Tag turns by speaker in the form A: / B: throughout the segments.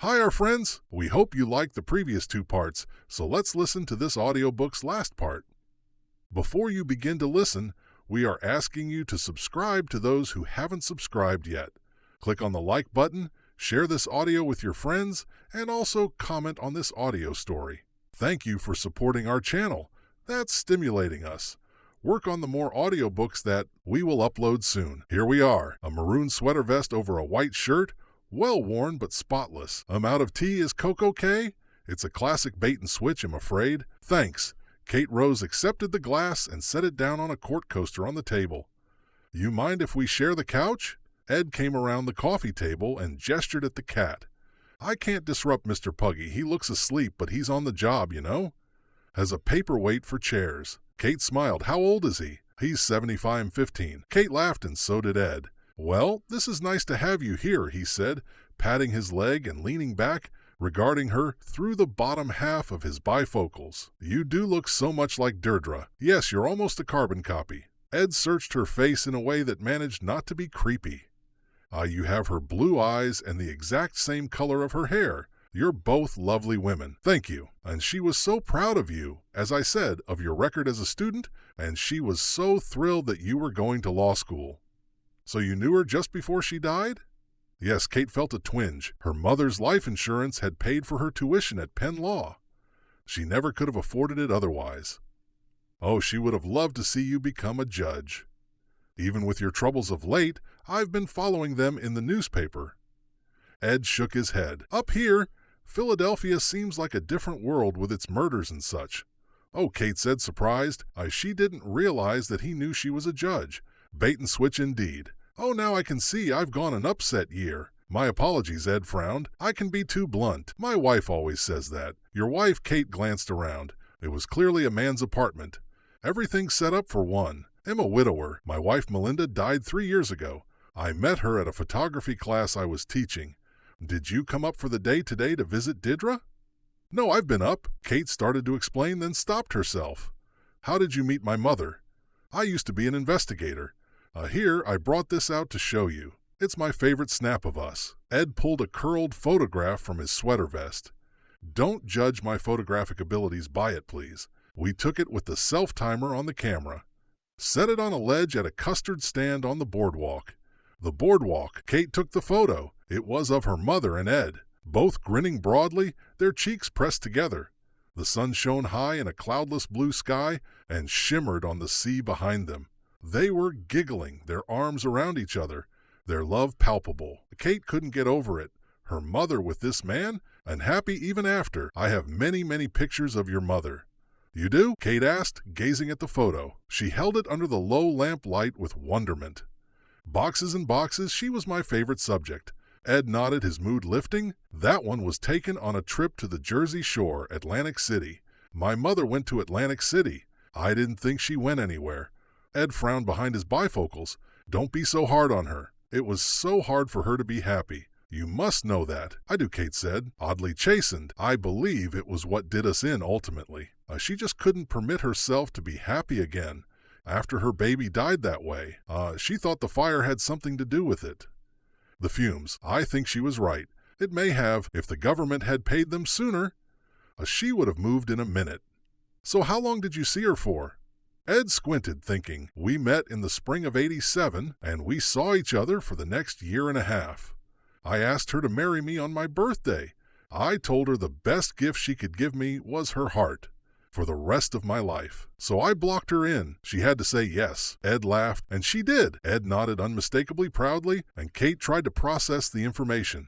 A: Hi, our friends! We hope you liked the previous two parts, so let's listen to this audiobook's last part. Before you begin to listen, we are asking you to subscribe to those who haven't subscribed yet. Click on the like button, share this audio with your friends, and also comment on this audio story. Thank you for supporting our channel. That's stimulating us. Work on the more audiobooks that we will upload soon. Here we are, a maroon sweater vest over a white shirt, well-worn but spotless. Out of tea is Coco K? It's a classic bait and switch, I'm afraid. Thanks. Kate Rose accepted the glass and set it down on a quart coaster on the table. You mind if we share the couch? Ed came around the coffee table and gestured at the cat. I can't disrupt Mr. Puggy. He looks asleep, but he's on the job, you know. Has a paperweight for chairs. Kate smiled. How old is he? He's 75, 15. Kate laughed and so did Ed. Well, this is nice to have you here, he said, patting his leg and leaning back, regarding her through the bottom half of his bifocals. You do look so much like Deirdre. Yes, you're almost a carbon copy. Ed searched her face in a way that managed not to be creepy. You have her blue eyes and the exact same color of her hair. You're both lovely women. Thank you. And she was so proud of you, as I said, of your record as a student, and she was so thrilled that you were going to law school. So you knew her just before she died? Yes, Kate felt a twinge. Her mother's life insurance had paid for her tuition at Penn Law. She never could have afforded it otherwise. Oh, she would have loved to see you become a judge. Even with your troubles of late, I've been following them in the newspaper. Ed shook his head. Up here, Philadelphia seems like a different world with its murders and such. Oh, Kate said, surprised. She didn't realize that he knew she was a judge. Bait and switch indeed. Oh, now I can see I've gone an upset year. My apologies, Ed frowned. I can be too blunt. My wife always says that. Your wife, Kate, glanced around. It was clearly a man's apartment. Everything's set up for one. I'm a widower. My wife, Melinda, died 3 years ago. I met her at a photography class I was teaching. Did you come up for the day today to visit Deirdre? No, I've been up. Kate started to explain, then stopped herself. How did you meet my mother? I used to be an investigator. Here, I brought this out to show you. It's my favorite snap of us. Ed pulled a curled photograph from his sweater vest. Don't judge my photographic abilities by it, please. We took it with the self-timer on the camera. Set it on a ledge at a custard stand on the boardwalk. The boardwalk. Kate took the photo. It was of her mother and Ed, both grinning broadly, their cheeks pressed together. The sun shone high in a cloudless blue sky and shimmered on the sea behind them. They were giggling, their arms around each other, their love palpable. Kate couldn't get over it. Her mother with this man, and happy even after. I have many, many pictures of your mother. You do? Kate asked, gazing at the photo. She held it under the low lamp light with wonderment. Boxes and boxes, she was my favorite subject. Ed nodded, his mood lifting. That one was taken on a trip to the Jersey Shore, Atlantic City. My mother went to Atlantic City. I didn't think she went anywhere. Ed frowned behind his bifocals. Don't be so hard on her. It was so hard for her to be happy. You must know that. I do, Kate said, oddly chastened. I believe it was what did us in ultimately. She just couldn't permit herself to be happy again. After her baby died that way, she thought the fire had something to do with it. The fumes. I think she was right. It may have if the government had paid them sooner. She would have moved in a minute. So how long did you see her for? Ed squinted, thinking. We met in the spring of '87, and we saw each other for the next year and a half. I asked her to marry me on my birthday. I told her the best gift she could give me was her heart. For the rest of my life. So I blocked her in. She had to say yes. Ed laughed, and she did. Ed nodded unmistakably proudly, and Kate tried to process the information.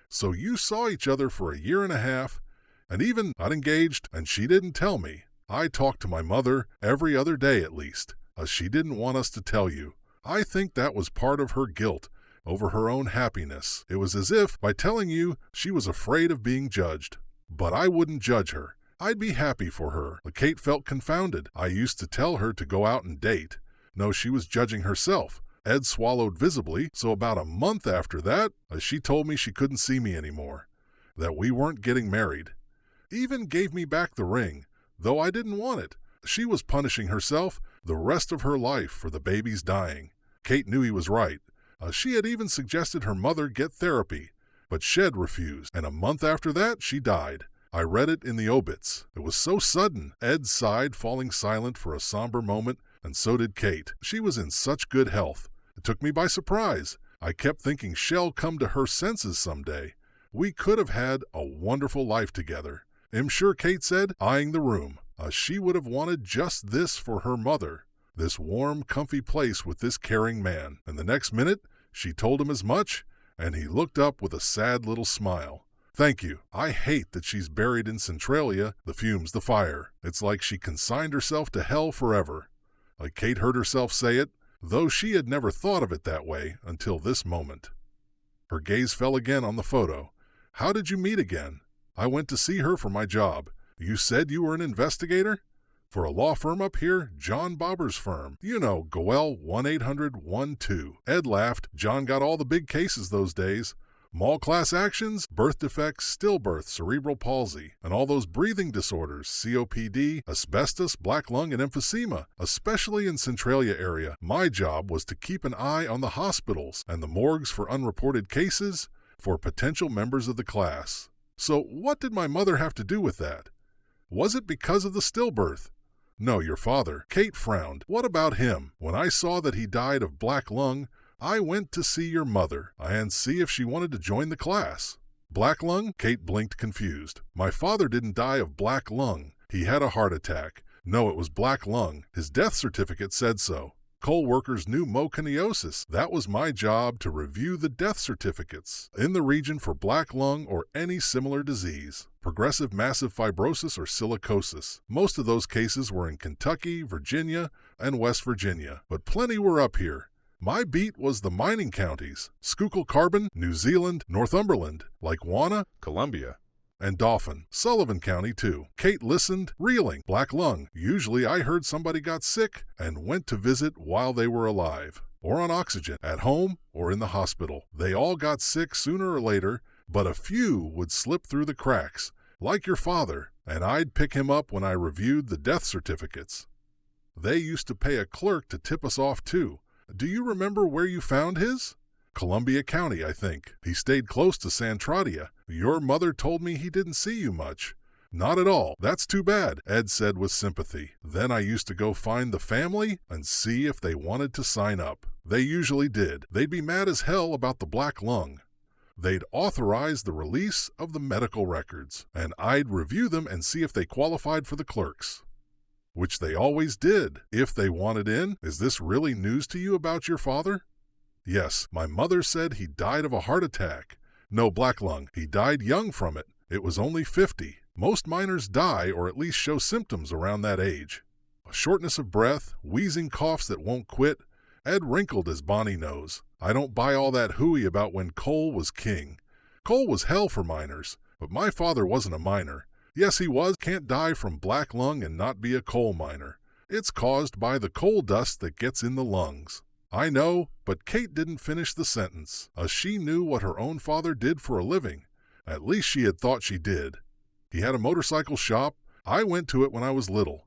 A: So you saw each other for a year and a half, and even not engaged, and she didn't tell me. I talked to my mother every other day at least. She didn't want us to tell you. I think that was part of her guilt over her own happiness. It was as if, by telling you, she was afraid of being judged. But I wouldn't judge her. I'd be happy for her. Kate felt confounded. I used to tell her to go out and date. No, she was judging herself. Ed swallowed visibly, so about a month after that, she told me she couldn't see me anymore, that we weren't getting married. Even gave me back the ring, though I didn't want it. She was punishing herself the rest of her life for the baby's dying. Kate knew he was right. She had even suggested her mother get therapy. but Shed refused, and a month after that, she died. I read it in the obits. It was so sudden. Ed sighed, falling silent for a somber moment, and so did Kate. She was in such good health. It took me by surprise. I kept thinking Shell come to her senses someday. We could have had a wonderful life together. I'm sure, Kate said, eyeing the room. She would have wanted just this for her mother. This warm, comfy place with this caring man. And the next minute, she told him as much, and he looked up with a sad little smile. Thank you. I hate that she's buried in Centralia, the fumes, the fire. It's like she consigned herself to hell forever. Like Kate heard herself say it, though she had never thought of it that way until this moment. Her gaze fell again on the photo. How did you meet again? I went to see her for my job. You said you were an investigator? For a law firm up here, John Bobber's firm. You know, Goel 1-800-12. Ed laughed. John got all the big cases those days. Mall class actions, birth defects, stillbirth, cerebral palsy, and all those breathing disorders, COPD, asbestos, black lung, and emphysema, especially in Centralia area. My job was to keep an eye on the hospitals and the morgues for unreported cases for potential members of the class. So what did my mother have to do with that? Was it because of the stillbirth? No, your father. Kate frowned. What about him? When I saw that he died of black lung, I went to see your mother and see if she wanted to join the class. Black lung? Kate blinked confused. My father didn't die of black lung. He had a heart attack. No, it was black lung. His death certificate said so. Coal workers pneumoconiosis. That was my job, to review the death certificates in the region for black lung or any similar disease. Progressive massive fibrosis or silicosis. Most of those cases were in Kentucky, Virginia, and West Virginia, but plenty were up here. My beat was the mining counties, Schuylkill Carbon, New Zealand, Northumberland, Lackawanna, Columbia, and Dauphin. Sullivan County, too. Kate listened, reeling. Black lung. Usually I heard somebody got sick and went to visit while they were alive, or on oxygen, at home or in the hospital. They all got sick sooner or later, but a few would slip through the cracks, like your father, and I'd pick him up when I reviewed the death certificates. They used to pay a clerk to tip us off, too. Do you remember where you found his? Columbia County, I think. He stayed close to Santradia. Your mother told me he didn't see you much. Not at all. That's too bad, Ed said with sympathy. Then I used to go find the family and see if they wanted to sign up. They usually did. They'd be mad as hell about the black lung. They'd authorize the release of the medical records, and I'd review them and see if they qualified for the clerks. Which they always did, if they wanted in. Is this really news to you about your father? Yes, my mother said he died of a heart attack. No, black lung. He died young from it. It was only 50. Most miners die or at least show symptoms around that age. A shortness of breath, wheezing coughs that won't quit. Ed wrinkled his bonny nose. I don't buy all that hooey about when coal was king. Coal was hell for miners, but my father wasn't a miner. Yes, he was. Can't die from black lung and not be a coal miner. It's caused by the coal dust that gets in the lungs. I know, but Kate didn't finish the sentence. She knew what her own father did for a living. At least she had thought she did. He had a motorcycle shop. I went to it when I was little.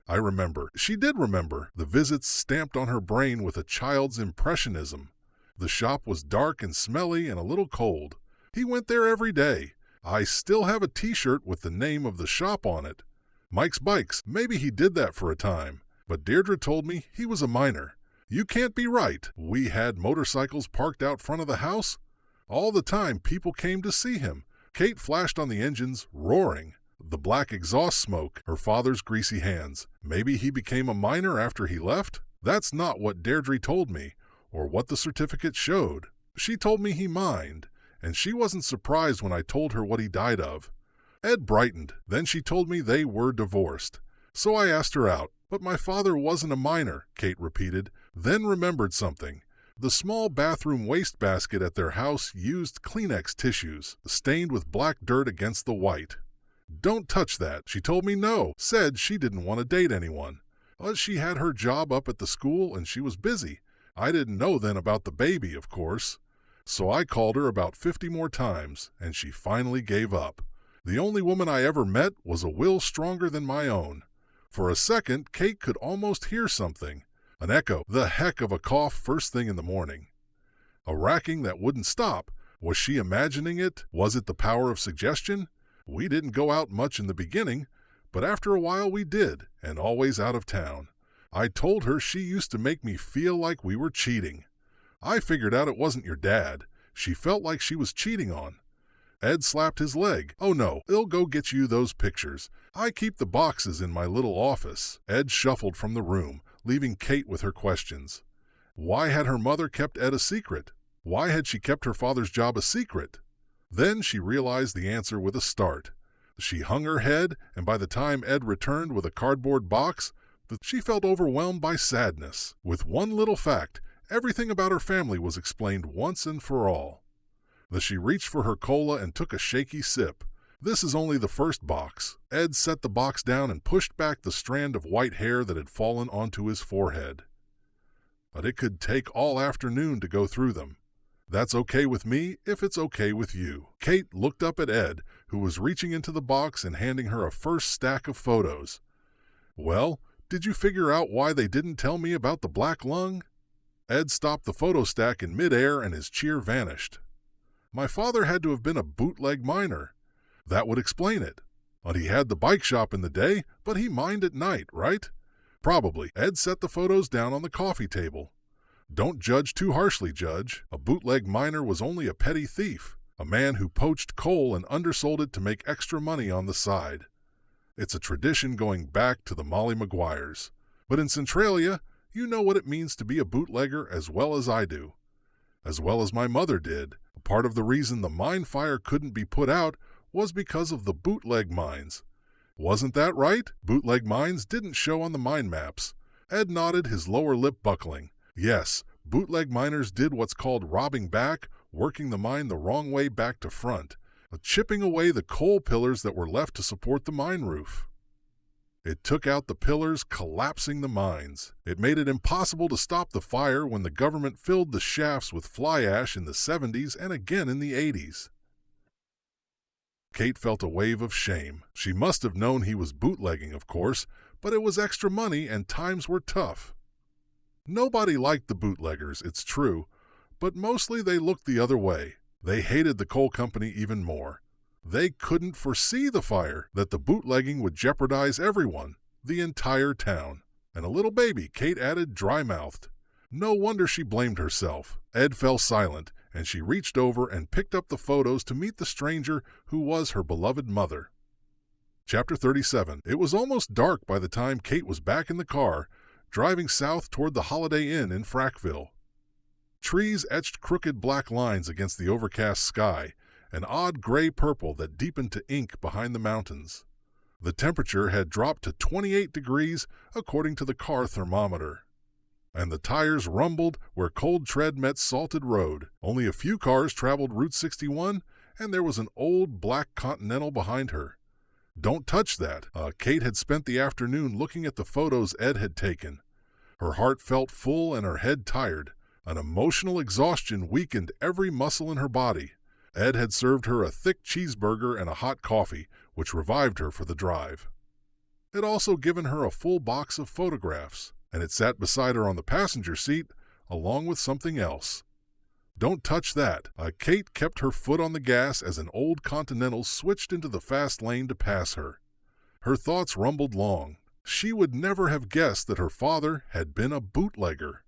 A: I remember. She did remember. The visits stamped on her brain with a child's impressionism. The shop was dark and smelly and a little cold. He went there every day. I still have a t-shirt with the name of the shop on it. Mike's Bikes. Maybe he did that for a time. But Deirdre told me he was a miner. You can't be right. We had motorcycles parked out front of the house. All the time people came to see him. Kate flashed on the engines, roaring. The black exhaust smoke, her father's greasy hands. Maybe he became a miner after he left? That's not what Deirdre told me, or what the certificate showed. She told me he mined, and she wasn't surprised when I told her what he died of. Ed brightened. Then she told me they were divorced. So I asked her out. But my father wasn't a miner, Kate repeated, then remembered something. The small bathroom wastebasket at their house used Kleenex tissues, stained with black dirt against the white. Don't touch that. She told me no, said she didn't want to date anyone. She had her job up at the school and she was busy. I didn't know then about the baby, of course. So I called her about 50 more times, and she finally gave up. The only woman I ever met was a will stronger than my own. For a second, Kate could almost hear something. An echo, the heck of a cough first thing in the morning. A racking that wouldn't stop. Was she imagining it? Was it the power of suggestion? We didn't go out much in the beginning, but after a while we did, and always out of town. I told her she used to make me feel like we were cheating. I figured out it wasn't your dad. She felt like she was cheating on. Ed slapped his leg. Oh no, they'll go get you those pictures. I keep the boxes in my little office. Ed shuffled from the room, leaving Kate with her questions. Why had her mother kept Ed a secret? Why had she kept her father's job a secret? Then she realized the answer with a start. She hung her head, and by the time Ed returned with a cardboard box, she felt overwhelmed by sadness. With one little fact, everything about her family was explained once and for all. She reached for her cola and took a shaky sip. This is only the first box. Ed set the box down and pushed back the strand of white hair that had fallen onto his forehead. But it could take all afternoon to go through them. That's okay with me if it's okay with you. Kate looked up at Ed, who was reaching into the box and handing her a first stack of photos. Well, did you figure out why they didn't tell me about the black lung? Ed stopped the photo stack in midair and his cheer vanished. My father had to have been a bootleg miner. That would explain it. But he had the bike shop in the day, but he mined at night, right? Probably. Ed set the photos down on the coffee table. Don't judge too harshly, Judge. A bootleg miner was only a petty thief, a man who poached coal and undersold it to make extra money on the side. It's a tradition going back to the Molly Maguires. But in Centralia, you know what it means to be a bootlegger as well as I do. As well as my mother did. Part of the reason the mine fire couldn't be put out was because of the bootleg mines. Wasn't that right? Bootleg mines didn't show on the mine maps. Ed nodded, his lower lip buckling. Yes, bootleg miners did what's called robbing back, working the mine the wrong way back to front, chipping away the coal pillars that were left to support the mine roof. It took out the pillars, collapsing the mines. It made it impossible to stop the fire when the government filled the shafts with fly ash in the 70s and again in the 80s. Kate felt a wave of shame. She must have known he was bootlegging, of course, but it was extra money and times were tough. Nobody liked the bootleggers, it's true, but mostly they looked the other way. They hated the coal company even more. They couldn't foresee the fire, that the bootlegging would jeopardize everyone, the entire town. And a little baby, Kate added, dry-mouthed. No wonder she blamed herself. Ed fell silent, and she reached over and picked up the photos to meet the stranger who was her beloved mother. Chapter 37. It was almost dark by the time Kate was back in the car, driving south toward the Holiday Inn in Frackville. Trees etched crooked black lines against the overcast sky, an odd gray-purple that deepened to ink behind the mountains. The temperature had dropped to 28 degrees according to the car thermometer. And the tires rumbled where cold tread met salted road. Only a few cars traveled Route 61, and there was an old black Continental behind her. Don't touch that. Kate had spent the afternoon looking at the photos Ed had taken. Her heart felt full and her head tired. An emotional exhaustion weakened every muscle in her body. Ed had served her a thick cheeseburger and a hot coffee, which revived her for the drive. It had also given her a full box of photographs, and it sat beside her on the passenger seat, along with something else. Don't touch that. Kate kept her foot on the gas as an old Continental switched into the fast lane to pass her. Her thoughts rumbled long. She would never have guessed that her father had been a bootlegger.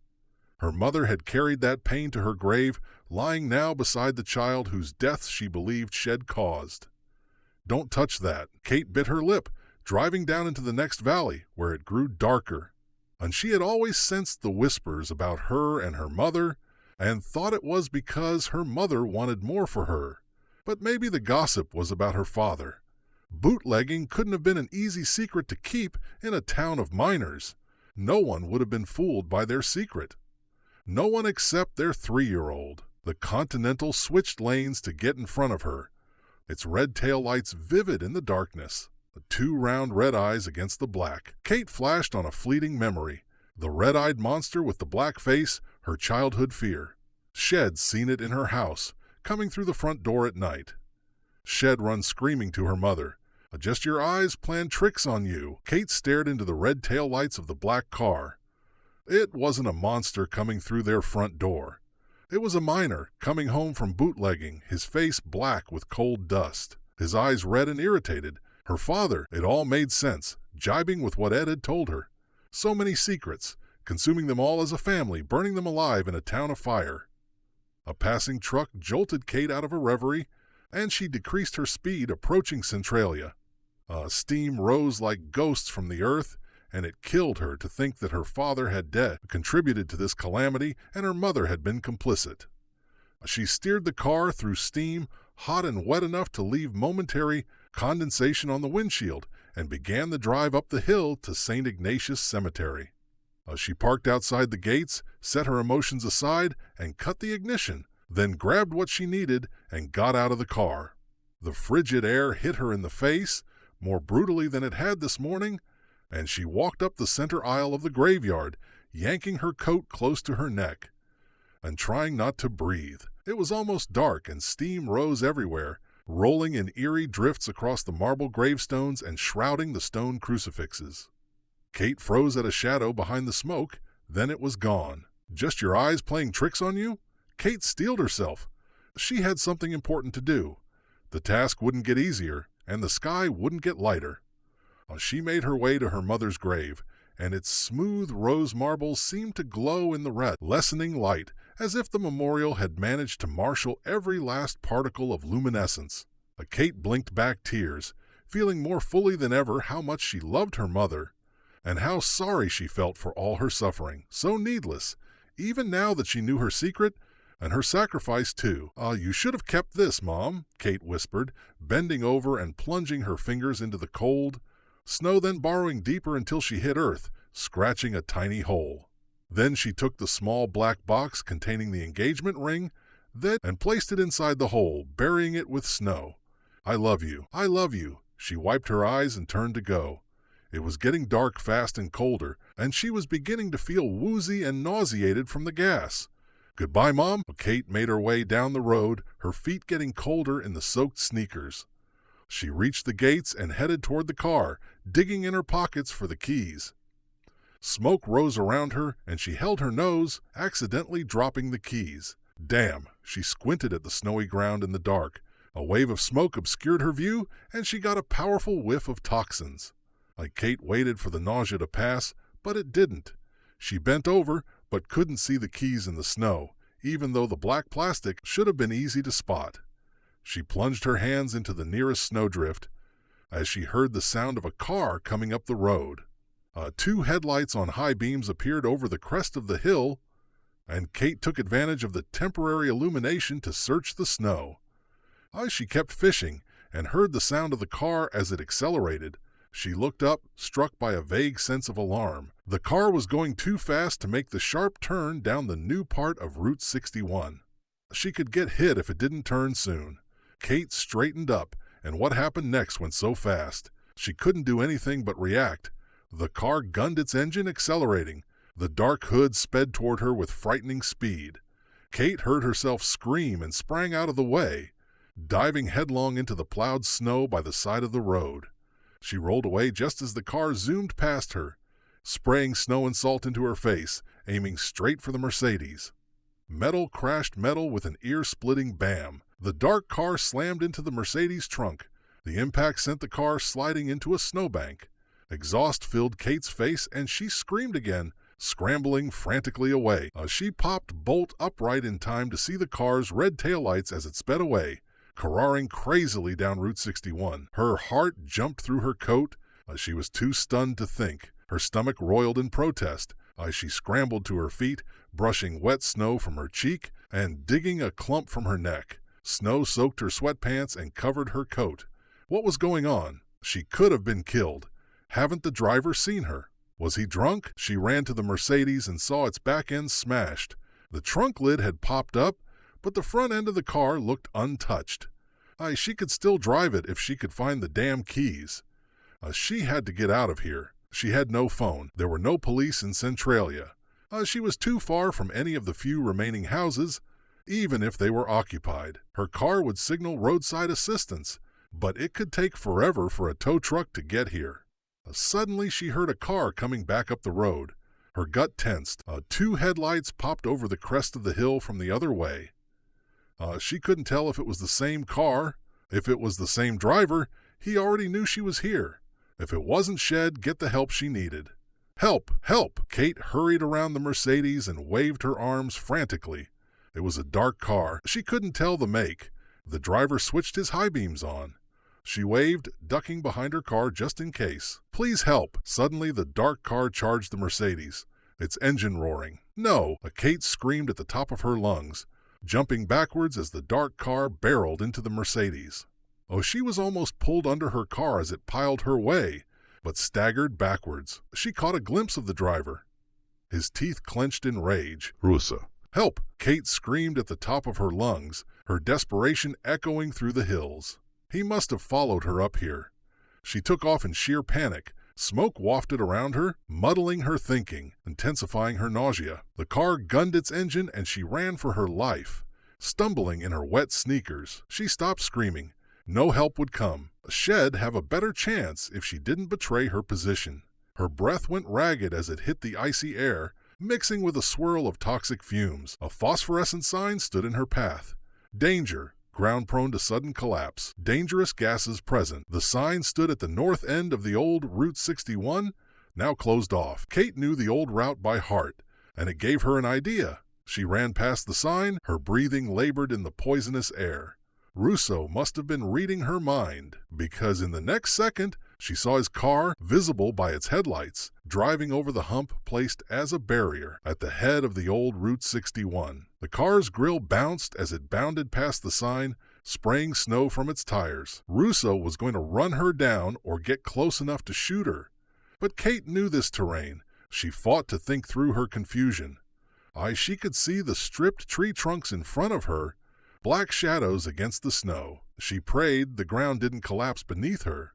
A: Her mother had carried that pain to her grave, lying now beside the child whose death she believed Shed caused. Don't touch that. Kate bit her lip, driving down into the next valley, where it grew darker. And she had always sensed the whispers about her and her mother, and thought it was because her mother wanted more for her. But maybe the gossip was about her father. Bootlegging couldn't have been an easy secret to keep in a town of miners. No one would have been fooled by their secret. No one except their 3-year-old. The Continental switched lanes to get in front of her, its red taillights vivid in the darkness, the 2 round red eyes against the black. Kate flashed on a fleeting memory. The red-eyed monster with the black face, her childhood fear. Shed's seen it in her house, coming through the front door at night. Shed runs screaming to her mother. Just your eyes planned tricks on you. Kate stared into the red taillights of the black car. It wasn't a monster coming through their front door. It was a miner coming home from bootlegging, his face black with cold dust, his eyes red and irritated. Her father, it all made sense, jibing with what Ed had told her. So many secrets, consuming them all as a family, burning them alive in a town of fire. A passing truck jolted Kate out of a reverie, and she decreased her speed, approaching Centralia. Steam rose like ghosts from the earth, and it killed her to think that her father had contributed to this calamity and her mother had been complicit. She steered the car through steam, hot and wet enough to leave momentary condensation on the windshield, and began the drive up the hill to St. Ignatius Cemetery. She parked outside the gates, set her emotions aside, and cut the ignition, then grabbed what she needed and got out of the car. The frigid air hit her in the face, more brutally than it had this morning, and she walked up the center aisle of the graveyard, yanking her coat close to her neck, and trying not to breathe. It was almost dark, and steam rose everywhere, rolling in eerie drifts across the marble gravestones and shrouding the stone crucifixes. Kate froze at a shadow behind the smoke, then it was gone. Just your eyes playing tricks on you? Kate steeled herself. She had something important to do. The task wouldn't get easier, and the sky wouldn't get lighter. She made her way to her mother's grave, and its smooth rose marble seemed to glow in the red, lessening light, as if the memorial had managed to marshal every last particle of luminescence. Kate blinked back tears, feeling more fully than ever how much she loved her mother, and how sorry she felt for all her suffering, so needless, even now that she knew her secret, and her sacrifice too. You should have kept this, Mom," Kate whispered, bending over and plunging her fingers into the cold snow, then burrowing deeper until she hit earth, scratching a tiny hole. Then she took the small black box containing the engagement ring and placed it inside the hole, burying it with snow. I love you. I love you." She wiped her eyes and turned to go. It was getting dark fast and colder, and she was beginning to feel woozy and nauseated from the gas. "Goodbye, Mom." Kate made her way down the road, her feet getting colder in the soaked sneakers. She reached the gates and headed toward the car, digging in her pockets for the keys. Smoke rose around her, and she held her nose, accidentally dropping the keys. Damn! She squinted at the snowy ground in the dark. A wave of smoke obscured her view, and she got a powerful whiff of toxins. Kate waited for the nausea to pass, but it didn't. She bent over, but couldn't see the keys in the snow, even though the black plastic should have been easy to spot. She plunged her hands into the nearest snowdrift as she heard the sound of a car coming up the road. 2 headlights on high beams appeared over the crest of the hill, and Kate took advantage of the temporary illumination to search the snow. She kept fishing and heard the sound of the car as it accelerated. She looked up, struck by a vague sense of alarm. The car was going too fast to make the sharp turn down the new part of Route 61. She could get hit if it didn't turn soon. Kate straightened up, and what happened next went so fast. She couldn't do anything but react. The car gunned its engine, accelerating. The dark hood sped toward her with frightening speed. Kate heard herself scream and sprang out of the way, diving headlong into the plowed snow by the side of the road. She rolled away just as the car zoomed past her, spraying snow and salt into her face, aiming straight for the Mercedes. Metal crashed metal with an ear-splitting bam. The dark car slammed into the Mercedes trunk. The impact sent the car sliding into a snowbank. Exhaust filled Kate's face, and she screamed again, scrambling frantically away. She popped bolt upright in time to see the car's red taillights as it sped away, caroring crazily down Route 61. Her heart jumped through her coat. She was too stunned to think. Her stomach roiled in protest. She scrambled to her feet, brushing wet snow from her cheek and digging a clump from her neck. Snow soaked her sweatpants and covered her coat. What was going on? She could have been killed. Haven't the driver seen her? Was he drunk? She ran to the Mercedes and saw its back end smashed. The trunk lid had popped up, but the front end of the car looked untouched. She could still drive it if she could find the damn keys. She had to get out of here. She had no phone. There were no police in Centralia. She was too far from any of the few remaining houses, even if they were occupied. Her car would signal roadside assistance, but it could take forever for a tow truck to get here. Suddenly she heard a car coming back up the road. Her gut tensed. Two headlights popped over the crest of the hill from the other way. She couldn't tell if it was the same car. If it was the same driver, he already knew she was here. If it wasn't, she'd get the help she needed. Help! Help! Kate hurried around the Mercedes and waved her arms frantically. It was a dark car. She couldn't tell the make. The driver switched his high beams on. She waved, ducking behind her car just in case. Please help! Suddenly, the dark car charged the Mercedes, its engine roaring. No! Kate screamed at the top of her lungs, jumping backwards as the dark car barreled into the Mercedes. She was almost pulled under her car as it piled her way, but staggered backwards. She caught a glimpse of the driver. His teeth clenched in rage. Rusa! Help! Kate screamed at the top of her lungs, her desperation echoing through the hills. He must have followed her up here. She took off in sheer panic. Smoke wafted around her, muddling her thinking, intensifying her nausea. The car gunned its engine and she ran for her life. Stumbling in her wet sneakers, she stopped screaming. No help would come. She'd have a better chance if she didn't betray her position. Her breath went ragged as it hit the icy air, mixing with a swirl of toxic fumes. A phosphorescent sign stood in her path. Danger. Ground prone to sudden collapse. Dangerous gases present. The sign stood at the north end of the old Route 61, now closed off. Kate knew the old route by heart, and it gave her an idea. She ran past the sign, her breathing labored in the poisonous air. Russo must have been reading her mind, because in the next second, she saw his car, visible by its headlights, driving over the hump placed as a barrier at the head of the old Route 61. The car's grill bounced as it bounded past the sign, spraying snow from its tires. Russo was going to run her down or get close enough to shoot her. But Kate knew this terrain. She fought to think through her confusion. She could see the stripped tree trunks in front of her, black shadows against the snow. She prayed the ground didn't collapse beneath her.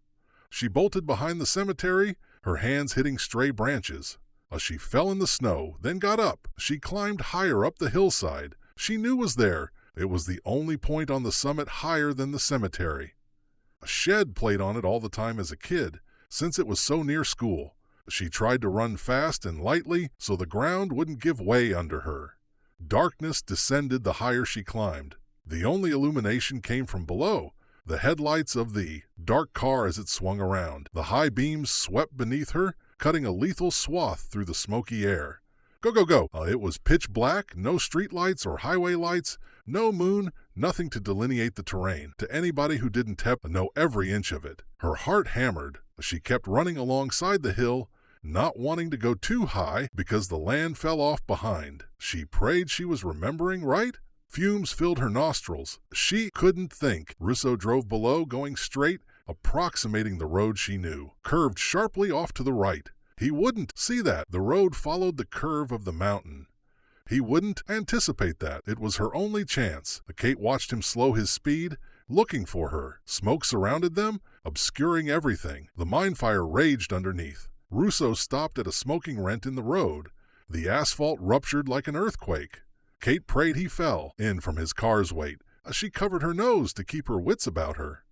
A: She bolted behind the cemetery, her hands hitting stray branches. She fell in the snow, then got up. She climbed higher up the hillside. She knew was there. It was the only point on the summit higher than the cemetery. A shed played on it all the time as a kid, since it was so near school. She tried to run fast and lightly so the ground wouldn't give way under her. Darkness descended the higher she climbed. The only illumination came from below, the headlights of the dark car as it swung around. The high beams swept beneath her, cutting a lethal swath through the smoky air. Go, go, go! It was pitch black, no streetlights or highway lights, no moon, nothing to delineate the terrain. To anybody who didn't know every inch of it. Her heart hammered. She kept running alongside the hill, not wanting to go too high because the land fell off behind. She prayed she was remembering right. Fumes filled her nostrils. She couldn't think. Russo drove below, going straight, approximating the road she knew. Curved sharply off to the right. He wouldn't see that. The road followed the curve of the mountain. He wouldn't anticipate that. It was her only chance. Kate watched him slow his speed, looking for her. Smoke surrounded them, obscuring everything. The mine fire raged underneath. Russo stopped at a smoking rent in the road. The asphalt ruptured like an earthquake. Kate prayed he fell in from his car's weight. She covered her nose to keep her wits about her.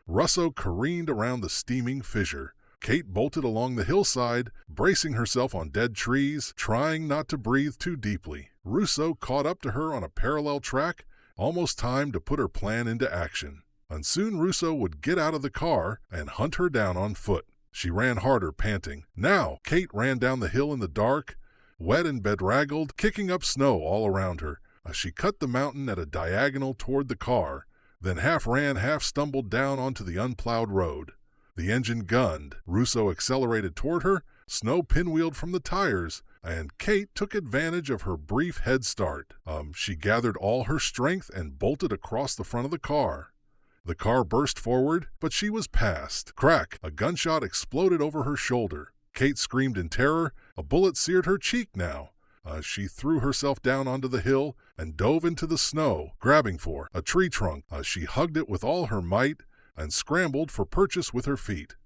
A: Russo careened around the steaming fissure. Kate bolted along the hillside, bracing herself on dead trees, trying not to breathe too deeply. Russo caught up to her on a parallel track, almost time to put her plan into action. And soon Russo would get out of the car and hunt her down on foot. She ran harder, panting. Now! Kate ran down the hill in the dark, wet and bedraggled, kicking up snow all around her. She cut the mountain at a diagonal toward the car, then half ran, half stumbled down onto the unplowed road. The engine gunned. Russo accelerated toward her, snow pinwheeled from the tires, and Kate took advantage of her brief head start. She gathered all her strength and bolted across the front of the car. The car burst forward, but she was past. Crack! A gunshot exploded over her shoulder. Kate screamed in terror. A bullet seared her cheek now. She threw herself down onto the hill and dove into the snow, grabbing for a tree trunk. She hugged it with all her might and scrambled for purchase with her feet.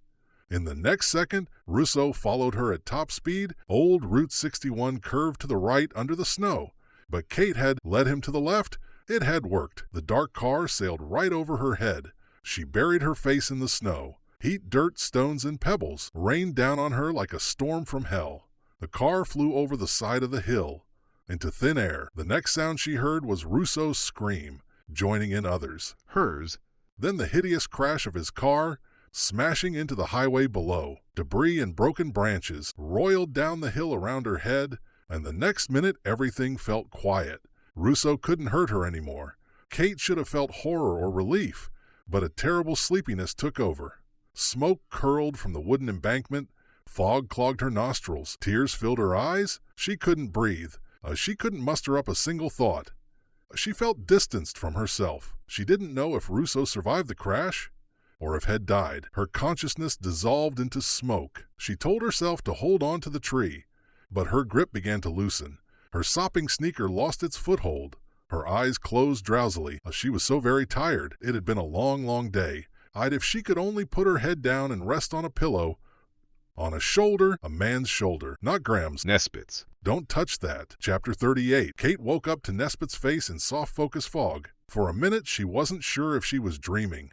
A: In the next second, Russo followed her at top speed. Old Route 61 curved to the right under the snow, but Kate had led him to the left. It had worked. The dark car sailed right over her head. She buried her face in the snow. Heat, dirt, stones, and pebbles rained down on her like a storm from hell. The car flew over the side of the hill, into thin air. The next sound she heard was Russo's scream, joining in others. Hers. Then the hideous crash of his car, smashing into the highway below. Debris and broken branches roiled down the hill around her head, and the next minute everything felt quiet. Russo couldn't hurt her anymore. Kate should have felt horror or relief, but a terrible sleepiness took over. Smoke curled from the wooden embankment. Fog clogged her nostrils. Tears filled her eyes. She couldn't breathe. She couldn't muster up a single thought. She felt distanced from herself. She didn't know if Russo survived the crash or if had died. Her consciousness dissolved into smoke. She told herself to hold on to the tree, but her grip began to loosen. Her sopping sneaker lost its foothold. Her eyes closed drowsily. She was so very tired. It had been a long, long day. If she could only put her head down and rest on a pillow, on a shoulder, a man's shoulder, not Graham's.
B: Nesbitt's.
A: Don't touch that. Chapter 38. Kate woke up to Nesbitt's face in soft focus fog. For a minute, she wasn't sure if she was dreaming.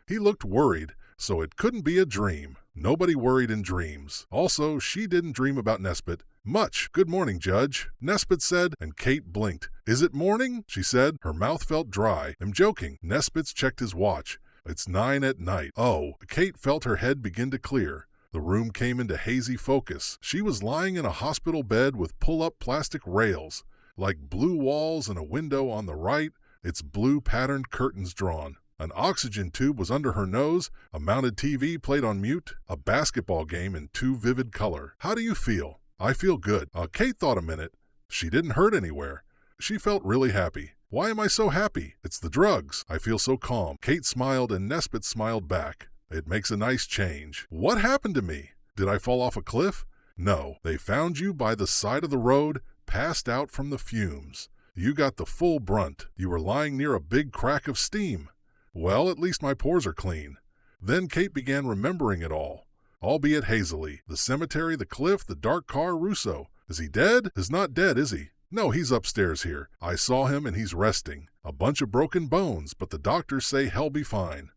A: He looked worried, so it couldn't be a dream. Nobody worried in dreams. Also, she didn't dream about Nesbitt. Much. Good morning, Judge, Nesbitt said, and Kate blinked. Is it morning? She said. Her mouth felt dry. I'm joking. Nesbitt checked his watch. It's 9 at night. Oh. Kate felt her head begin to clear. The room came into hazy focus. She was lying in a hospital bed with pull-up plastic rails, like blue walls and a window on the right, its blue patterned curtains drawn. An oxygen tube was under her nose, a mounted TV played on mute, a basketball game in too vivid color. How do you feel? I feel good. Kate thought a minute. She didn't hurt anywhere. She felt really happy. Why am I so happy? It's the drugs. I feel so calm. Kate smiled and Nesbitt smiled back. It makes a nice change. What happened to me? Did I fall off a cliff? No. They found you by the side of the road, passed out from the fumes. You got the full brunt. You were lying near a big crack of steam. Well, at least my pores are clean. Then Kate began remembering it all, albeit hazily. The cemetery, the cliff, the dark car, Russo. Is he dead? He's not dead, is he? No, he's upstairs here. I saw him and he's resting. A bunch of broken bones, but the doctors say he'll be fine.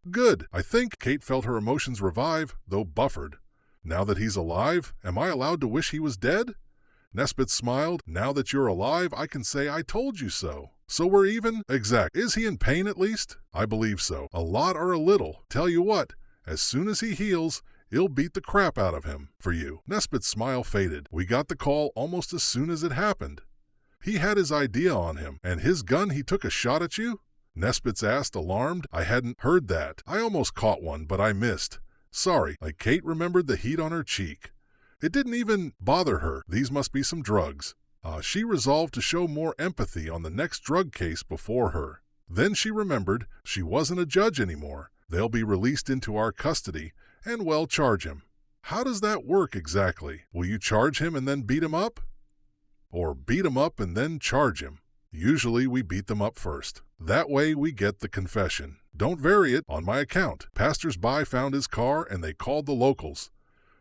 A: Good. I think. Kate felt her emotions revive, though buffered. Now that he's alive, am I allowed to wish he was dead? Nesbitt smiled. Now that you're alive, I can say I told you so. So we're even? Exact. Is he in pain at least? I believe so. A lot or a little. Tell you what, as soon as he heals, it'll beat the crap out of him for you. Nesbitt's smile faded. We got the call almost as soon as it happened. He had his idea on him, and his gun he took a shot at you? Nesbitt asked, alarmed. I hadn't heard that. I almost caught one, but I missed. Sorry. Kate remembered the heat on her cheek. It didn't even bother her. These must be some drugs. She resolved to show more empathy on the next drug case before her. Then she remembered she wasn't a judge anymore. They'll be released into our custody and, well, charge him. How does that work exactly? Will you charge him and then beat him up? Or beat him up and then charge him? Usually we beat them up first. That way we get the confession. Don't vary it on my account. Passers-by found his car and they called the locals,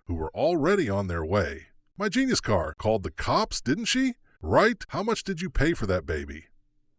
A: who were already on their way. My genius car called the cops, didn't she? Right? How much did you pay for that baby?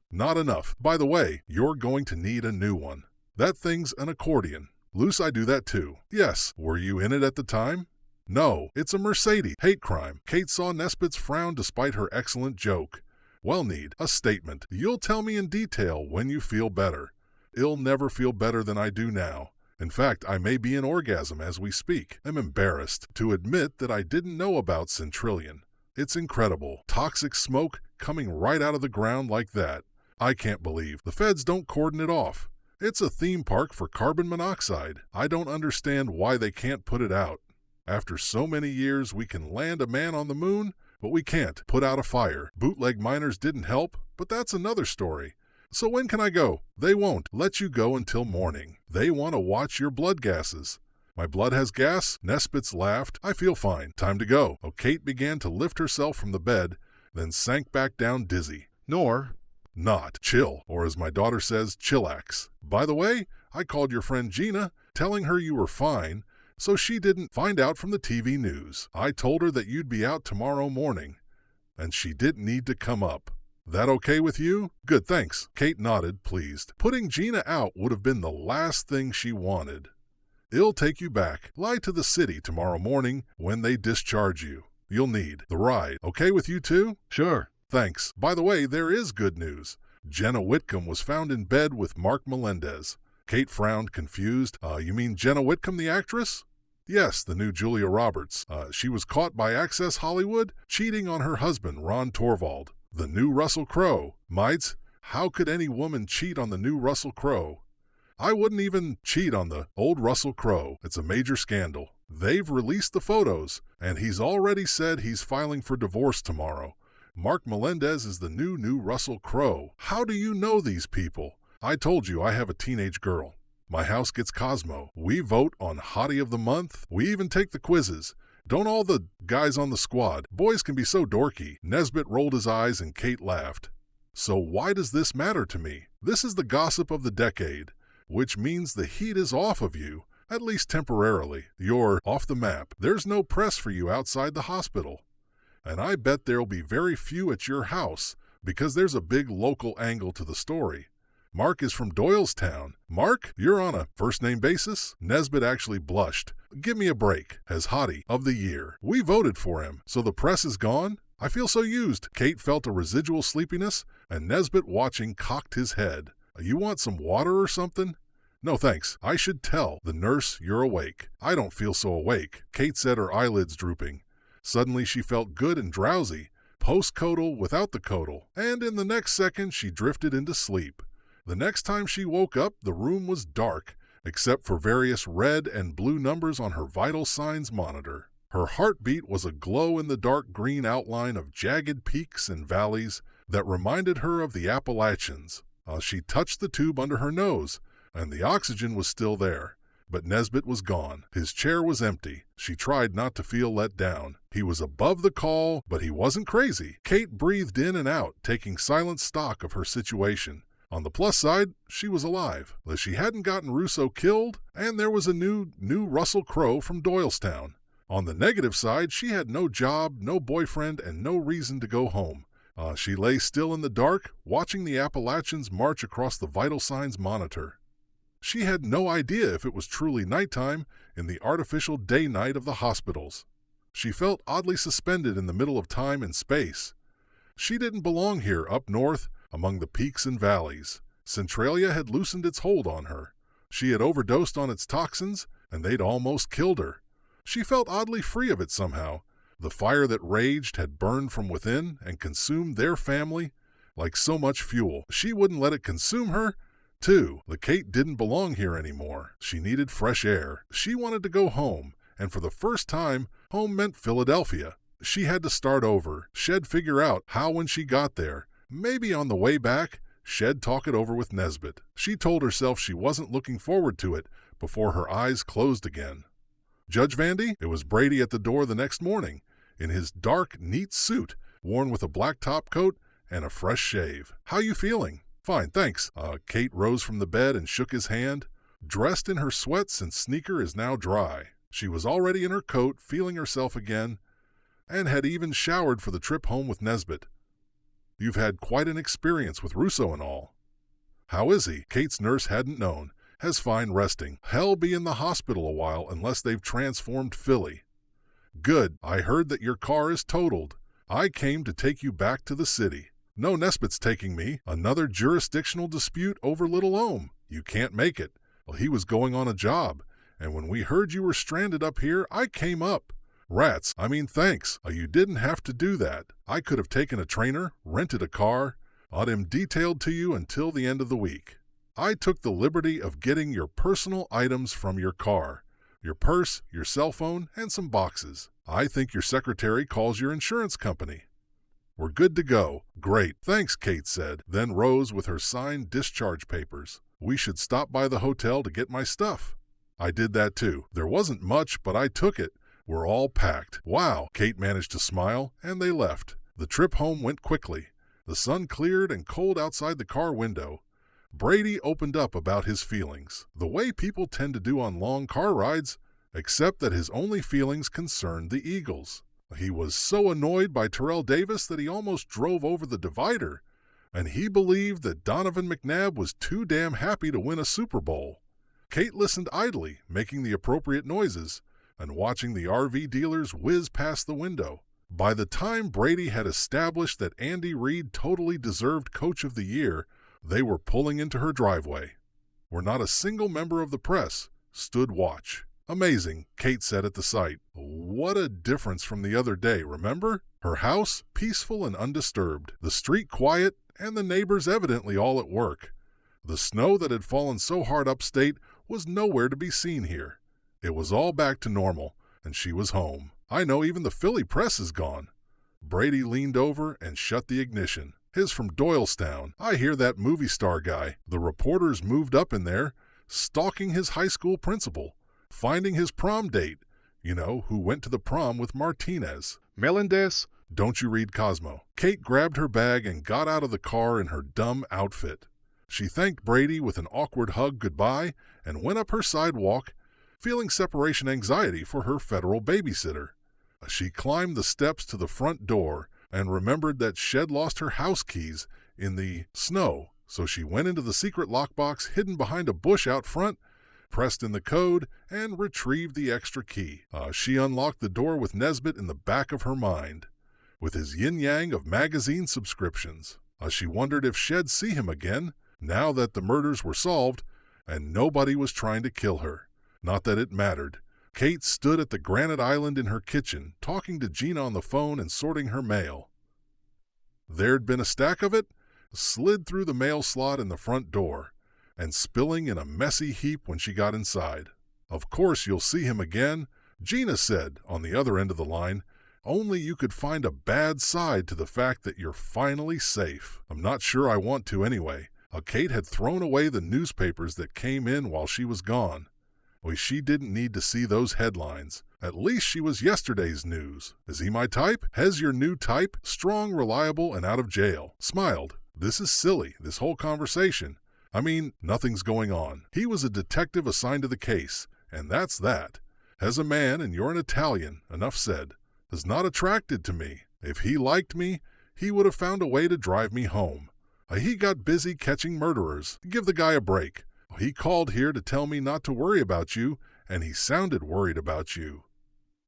A: Not enough. By the way, you're going to need a new one. That thing's an accordion. Luce, I do that too. Yes. Were you in it at the time? No. It's a Mercedes. Hate crime. Kate saw Nesbitt's frown despite her excellent joke. Well, Need, a statement. You'll tell me in detail when you feel better. I'll never feel better than I do now. In fact, I may be in orgasm as we speak. I'm embarrassed to admit that I didn't know about Centrillion. It's incredible. Toxic smoke coming right out of the ground like that. I can't believe the feds don't cordon it off. It's a theme park for carbon monoxide. I don't understand why they can't put it out. After so many years, we can land a man on the moon, but we can't put out a fire. Bootleg miners didn't help, but that's another story. So when can I go? They won't let you go until morning. They want to watch your blood gases. My blood has gas? Nesbitt laughed. I feel fine. Time to go. Kate began to lift herself from the bed, then sank back down dizzy. Not chill, or as my daughter says, chillax. By the way, I called your friend Gina, telling her you were fine, so she didn't find out from the TV news. I told her that you'd be out tomorrow morning, and she didn't need to come up. That okay with you? Good, thanks. Kate nodded, pleased. Putting Gina out would have been the last thing she wanted. It'll take you back. Lie to the city tomorrow morning when they discharge you. you'll need. The ride. Okay with you too?
B: Sure.
A: Thanks. By the way, there is good news. Jenna Whitcomb was found in bed with Mark Melendez. Kate frowned, confused. You mean Jenna Whitcomb, the actress? Yes, the new Julia Roberts. She was caught by Access Hollywood cheating on her husband, Ron Torvald. The new Russell Crowe. Mites, how could any woman cheat on the new Russell Crowe? I wouldn't even cheat on the old Russell Crowe. It's a major scandal. They've released the photos, and he's already said he's filing for divorce tomorrow. Mark Melendez is the new Russell Crowe. How do you know these people? I told you I have a teenage girl. My house gets Cosmo. We vote on Hottie of the Month. We even take the quizzes. Don't all the guys on the squad? Boys can be so dorky. Nesbitt rolled his eyes and Kate laughed. So why does this matter to me? This is the gossip of the decade, which means the heat is off of you, at least temporarily. You're off the map. There's no press for you outside the hospital. And I bet there'll be very few at your house because there's a big local angle to the story. Mark is from Doylestown. Mark, you're on a first-name basis? Nesbitt actually blushed. Give me a break. As Hottie of the Year. We voted for him, so the press is gone? I feel so used. Kate felt a residual sleepiness, and Nesbitt, watching, cocked his head. You want some water or something? No, thanks. I should tell the nurse you're awake. I don't feel so awake. Kate said, her eyelids drooping. Suddenly she felt good and drowsy, post-coital without the coital, and in the next second she drifted into sleep. The next time she woke up, the room was dark, except for various red and blue numbers on her vital signs monitor. Her heartbeat was a glow-in-the-dark green outline of jagged peaks and valleys that reminded her of the Appalachians. She touched the tube under her nose, and the oxygen was still there. But Nesbitt was gone. His chair was empty. She tried not to feel let down. He was above the call, but he wasn't crazy. Kate breathed in and out, taking silent stock of her situation. On the plus side, she was alive. She hadn't gotten Russo killed, and there was a new Russell Crowe from Doylestown. On the negative side, she had no job, no boyfriend, and no reason to go home. She lay still in the dark, watching the Appalachians march across the vital signs monitor. She had no idea if it was truly nighttime in the artificial day-night of the hospitals. She felt oddly suspended in the middle of time and space. She didn't belong here up north, among the peaks and valleys. Centralia had loosened its hold on her. She had overdosed on its toxins, and they'd almost killed her. She felt oddly free of it somehow. The fire that raged had burned from within and consumed their family like so much fuel. She wouldn't let it consume her, too. The Kate didn't belong here anymore. She needed fresh air. She wanted to go home, and for the first time, home meant Philadelphia. She had to start over. She'd figure out how when she got there. Maybe on the way back, she'd talk it over with Nesbitt. She told herself she wasn't looking forward to it before her eyes closed again. Judge Vandy? It was Brady at the door the next morning, in his dark, neat suit, worn with a black top coat and a fresh shave. How you feeling? Fine, thanks. Kate rose from the bed and shook his hand. Dressed in her sweats and sneaker is now dry. She was already in her coat, feeling herself again, and had even showered for the trip home with Nesbitt. You've had quite an experience with Russo and all. How is he? Kate's nurse hadn't known. Has fine, resting. Hell be in the hospital a while unless they've transformed Philly. Good. I heard that your car is totaled. I came to take you back to the city. No, Nesbitt's taking me. Another jurisdictional dispute over Little Ohm. You can't make it. Well, he was going on a job, and when we heard you were stranded up here, I came up. Rats, I mean thanks. You didn't have to do that. I could have taken a trainer, rented a car, had him detailed to you until the end of the week. I took the liberty of getting your personal items from your car. Your purse, your cell phone, and some boxes. I think your secretary calls your insurance company. We're good to go. Great. Thanks, Kate said, then rose with her signed discharge papers. We should stop by the hotel to get my stuff. I did that too. There wasn't much, but I took it. We're all packed. Wow. Kate managed to smile, and they left. The trip home went quickly. The sun cleared and cold outside the car window. Brady opened up about his feelings, the way people tend to do on long car rides, except that his only feelings concerned the Eagles. He was so annoyed by Terrell Davis that he almost drove over the divider, and he believed that Donovan McNabb was too damn happy to win a Super Bowl. Kate listened idly, making the appropriate noises, and watching the RV dealers whiz past the window. By the time Brady had established that Andy Reid totally deserved Coach of the Year, they were pulling into her driveway, where not a single member of the press stood watch. "Amazing," Kate said at the sight. "What a difference from the other day, remember? Her house peaceful and undisturbed, the street quiet, and the neighbors evidently all at work. The snow that had fallen so hard upstate was nowhere to be seen here. It was all back to normal, and she was home. I know even the Philly press is gone." Brady leaned over and shut the ignition. "His from Doylestown. I hear that movie star guy. The reporters moved up in there, stalking his high school principal, finding his prom date, who went to the prom with Martinez. Melendez, don't you read Cosmo?" Kate grabbed her bag and got out of the car in her dumb outfit. She thanked Brady with an awkward hug goodbye and went up her sidewalk, feeling separation anxiety for her federal babysitter. She climbed the steps to the front door and remembered that she'd lost her house keys in the snow, so she went into the secret lockbox hidden behind a bush out front, pressed in the code, and retrieved the extra key. She unlocked the door with Nesbitt in the back of her mind, with his yin-yang of magazine subscriptions. She wondered if she'd see him again, now that the murders were solved and nobody was trying to kill her. Not that it mattered. Kate stood at the granite island in her kitchen, talking to Gina on the phone and sorting her mail. There'd been a stack of it, slid through the mail slot in the front door, and spilling in a messy heap when she got inside. "Of course you'll see him again," Gina said on the other end of the line. "Only you could find a bad side to the fact that you're finally safe." "I'm not sure I want to anyway." Kate had thrown away the newspapers that came in while she was gone. She didn't need to see those headlines. At least she was yesterday's news. "Is he my type? Has your new type? Strong, reliable, and out of jail." Smiled. "This is silly, this whole conversation. I mean, nothing's going on. He was a detective assigned to the case, and that's that. As a man, and you're an Italian, enough said. Is not attracted to me. If he liked me, he would have found a way to drive me home. He got busy catching murderers. Give the guy a break. He called here to tell me not to worry about you, and he sounded worried about you.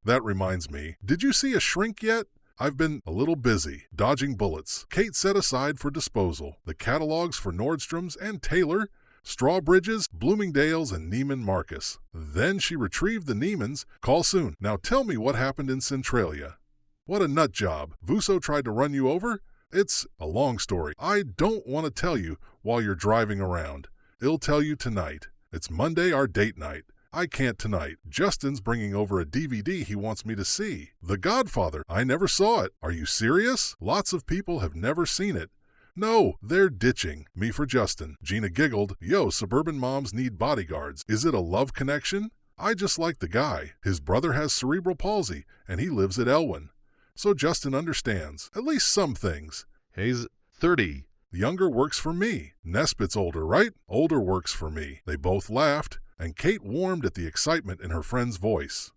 A: That reminds me, did you see a shrink yet? I've been a little busy, dodging bullets." Kate set aside for disposal the catalogs for Nordstrom's and Taylor, Strawbridge's, Bloomingdale's, and Neiman Marcus. Then she retrieved the Neiman's. "Call soon. Now tell me what happened in Centralia." "What a nut job. Vuso tried to run you over?" "It's a long story. I don't want to tell you while you're driving around. I'll tell you tonight. It's Monday, our date night. I can't tonight. Justin's bringing over a DVD he wants me to see. The Godfather. I never saw it. Are you serious? Lots of people have never seen it." "No, they're ditching me for Justin." Gina giggled. "Yo, suburban moms need bodyguards. Is it a love connection? I just like the guy. His brother has cerebral palsy, and he lives at Elwyn. So Justin understands. At least some things. He's 30. Younger works for me. Nesbitt's older, right? Older works for me." They both laughed, and Kate warmed at the excitement in her friend's voice.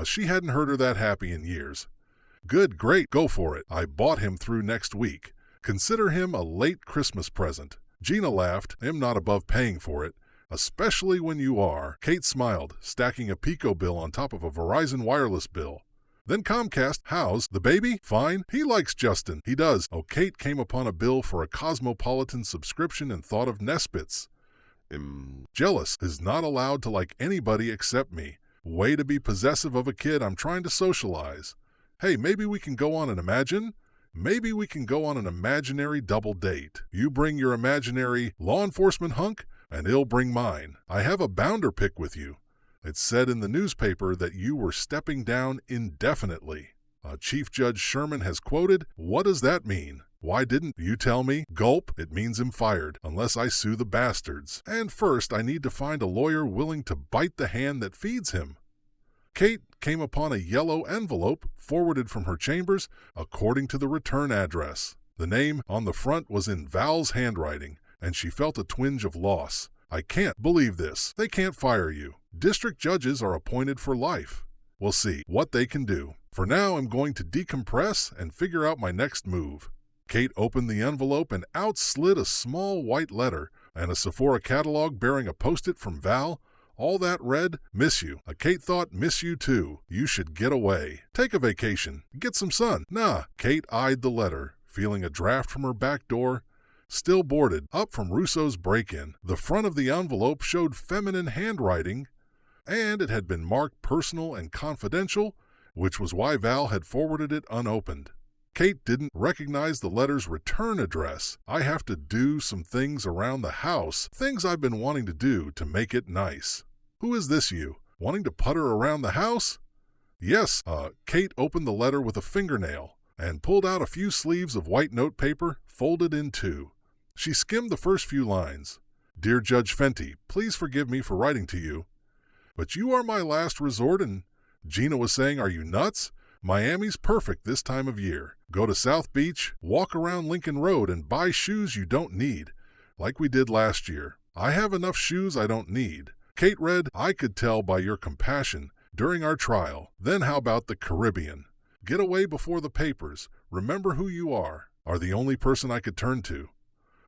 A: She hadn't heard her that happy in years. "Good, great, go for it. I bought him through next week. Consider him a late Christmas present." Gina laughed. "I'm not above paying for it, especially when you are." Kate smiled, stacking a Pico bill on top of a Verizon wireless bill. "Then Comcast, how's the baby? Fine. He likes Justin. He does." Kate came upon a bill for a Cosmopolitan subscription and thought of Nesbitt's. "Jealous. Is not allowed to like anybody except me. Way to be possessive of a kid I'm trying to socialize. Hey, maybe we can go on an imaginary double date. You bring your imaginary law enforcement hunk, and he'll bring mine. I have a bounder pick with you. It said in the newspaper that you were stepping down indefinitely. Chief Judge Sherman has quoted. What does that mean? Why didn't you tell me? Gulp. It means I'm fired, unless I sue the bastards. And first, I need to find a lawyer willing to bite the hand that feeds him." Kate came upon a yellow envelope forwarded from her chambers according to the return address. The name on the front was in Val's handwriting, and she felt a twinge of loss. "I can't believe this. They can't fire you. District judges are appointed for life. We'll see what they can do. For now, I'm going to decompress and figure out my next move." Kate opened the envelope and out slid a small white letter and a Sephora catalog bearing a post-it from Val, All that read, "Miss you." Kate thought, "Miss you too. You should get away. Take a vacation. Get some sun." Nah. Kate eyed the letter, feeling a draft from her back door. Still boarded, up from Rousseau's break-in. The front of the envelope showed feminine handwriting, and it had been marked personal and confidential, which was why Val had forwarded it unopened. Kate didn't recognize the letter's return address. "I have to do some things around the house, things I've been wanting to do to make it nice." "Who is this you? Wanting to putter around the house?" "Yes." Kate opened the letter with a fingernail and pulled out a few sleeves of white notepaper, folded in two. She skimmed the first few lines. "Dear Judge Fenty, please forgive me for writing to you, but you are my last resort, and Gina was saying, are you nuts? Miami's perfect this time of year. Go to South Beach, walk around Lincoln Road, and buy shoes you don't need, like we did last year. I have enough shoes I don't need." Kate read, "I could tell by your compassion during our trial. Then how about the Caribbean? Get away before the papers. Remember who you are the only person I could turn to."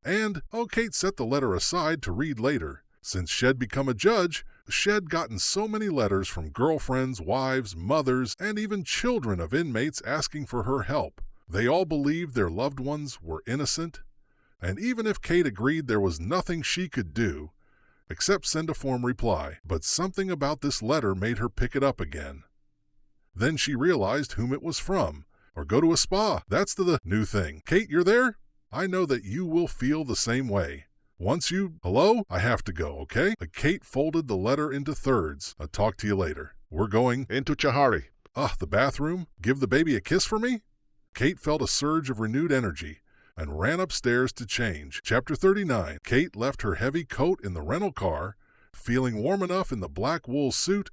A: And, Kate set the letter aside to read later. Since she'd become a judge, she'd gotten so many letters from girlfriends, wives, mothers, and even children of inmates asking for her help. They all believed their loved ones were innocent, and even if Kate agreed there was nothing she could do, except send a form reply, but something about this letter made her pick it up again. Then she realized whom it was from, or go to a spa. That's the new thing. "Kate, you're there? I know that you will feel the same way. Once you... Hello? I have to go, okay?" Kate folded the letter into thirds. "I'll talk to you later. We're going into Chahari." The bathroom? Give the baby a kiss for me?" Kate felt a surge of renewed energy and ran upstairs to change. Chapter 39. Kate left her heavy coat in the rental car, feeling warm enough in the black wool suit,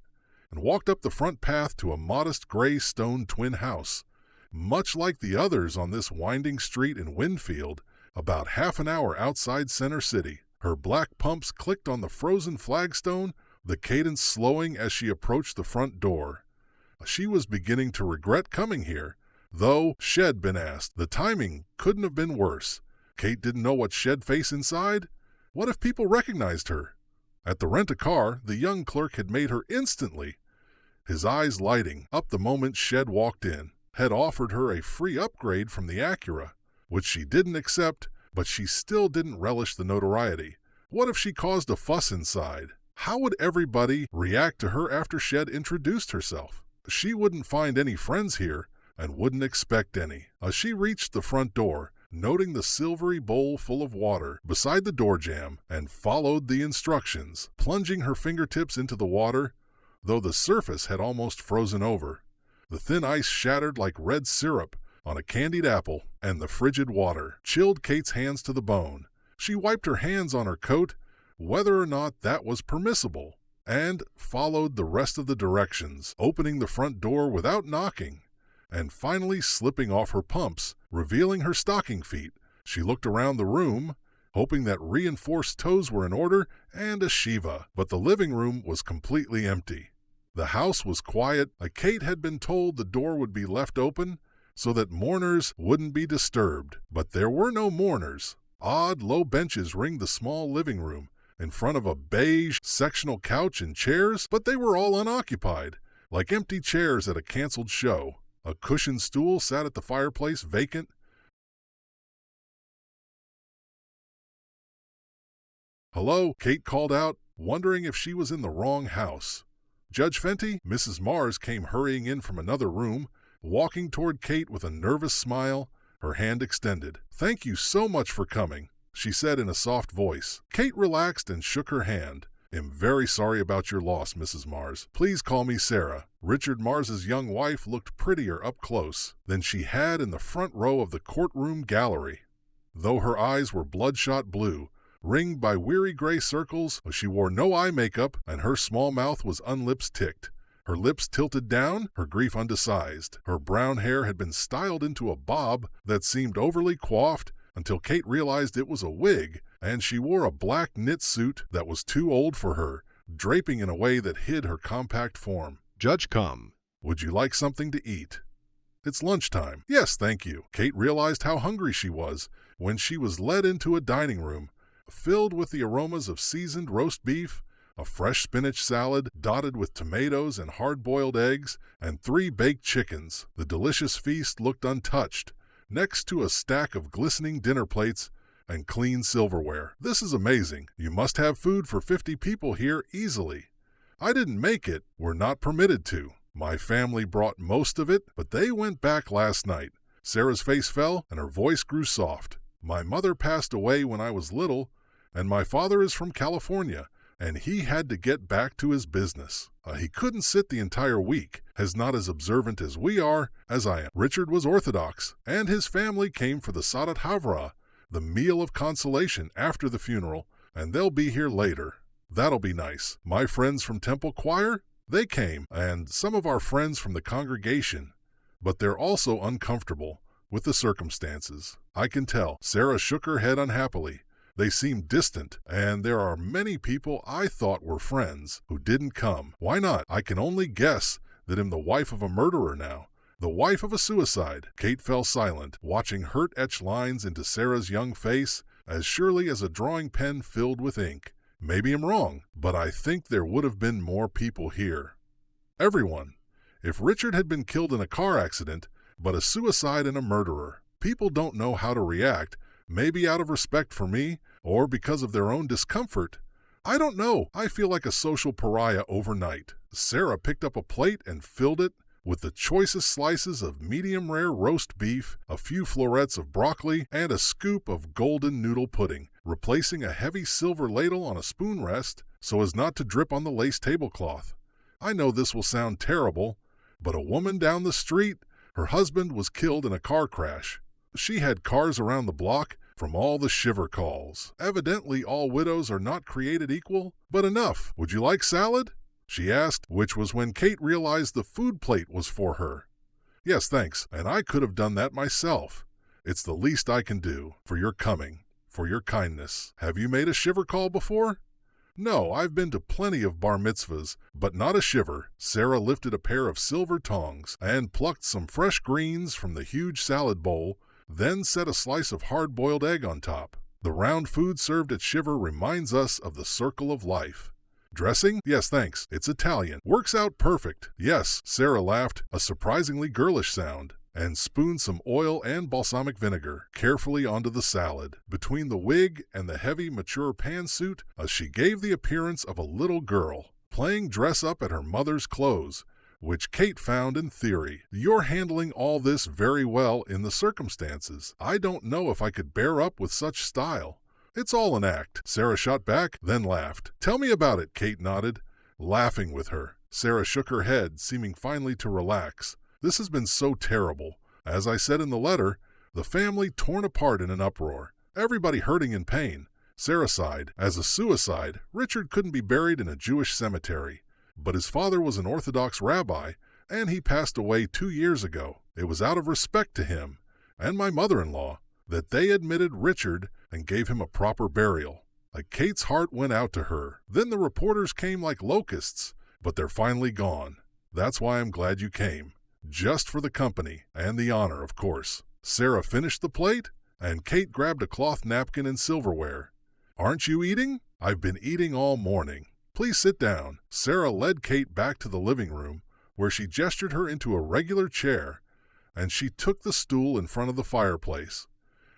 A: and walked up the front path to a modest gray stone twin house. Much like the others on this winding street in Winfield, about half an hour outside Center City. Her black pumps clicked on the frozen flagstone, the cadence slowing as she approached the front door. She was beginning to regret coming here, though she'd been asked. The timing couldn't have been worse. Kate didn't know what she'd face inside. What if people recognized her? At the rent-a-car, the young clerk had made her instantly, his eyes lighting up the moment she'd walked in. Had offered her a free upgrade from the Acura, which she didn't accept, but she still didn't relish the notoriety. What if she caused a fuss inside? How would everybody react to her after she'd introduced herself? She wouldn't find any friends here and wouldn't expect any. As she reached the front door, noting the silvery bowl full of water beside the door jamb, and followed the instructions, plunging her fingertips into the water, though the surface had almost frozen over. The thin ice shattered like red syrup on a candied apple, and the frigid water chilled Kate's hands to the bone. She wiped her hands on her coat, whether or not that was permissible, and followed the rest of the directions, opening the front door without knocking, and finally slipping off her pumps, revealing her stocking feet. She looked around the room, hoping that reinforced toes were in order and a Shiva, but the living room was completely empty. The house was quiet. Kate had been told the door would be left open so that mourners wouldn't be disturbed, but there were no mourners. Odd, low benches ringed the small living room in front of a beige sectional couch and chairs, but they were all unoccupied, like empty chairs at a canceled show. A cushioned stool sat at the fireplace, vacant. "Hello," Kate called out, wondering if she was in the wrong house. "Judge Fenty?" Mrs. Mars came hurrying in from another room, walking toward Kate with a nervous smile, her hand extended. "Thank you so much for coming," she said in a soft voice. Kate relaxed and shook her hand. "Am very sorry about your loss, Mrs. Mars. Please call me Sarah." Richard Mars's young wife looked prettier up close than she had in the front row of the courtroom gallery. Though her eyes were bloodshot blue, ringed by weary gray circles, she wore no eye makeup, and her small mouth was unlipsticked. Her lips tilted down, her grief undisguised. Her brown hair had been styled into a bob that seemed overly coiffed until Kate realized it was a wig, and she wore a black knit suit that was too old for her, draping in a way that hid her compact form. "Judge, come. Would you like something to eat?" "It's lunchtime." "Yes, thank you." Kate realized how hungry she was when she was led into a dining room filled with the aromas of seasoned roast beef, a fresh spinach salad dotted with tomatoes and hard-boiled eggs, and 3 baked chickens. The delicious feast looked untouched, next to a stack of glistening dinner plates and clean silverware. This is amazing. You must have food for 50 people here easily. I didn't make it. We're not permitted to. My family brought most of it, but they went back last night. Sarah's face fell and her voice grew soft. My mother passed away when I was little, and my father is from California, and he had to get back to his business. He couldn't sit the entire week, as not as observant as we are, as I am. Richard was Orthodox, and his family came for the Sadat Havra, the meal of consolation after the funeral, and they'll be here later. That'll be nice. My friends from Temple Choir, they came, and some of our friends from the congregation, but they're also uncomfortable with the circumstances. I can tell. Sarah shook her head unhappily. They seem distant, and there are many people I thought were friends who didn't come. Why not? I can only guess that I'm the wife of a murderer now, the wife of a suicide. Kate fell silent, watching hurt-etched lines into Sarah's young face as surely as a drawing pen filled with ink. Maybe I'm wrong, but I think there would have been more people here. Everyone. If Richard had been killed in a car accident, but a suicide and a murderer, people don't know how to react, maybe out of respect for me, or because of their own discomfort. I don't know. I feel like a social pariah overnight. Sarah picked up a plate and filled it with the choicest slices of medium-rare roast beef, a few florets of broccoli, and a scoop of golden noodle pudding, replacing a heavy silver ladle on a spoon rest so as not to drip on the lace tablecloth. I know this will sound terrible, but a woman down the street, her husband was killed in a car crash. She had cars around the block from all the shiver calls. Evidently all widows are not created equal, but enough. Would you like salad? She asked, which was when Kate realized the food plate was for her. Yes, thanks, and I could have done that myself. It's the least I can do, for your coming, for your kindness. Have you made a shiver call before? No, I've been to plenty of bar mitzvahs, but not a shiver. Sarah lifted a pair of silver tongs and plucked some fresh greens from the huge salad bowl, then set a slice of hard-boiled egg on top. The round food served at shiver reminds us of the circle of life. Dressing? Yes, thanks. It's Italian. Works out perfect. Yes, Sarah laughed, a surprisingly girlish sound, and spooned some oil and balsamic vinegar carefully onto the salad. Between the wig and the heavy, mature pantsuit, she gave the appearance of a little girl, playing dress-up at her mother's clothes, which Kate found in theory. You're handling all this very well in the circumstances. I don't know if I could bear up with such style. It's all an act. Sarah shot back, then laughed. Tell me about it, Kate nodded, laughing with her. Sarah shook her head, seeming finally to relax. This has been so terrible. As I said in the letter, the family torn apart in an uproar. Everybody hurting in pain. Sarah sighed. As a suicide, Richard couldn't be buried in a Jewish cemetery. But his father was an Orthodox rabbi, and he passed away 2 years ago. It was out of respect to him, and my mother-in-law, that they admitted Richard and gave him a proper burial. Kate's heart went out to her. Then the reporters came like locusts, but they're finally gone. That's why I'm glad you came. Just for the company, and the honor, of course. Sarah finished the plate, and Kate grabbed a cloth napkin and silverware. Aren't you eating? I've been eating all morning. Please sit down. Sarah led Kate back to the living room, where she gestured her into a regular chair, and she took the stool in front of the fireplace.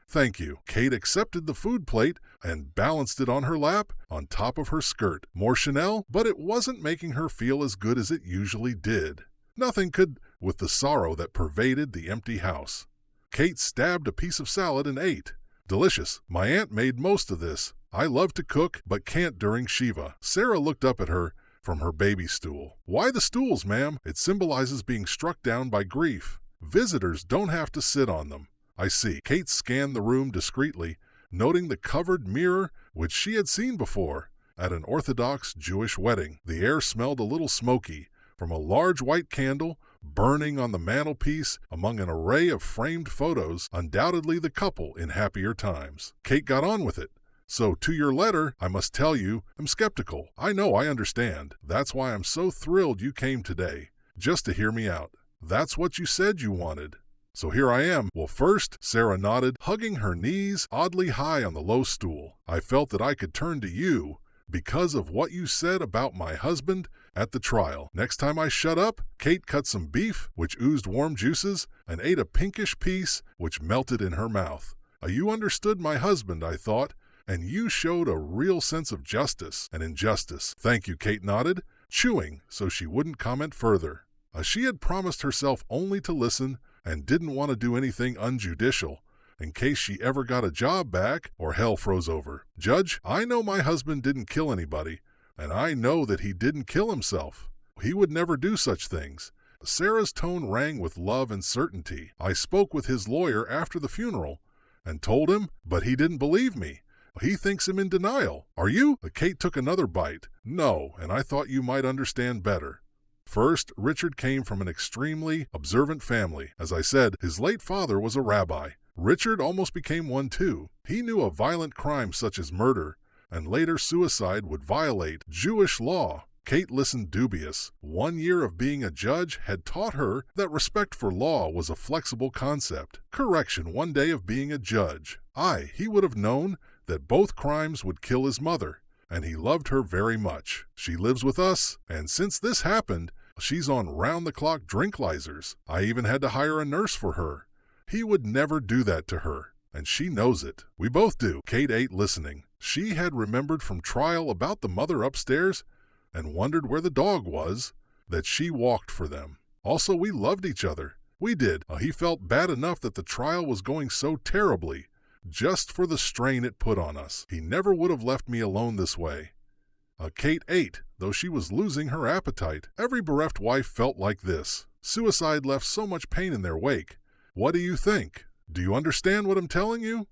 A: Thank you. Kate accepted the food plate and balanced it on her lap, on top of her skirt. More Chanel, but it wasn't making her feel as good as it usually did. Nothing could, with the sorrow that pervaded the empty house. Kate stabbed a piece of salad and ate. Delicious. My aunt made most of this. I love to cook, but can't during Shiva. Sarah looked up at her from her baby stool. Why the stools, ma'am? It symbolizes being struck down by grief. Visitors don't have to sit on them. I see. Kate scanned the room discreetly, noting the covered mirror which she had seen before at an Orthodox Jewish wedding. The air smelled a little smoky from a large white candle burning on the mantelpiece among an array of framed photos, undoubtedly the couple in happier times. Kate got on with it. So, to your letter, I must tell you, I'm skeptical. I know, I understand. That's why I'm so thrilled you came today, just to hear me out. That's what you said you wanted. So here I am. Well, first, Sarah nodded, hugging her knees oddly high on the low stool. I felt that I could turn to you because of what you said about my husband at the trial. Next time I shut up, Kate cut some beef, which oozed warm juices, and ate a pinkish piece, which melted in her mouth. You understood my husband, I thought, and you showed a real sense of justice and injustice. Thank you, Kate nodded, chewing so she wouldn't comment further. She had promised herself only to listen and didn't want to do anything unjudicial in case she ever got a job back or hell froze over. Judge, I know my husband didn't kill anybody, and I know that he didn't kill himself. He would never do such things. Sarah's tone rang with love and certainty. I spoke with his lawyer after the funeral and told him, but he didn't believe me. He thinks I'm in denial. Are you? Kate took another bite. No, and I thought you might understand better. First, Richard came from an extremely observant family. As I said, his late father was a rabbi. Richard almost became one too. He knew a violent crime such as murder and later suicide would violate Jewish law. Kate listened dubious. 1 year of being a judge had taught her that respect for law was a flexible concept. Correction, 1 day of being a judge. He would have known that both crimes would kill his mother, and he loved her very much. She lives with us, and since this happened, she's on round-the-clock drinklisers. I even had to hire a nurse for her. He would never do that to her, and she knows it. We both do. Kate ate listening. She had remembered from trial about the mother upstairs and wondered where the dog was, that she walked for them. Also, we loved each other. We did. He felt bad enough that the trial was going so terribly, just for the strain it put on us. He never would have left me alone this way. Kate ate, though she was losing her appetite. Every bereft wife felt like this. Suicide left so much pain in their wake. What do you think? Do you understand what I'm telling you?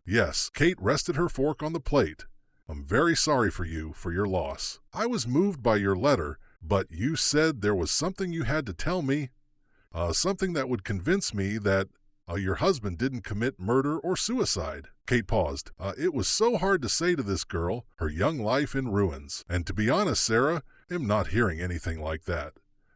A: Yes. Kate rested her fork on the plate. I'm very sorry for you, for your loss. I was moved by your letter, but you said there was something you had to tell me. Something that would convince me that your husband didn't commit murder or suicide. Kate paused. It was so hard to say to this girl, her young life in ruins. And to be honest, Sarah, I'm not hearing anything like that.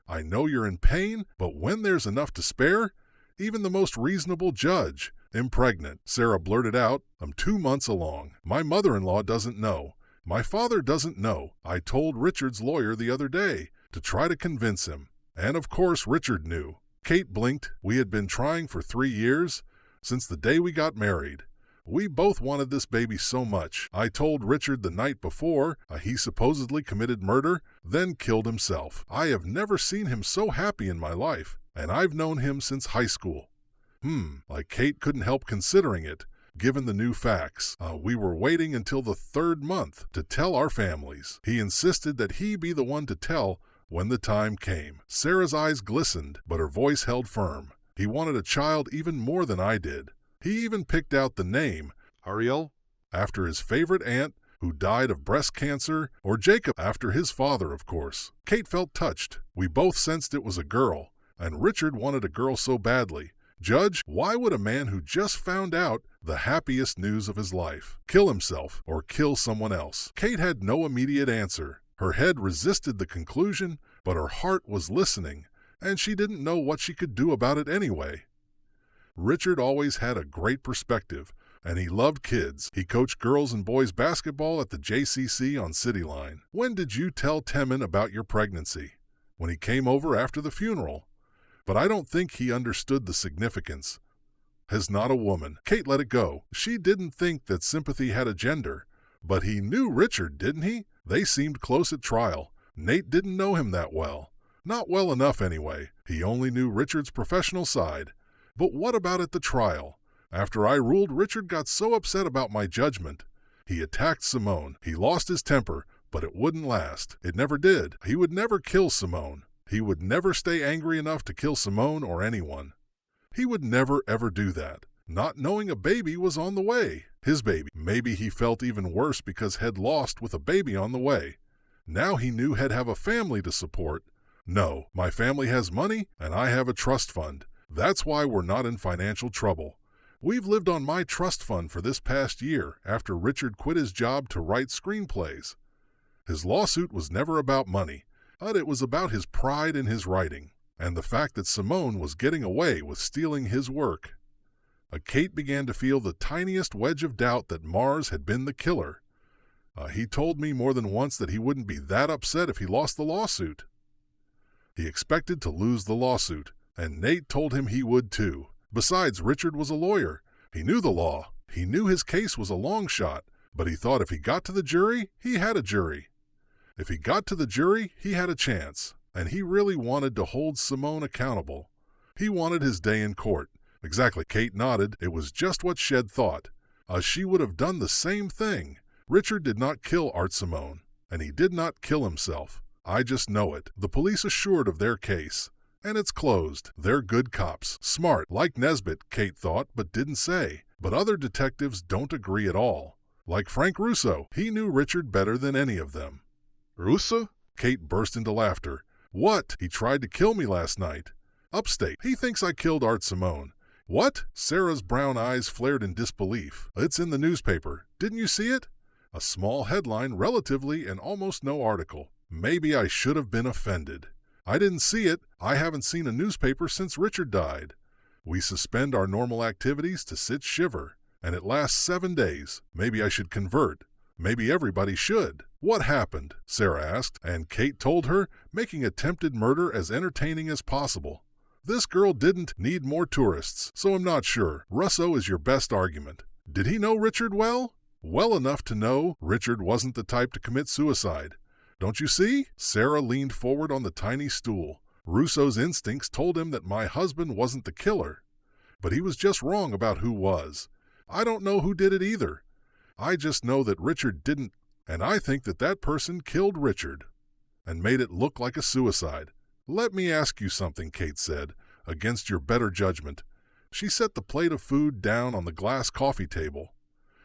A: I know you're in pain, but when there's enough to spare, even the most reasonable judge. I'm pregnant, Sarah blurted out. I'm 2 months along. My mother-in-law doesn't know. My father doesn't know. I told Richard's lawyer the other day to try to convince him. And of course Richard knew. Kate blinked. We had been trying for 3 years, since the day we got married. We both wanted this baby so much. I told Richard the night before he supposedly committed murder, then killed himself. I have never seen him so happy in my life, and I've known him since high school. Kate couldn't help considering it, given the new facts. We were waiting until the 3rd month to tell our families. He insisted that he be the one to tell when the time came. Sarah's eyes glistened, but her voice held firm. He wanted a child even more than I did. He even picked out the name, Ariel, after his favorite aunt, who died of breast cancer, or Jacob, after his father, of course. Kate felt touched. We both sensed it was a girl, and Richard wanted a girl so badly. Judge, why would a man who just found out the happiest news of his life kill himself or kill someone else? Kate had no immediate answer. Her head resisted the conclusion, but her heart was listening, and she didn't know what she could do about it anyway. Richard always had a great perspective, and he loved kids. He coached girls and boys basketball at the JCC on City Line. When did you tell Temin about your pregnancy? When he came over after the funeral. But I don't think he understood the significance. Has not a woman. Kate let it go. She didn't think that sympathy had a gender. But he knew Richard, didn't he? They seemed close at trial. Nate didn't know him that well. Not well enough, anyway. He only knew Richard's professional side. But what about at the trial? After I ruled, Richard got so upset about my judgment. He attacked Simone. He lost his temper, but it wouldn't last. It never did. He would never kill Simone. He would never stay angry enough to kill Simone or anyone. He would never ever do that, not knowing a baby was on the way. His baby. Maybe he felt even worse because he'd lost with a baby on the way. Now he knew he'd have a family to support. No, my family has money and I have a trust fund. That's why we're not in financial trouble. We've lived on my trust fund for this past year after Richard quit his job to write screenplays. His lawsuit was never about money, but it was about his pride in his writing and the fact that Simone was getting away with stealing his work. Kate began to feel the tiniest wedge of doubt that Mars had been the killer. He told me more than once that he wouldn't be that upset if he lost the lawsuit. He expected to lose the lawsuit, and Nate told him he would too. Besides, Richard was a lawyer. He knew the law. He knew his case was a long shot, but he thought if he got to the jury, he had a jury. If he got to the jury, he had a chance, and he really wanted to hold Simone accountable. He wanted his day in court. Exactly, Kate nodded. It was just what Shed thought. She would have done the same thing. Richard did not kill Art Simone, and he did not kill himself. I just know it. The police assured of their case. And it's closed. They're good cops. Smart, like Nesbitt, Kate thought, but didn't say. But other detectives don't agree at all. Like Frank Russo, he knew Richard better than any of them. Russo? Kate burst into laughter. What? He tried to kill me last night. Upstate. He thinks I killed Art Simone. What? Sarah's brown eyes flared in disbelief. It's in the newspaper. Didn't you see it? A small headline, relatively, and almost no article. Maybe I should have been offended. I didn't see it. I haven't seen a newspaper since Richard died. We suspend our normal activities to sit shiver, and it lasts 7 days. Maybe I should convert. Maybe everybody should. What happened? Sarah asked, and Kate told her, making attempted murder as entertaining as possible. This girl didn't need more tourists, so I'm not sure. Russo is your best argument. Did he know Richard well? Well enough to know Richard wasn't the type to commit suicide. Don't you see? Sarah leaned forward on the tiny stool. Russo's instincts told him that my husband wasn't the killer. But he was just wrong about who was. I don't know who did it either. I just know that Richard didn't, and I think that that person killed Richard and made it look like a suicide. Let me ask you something, Kate said, against your better judgment. She set the plate of food down on the glass coffee table.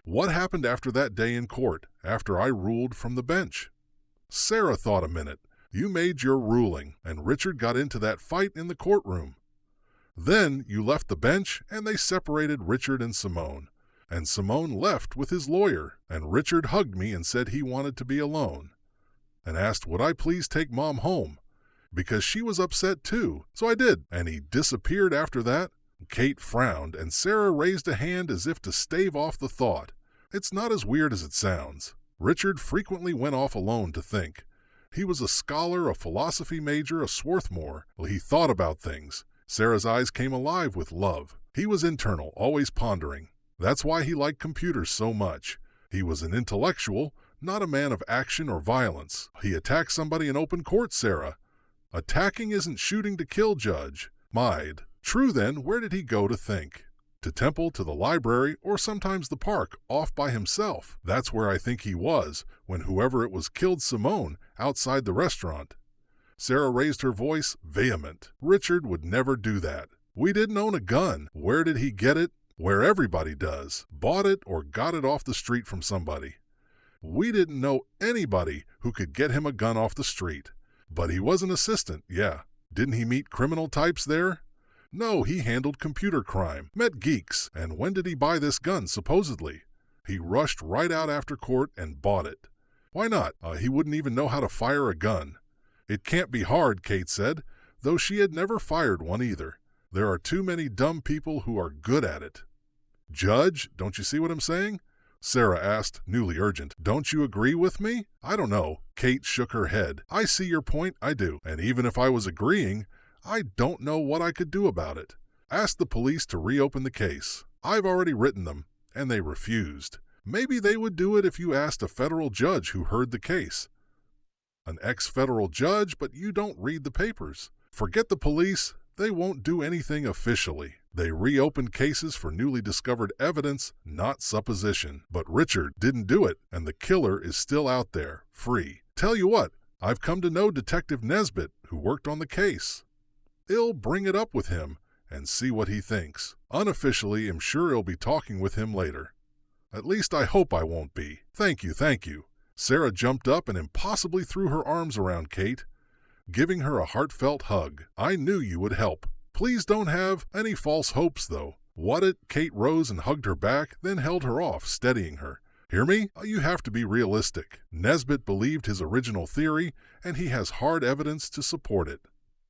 A: What happened after that day in court, after I ruled from the bench? Sarah thought a minute. You made your ruling, and Richard got into that fight in the courtroom. Then you left the bench, and they separated Richard and Simone. And Simone left with his lawyer, and Richard hugged me and said he wanted to be alone, and asked would I please take Mom home, because she was upset too, so I did, and he disappeared after that. Kate frowned, and Sarah raised a hand as if to stave off the thought. It's not as weird as it sounds. Richard frequently went off alone to think. He was a scholar, a philosophy major, a Swarthmore. Well, he thought about things. Sarah's eyes came alive with love. He was internal, always pondering. That's why he liked computers so much. He was an intellectual, not a man of action or violence. He attacked somebody in open court, Sarah. Attacking isn't shooting to kill, Judge. Might. True then, where did he go to think? To temple, to the library, or sometimes the park, off by himself. That's where I think he was, when whoever it was killed Simone, outside the restaurant. Sarah raised her voice, vehement. Richard would never do that. We didn't own a gun. Where did he get it? Where everybody does. Bought it or got it off the street from somebody. We didn't know anybody who could get him a gun off the street. But he was an assistant, yeah. Didn't he meet criminal types there? No, he handled computer crime, met geeks, and when did he buy this gun, supposedly? He rushed right out after court and bought it. Why not? He wouldn't even know how to fire a gun. It can't be hard, Kate said, though she had never fired one either. There are too many dumb people who are good at it. Judge, don't you see what I'm saying? Sarah asked, newly urgent. Don't you agree with me? I don't know. Kate shook her head. I see your point, I do. And even if I was agreeing, I don't know what I could do about it. Ask the police to reopen the case. I've already written them, and they refused. Maybe they would do it if you asked a federal judge who heard the case. An ex-federal judge, but you don't read the papers. Forget the police. They won't do anything officially. They reopened cases for newly discovered evidence, not supposition. But Richard didn't do it, and the killer is still out there, free. Tell you what, I've come to know Detective Nesbitt, who worked on the case. I'll bring it up with him and see what he thinks. Unofficially, I'm sure I'll be talking with him later. At least I hope I won't be. Thank you, thank you. Sarah jumped up and impossibly threw her arms around Kate, giving her a heartfelt hug. I knew you would help. Please don't have any false hopes, though. What it? Kate rose and hugged her back, then held her off, steadying her. Hear me? You have to be realistic. Nesbitt believed his original theory, and he has hard evidence to support it.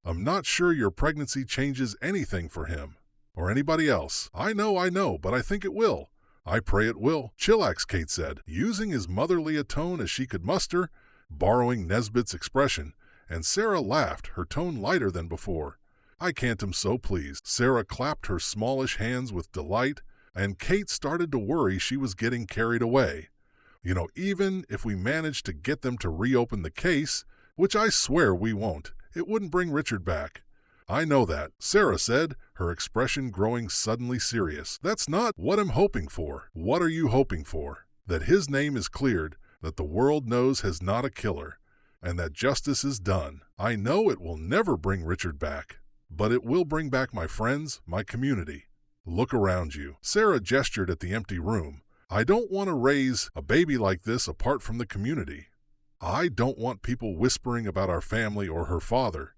A: I'm not sure your pregnancy changes anything for him, or anybody else. I know, but I think it will. I pray it will. Chillax, Kate said, using as motherly a tone as she could muster, borrowing Nesbit's expression, and Sarah laughed, her tone lighter than before. I can't am so pleased. Sarah clapped her smallish hands with delight, and Kate started to worry she was getting carried away. You know, even if we managed to get them to reopen the case, which I swear we won't, it wouldn't bring Richard back. I know that, Sarah said, her expression growing suddenly serious. That's not what I'm hoping for. What are you hoping for? That his name is cleared, that the world knows has not a killer, and that justice is done. I know it will never bring Richard back, but it will bring back my friends, my community. Look around you. Sarah gestured at the empty room. I don't want to raise a baby like this apart from the community. I don't want people whispering about our family or her father.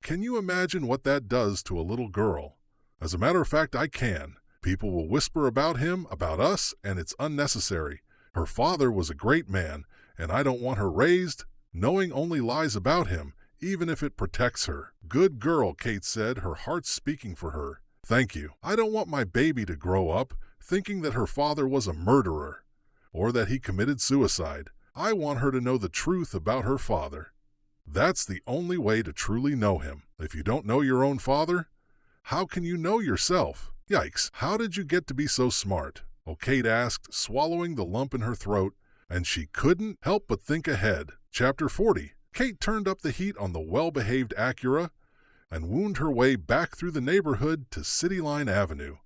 A: Can you imagine what that does to a little girl? As a matter of fact, I can. People will whisper about him, about us, and it's unnecessary. Her father was a great man, and I don't want her raised knowing only lies about him, even if it protects her. Good girl, Kate said, her heart speaking for her. Thank you. I don't want my baby to grow up thinking that her father was a murderer or that he committed suicide. I want her to know the truth about her father. That's the only way to truly know him. If you don't know your own father, how can you know yourself? Yikes, how did you get to be so smart? Oh, Kate asked, swallowing the lump in her throat, and she couldn't help but think ahead. Chapter 40. Kate turned up the heat on the well-behaved Acura and wound her way back through the neighborhood to City Line Avenue.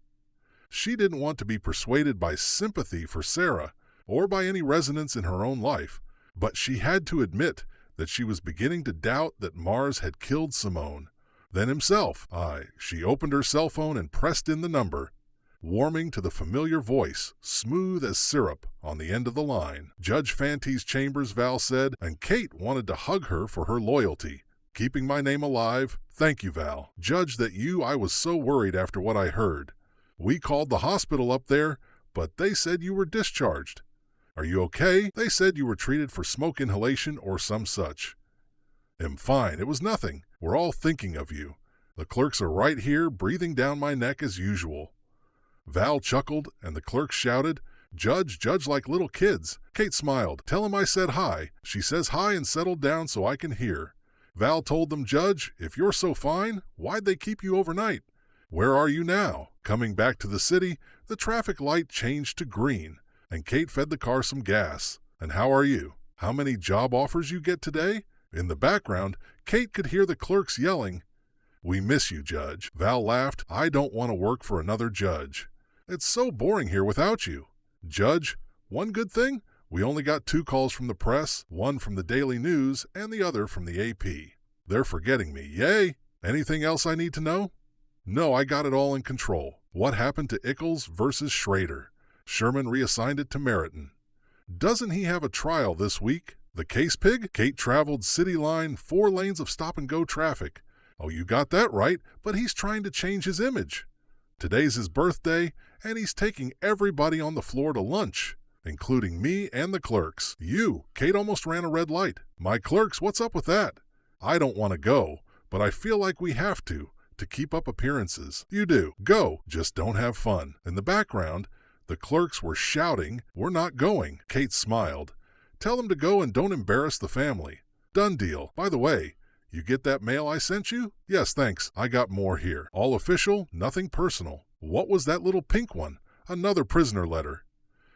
A: She didn't want to be persuaded by sympathy for Sarah or by any resonance in her own life, but she had to admit that she was beginning to doubt that Mars had killed Simone, then himself. She opened her cell phone and pressed in the number, warming to the familiar voice, smooth as syrup, on the end of the line. Judge Fante's chambers, Val said, and Kate wanted to hug her for her loyalty. Keeping my name alive? Thank you, Val. Judge, I was so worried after what I heard. We called the hospital up there, but they said you were discharged. Are you okay? They said you were treated for smoke inhalation or some such. Am fine. It was nothing. We're all thinking of you. The clerks are right here, breathing down my neck as usual. Val chuckled, and the clerks shouted, Judge, judge like little kids. Kate smiled. Tell him I said hi. She says hi and settled down so I can hear. Val told them, Judge, if you're so fine, why'd they keep you overnight? Where are you now? Coming back to the city, the traffic light changed to green, and Kate fed the car some gas. And how are you? How many job offers you get today? In the background, Kate could hear the clerks yelling, We miss you, Judge. Val laughed. I don't want to work for another judge. It's so boring here without you. Judge, one good thing? We only got 2 calls from the press, one from the Daily News and the other from the AP. They're forgetting me. Yay! Anything else I need to know? No, I got it all in control. What happened to Ickles versus Schrader? Sherman reassigned it to Meriton. Doesn't he have a trial this week? The case pig? Kate traveled City Line, 4 lanes of stop-and-go traffic. Oh, you got that right, but he's trying to change his image. Today's his birthday, and he's taking everybody on the floor to lunch, including me and the clerks. Kate almost ran a red light. My clerks, what's up with that? I don't want to go, but I feel like we have to keep up appearances. You do. Go. Just don't have fun. In the background, the clerks were shouting, We're not going. Kate smiled. Tell them to go and don't embarrass the family. Done deal. By the way, you get that mail I sent you? Yes, thanks. I got more here. All official, nothing personal. What was that little pink one? Another prisoner letter.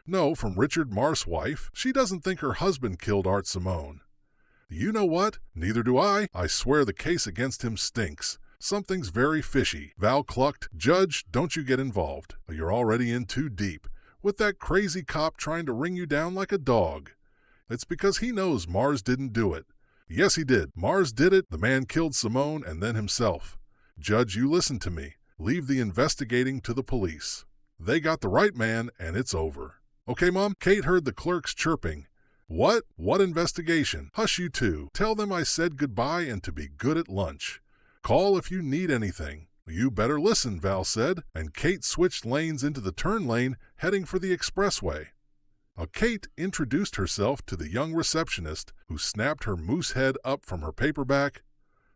A: No, from Richard Mar's wife. She doesn't think her husband killed Art Simone. You know what? Neither do I. I swear the case against him stinks. Something's very fishy. Val clucked. Judge, don't you get involved. You're already in too deep, with that crazy cop trying to ring you down like a dog. It's because he knows Mars didn't do it. Yes, he did. Mars did it. The man killed Simone and then himself. Judge, you listen to me. Leave the investigating to the police. They got the right man, and it's over. Okay, Mom? Kate heard the clerks chirping. What? What investigation? Hush, you two. Tell them I said goodbye and to be good at lunch. Call if you need anything. You better listen, Val said, and Kate switched lanes into the turn lane, heading for the expressway. Kate introduced herself to the young receptionist, who snapped her moose head up from her paperback,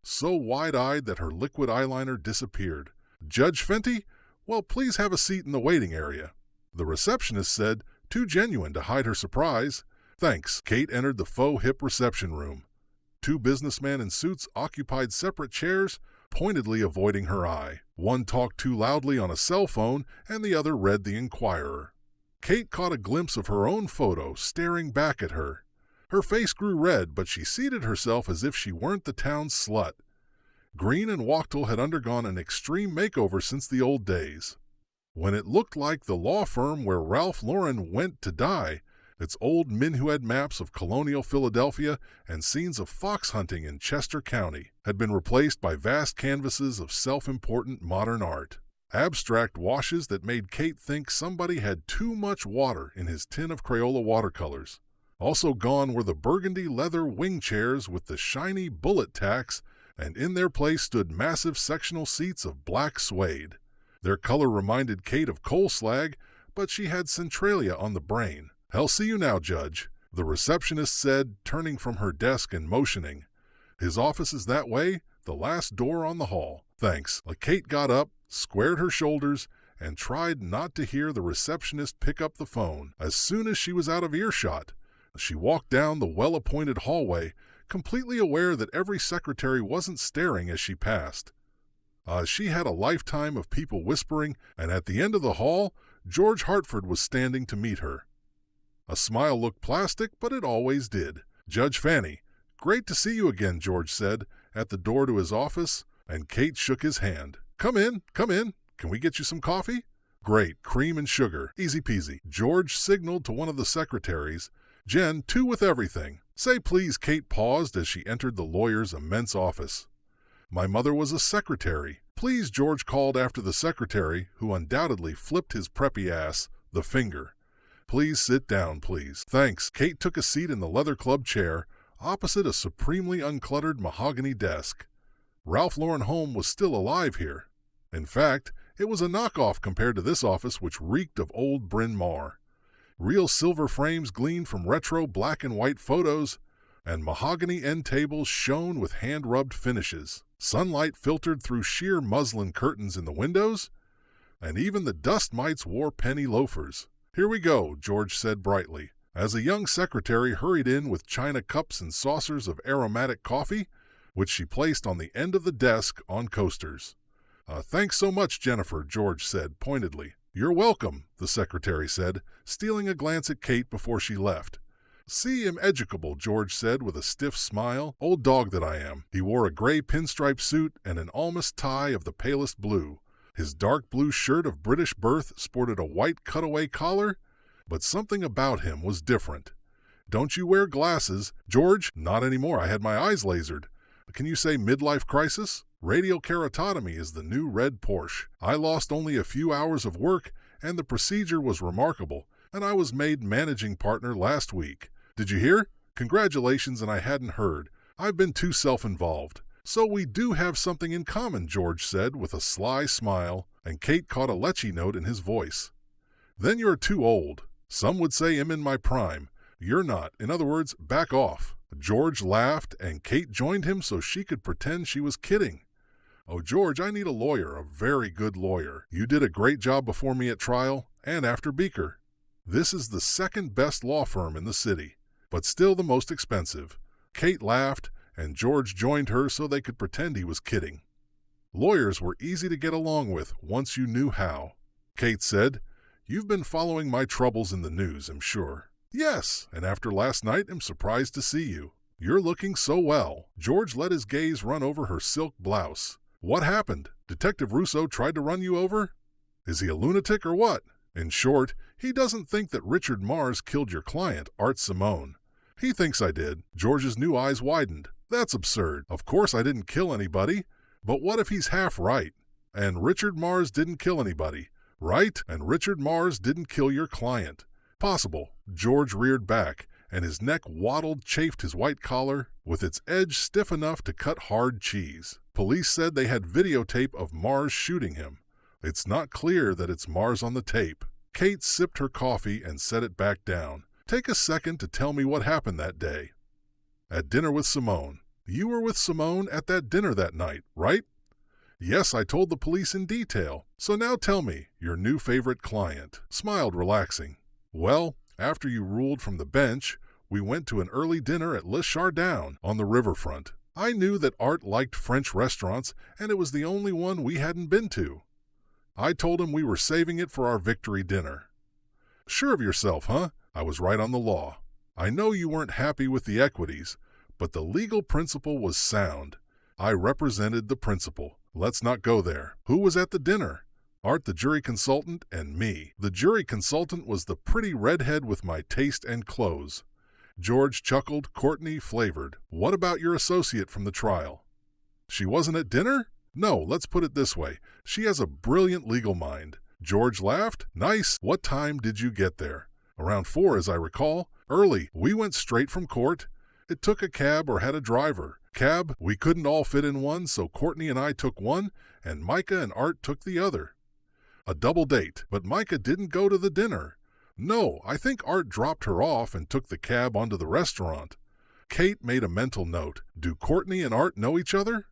A: so wide-eyed that her liquid eyeliner disappeared. Judge Fenty? Well, please have a seat in the waiting area. The receptionist said, too genuine to hide her surprise. Thanks. Kate entered the faux hip reception room. Two businessmen in suits occupied separate chairs, pointedly avoiding her eye. One talked too loudly on a cell phone, and the other read the Inquirer. Kate caught a glimpse of her own photo staring back at her. Her face grew red, but she seated herself as if she weren't the town's slut. Green and Wachtel had undergone an extreme makeover since the old days. When it looked like the law firm where Ralph Lauren went to die, its old Minuet maps of colonial Philadelphia and scenes of fox hunting in Chester County had been replaced by vast canvases of self-important modern art. Abstract washes that made Kate think somebody had too much water in his tin of Crayola watercolors. Also gone were the burgundy leather wing chairs with the shiny bullet tacks, and in their place stood massive sectional seats of black suede. Their color reminded Kate of coal slag, but she had Centralia on the brain. "I'll see you now, Judge," the receptionist said, turning from her desk and motioning. "His office is that way, the last door on the hall." "Thanks." Kate got up, squared her shoulders, and tried not to hear the receptionist pick up the phone. As soon as she was out of earshot, she walked down the well-appointed hallway, completely aware that every secretary wasn't staring as she passed. She had a lifetime of people whispering, and at the end of the hall, George Hartford was standing to meet her. A smile looked plastic, but it always did. "Judge Fanny, great to see you again," George said, at the door to his office, and Kate shook his hand. Come in. Can we get you some coffee?" "Great, cream and sugar, easy peasy." George signaled to one of the secretaries. "Jen, 2 with everything." "Say please." Kate paused as she entered the lawyer's immense office. "My mother was a secretary." "Please," George called after the secretary, who undoubtedly flipped his preppy ass, the finger. "Please sit down, please." "Thanks." Kate took a seat in the leather club chair, opposite a supremely uncluttered mahogany desk. Ralph Lauren Home was still alive here. In fact, it was a knockoff compared to this office, which reeked of old Bryn Mawr. Real silver frames gleamed from retro black and white photos, and mahogany end tables shone with hand-rubbed finishes. Sunlight filtered through sheer muslin curtains in the windows, and even the dust mites wore penny loafers. "Here we go," George said brightly, as a young secretary hurried in with china cups and saucers of aromatic coffee, which she placed on the end of the desk on coasters. "Thanks so much, Jennifer," George said pointedly. "You're welcome," the secretary said, stealing a glance at Kate before she left. "See, I'm educable," George said with a stiff smile. "Old dog that I am." He wore a gray pinstripe suit and an almost tie of the palest blue. His dark blue shirt of British birth sported a white cutaway collar, but something about him was different. "Don't you wear glasses?" "George, not anymore. I had my eyes lasered." "Can you say midlife crisis?" "Radial keratotomy is the new red Porsche. I lost only a few hours of work, and the procedure was remarkable, and I was made managing partner last week. Did you hear? Congratulations, and I hadn't heard. I've been too self-involved." "So we do have something in common," George said with a sly smile, and Kate caught a lechy note in his voice. "Then you're too old. Some would say I'm in my prime. You're not. In other words, back off." George laughed, and Kate joined him so she could pretend she was kidding. "Oh, George, I need a lawyer, a very good lawyer. You did a great job before me at trial, and after Beaker. This is the second best law firm in the city, but still the most expensive." Kate laughed, and George joined her so they could pretend he was kidding. Lawyers were easy to get along with once you knew how. Kate said, "You've been following my troubles in the news, I'm sure." "Yes, and after last night, I'm surprised to see you. You're looking so well." George let his gaze run over her silk blouse. "What happened? Detective Russo tried to run you over? Is he a lunatic or what? In short, he doesn't think that Richard Mars killed your client, Art Simone." "He thinks I did." George's new eyes widened. "That's absurd. Of course I didn't kill anybody. But what if he's half right? And Richard Mars didn't kill anybody. Right? And Richard Mars didn't kill your client. Possible." George reared back, and his neck waddled, chafed his white collar, with its edge stiff enough to cut hard cheese. "Police said they had videotape of Mars shooting him. It's not clear that it's Mars on the tape." Kate sipped her coffee and set it back down. "Take a second to tell me what happened that day." "At dinner with Simone." "You were with Simone at that dinner that night, right?" "Yes, I told the police in detail. So now tell me, your new favorite client smiled, relaxing. Well, after you ruled from the bench, we went to an early dinner at Le Chardin on the riverfront. I knew that Art liked French restaurants, and it was the only one we hadn't been to. I told him we were saving it for our victory dinner. Sure of yourself, huh? I was right on the law. I know you weren't happy with the equities, but the legal principle was sound. I represented the principle. Let's not go there. Who was at the dinner? Art, the jury consultant, and me. The jury consultant was the pretty redhead with my taste and clothes. George chuckled, Courtney flavored. What about your associate from the trial? She wasn't at dinner? No, let's put it this way. She has a brilliant legal mind. George laughed. Nice. What time did you get there? Around 4, as I recall. Early. We went straight from court. It took a cab or had a driver. Cab, we couldn't all fit in one, so Courtney and I took one, and Micah and Art took the other. A double date, but Micah didn't go to the dinner. No, I think Art dropped her off and took the cab onto the restaurant. Kate made a mental note. Do Courtney and Art know each other?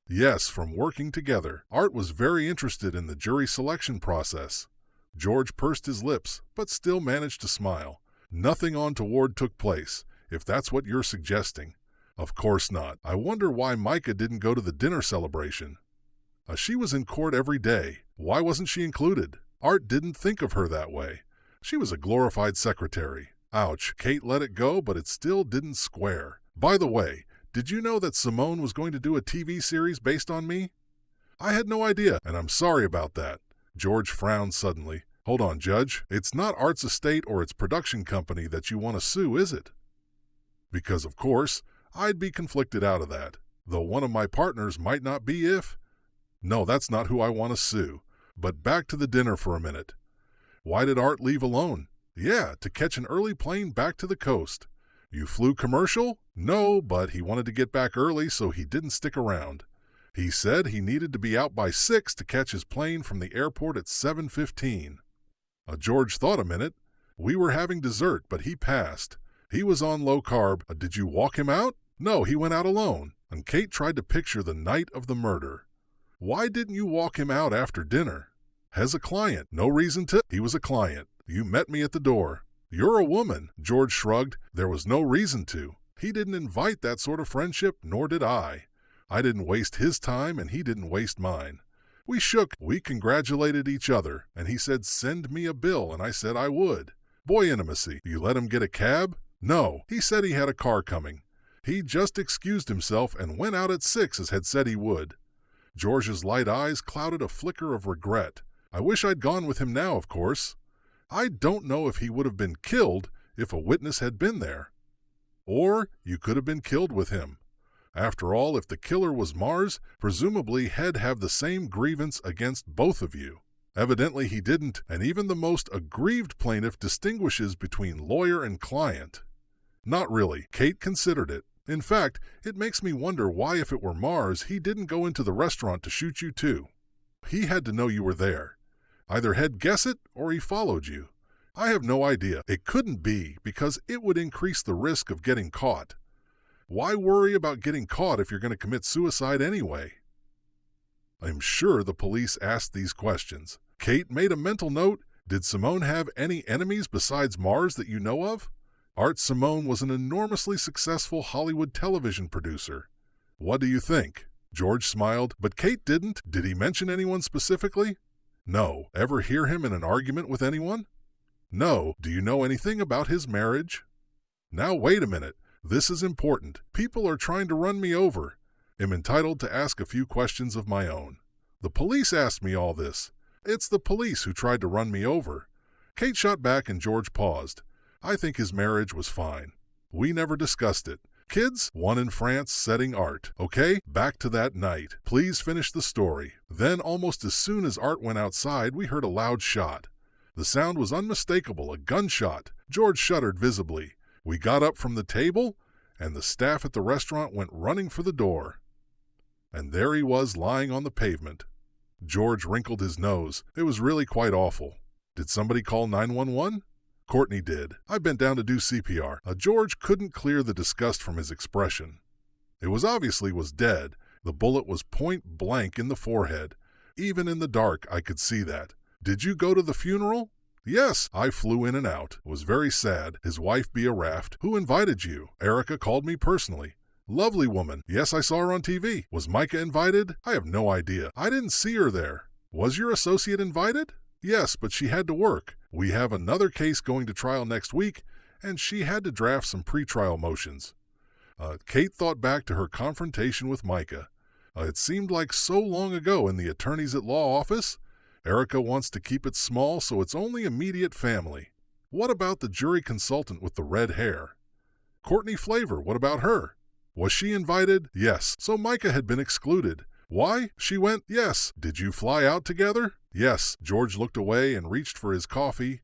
A: Yes, from working together. Art was very interested in the jury selection process. George pursed his lips, but still managed to smile. Nothing untoward took place, if that's what you're suggesting. Of course not. I wonder why Micah didn't go to the dinner celebration. She was in court every day. Why wasn't she included? Art didn't think of her that way. She was a glorified secretary. Ouch. Kate let it go, but it still didn't square. By the way, did you know that Simone was going to do a TV series based on me? I had no idea, and I'm sorry about that. George frowned suddenly. Hold on, Judge. It's not Art's estate or its production company that you want to sue, is it? Because, of course, I'd be conflicted out of that, though one of my partners might not be if... No, that's not who I want to sue. But back to the dinner for a minute. Why did Art leave alone? Yeah, to catch an early plane back to the coast. You flew commercial? No, but he wanted to get back early, so he didn't stick around. He said he needed to be out by 6 to catch his plane from the airport at 7:15. George thought a minute. We were having dessert, but he passed. He was on low carb. Did you walk him out? No, he went out alone. And Kate tried to picture the night of the murder. Why didn't you walk him out after dinner? As a client. No reason to. He was a client. You met me at the door. You're a woman. George shrugged. There was no reason to. He didn't invite that sort of friendship, nor did I. I didn't waste his time, and he didn't waste mine. We shook. We congratulated each other, and he said, send me a bill, and I said I would. Boy intimacy. You let him get a cab? No. He said he had a car coming. He just excused himself and went out at 6 as had said he would. George's light eyes clouded a flicker of regret. I wish I'd gone with him now, of course. I don't know if he would have been killed if a witness had been there. Or you could have been killed with him. After all, if the killer was Mars, presumably he'd have the same grievance against both of you. Evidently he didn't, and even the most aggrieved plaintiff distinguishes between lawyer and client. Not really. Kate considered it. In fact, it makes me wonder why, if it were Mars, he didn't go into the restaurant to shoot you too. He had to know you were there. Either he'd guess it, or he followed you. I have no idea. It couldn't be, because it would increase the risk of getting caught. Why worry about getting caught if you're going to commit suicide anyway? I'm sure the police asked these questions. Kate made a mental note. Did Simone have any enemies besides Mars that you know of? Art Simone was an enormously successful Hollywood television producer. What do you think? George smiled, but Kate didn't. Did he mention anyone specifically? No. Ever hear him in an argument with anyone? No. Do you know anything about his marriage? Now wait a minute. This is important. People are trying to run me over. I'm entitled to ask a few questions of my own. The police asked me all this. It's the police who tried to run me over. Kate shot back and George paused. I think his marriage was fine. We never discussed it. Kids, one in France setting Art. Okay, back to that night. Please finish the story. Then, almost as soon as Art went outside, we heard a loud shot. The sound was unmistakable, a gunshot. George shuddered visibly. We got up from the table, and the staff at the restaurant went running for the door. And there he was, lying on the pavement. George wrinkled his nose. It was really quite awful. Did somebody call 911? Courtney did. I bent down to do CPR. George couldn't clear the disgust from his expression. It was obviously dead. The bullet was point blank in the forehead. Even in the dark, I could see that. Did you go to the funeral? Yes, I flew in and out. Was very sad. His wife be a raft. Who invited you? Erica called me personally. Lovely woman. Yes, I saw her on TV. Was Micah invited? I have no idea. I didn't see her there. Was your associate invited? Yes, but she had to work. We have another case going to trial next week, and she had to draft some pretrial motions. Kate thought back to her confrontation with Micah. It seemed like so long ago in the attorneys-at-law office. Erica wants to keep it small, so it's only immediate family. What about the jury consultant with the red hair? Courtney Flavor, what about her? Was she invited? Yes. So Micah had been excluded. Why? She went, yes. Did you fly out together? Yes. George looked away and reached for his coffee,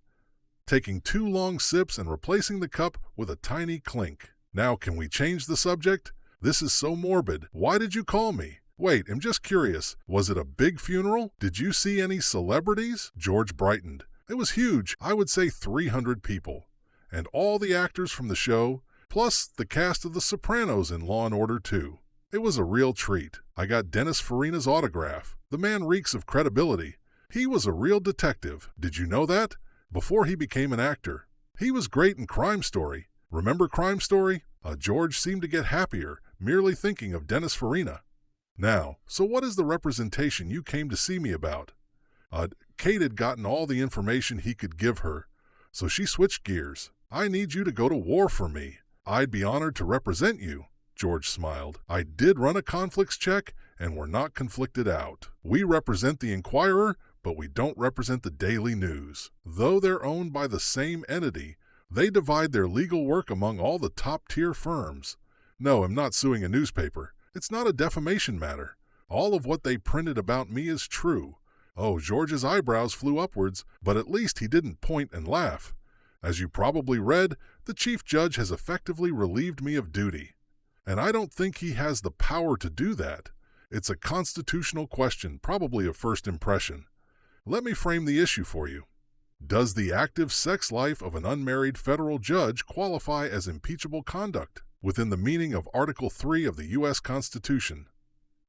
A: taking 2 long sips and replacing the cup with a tiny clink. Now, can we change the subject? This is so morbid. Why did you call me? Wait, I'm just curious. Was it a big funeral? Did you see any celebrities? George brightened. It was huge. I would say 300 people. And all the actors from the show, plus the cast of The Sopranos in Law & Order 2. It was a real treat. I got Dennis Farina's autograph. The man reeks of credibility. He was a real detective. Did you know that? Before he became an actor. He was great in Crime Story. Remember Crime Story? George seemed to get happier, merely thinking of Dennis Farina. Now, so what is the representation you came to see me about? Kate had gotten all the information he could give her, so she switched gears. I need you to go to war for me. I'd be honored to represent you. George smiled. I did run a conflicts check, and we're not conflicted out. We represent the Inquirer, but we don't represent the Daily News. Though they're owned by the same entity, they divide their legal work among all the top-tier firms. No, I'm not suing a newspaper. It's not a defamation matter. All of what they printed about me is true. Oh, George's eyebrows flew upwards, but at least he didn't point and laugh. As you probably read, the chief judge has effectively relieved me of duty. And I don't think he has the power to do that. It's a constitutional question, probably of first impression. Let me frame the issue for you. Does the active sex life of an unmarried federal judge qualify as impeachable conduct within the meaning of Article 3 of the U.S. Constitution?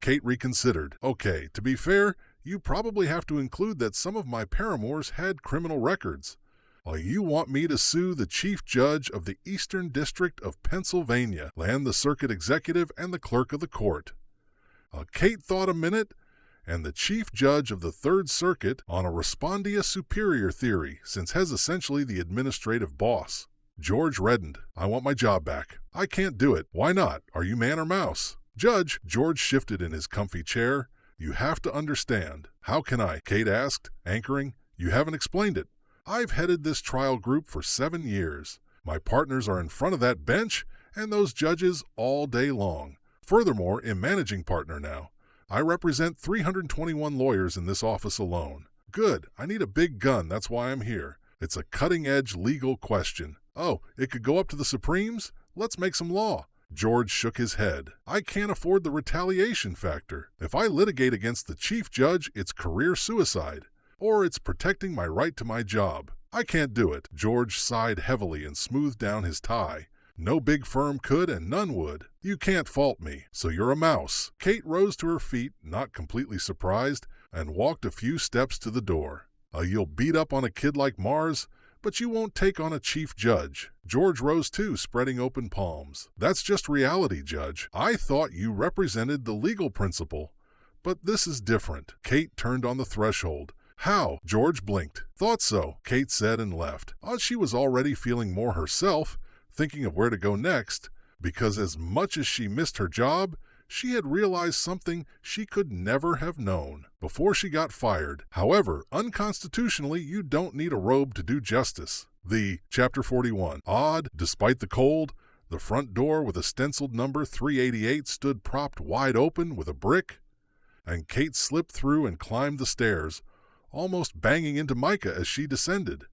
A: Kate reconsidered. Okay, to be fair, you probably have to include that some of my paramours had criminal records. You want me to sue the Chief Judge of the Eastern District of Pennsylvania, and the Circuit Executive and the Clerk of the Court. Kate thought a minute, and the Chief Judge of the Third Circuit on a respondeat superior theory, since he's essentially the administrative boss. George reddened. I want my job back. I can't do it. Why not? Are you man or mouse? Judge, George shifted in his comfy chair. You have to understand. How can I? Kate asked, anchoring. You haven't explained it. I've headed this trial group for 7 years. My partners are in front of that bench and those judges all day long. Furthermore, I'm managing partner now. I represent 321 lawyers in this office alone. Good. I need a big gun. That's why I'm here. It's a cutting-edge legal question. Oh, it could go up to the Supremes? Let's make some law. George shook his head. I can't afford the retaliation factor. If I litigate against the chief judge, it's career suicide. Or it's protecting my right to my job. I can't do it. George sighed heavily and smoothed down his tie. No big firm could and none would. You can't fault me, so you're a mouse. Kate rose to her feet, not completely surprised, and walked a few steps to the door. You'll beat up on a kid like Mars, but you won't take on a chief judge. George rose too, spreading open palms. That's just reality, Judge. I thought you represented the legal principle, but this is different. Kate turned on the threshold. How? George blinked. Thought so, Kate said and left. She was already feeling more herself, thinking of where to go next, because as much as she missed her job, she had realized something she could never have known before she got fired. However, unconstitutionally, you don't need a robe to do justice. Chapter 41. Odd, despite the cold, the front door with a stenciled number 388 stood propped wide open with a brick, and Kate slipped through and climbed the stairs, almost banging into Micah as she descended,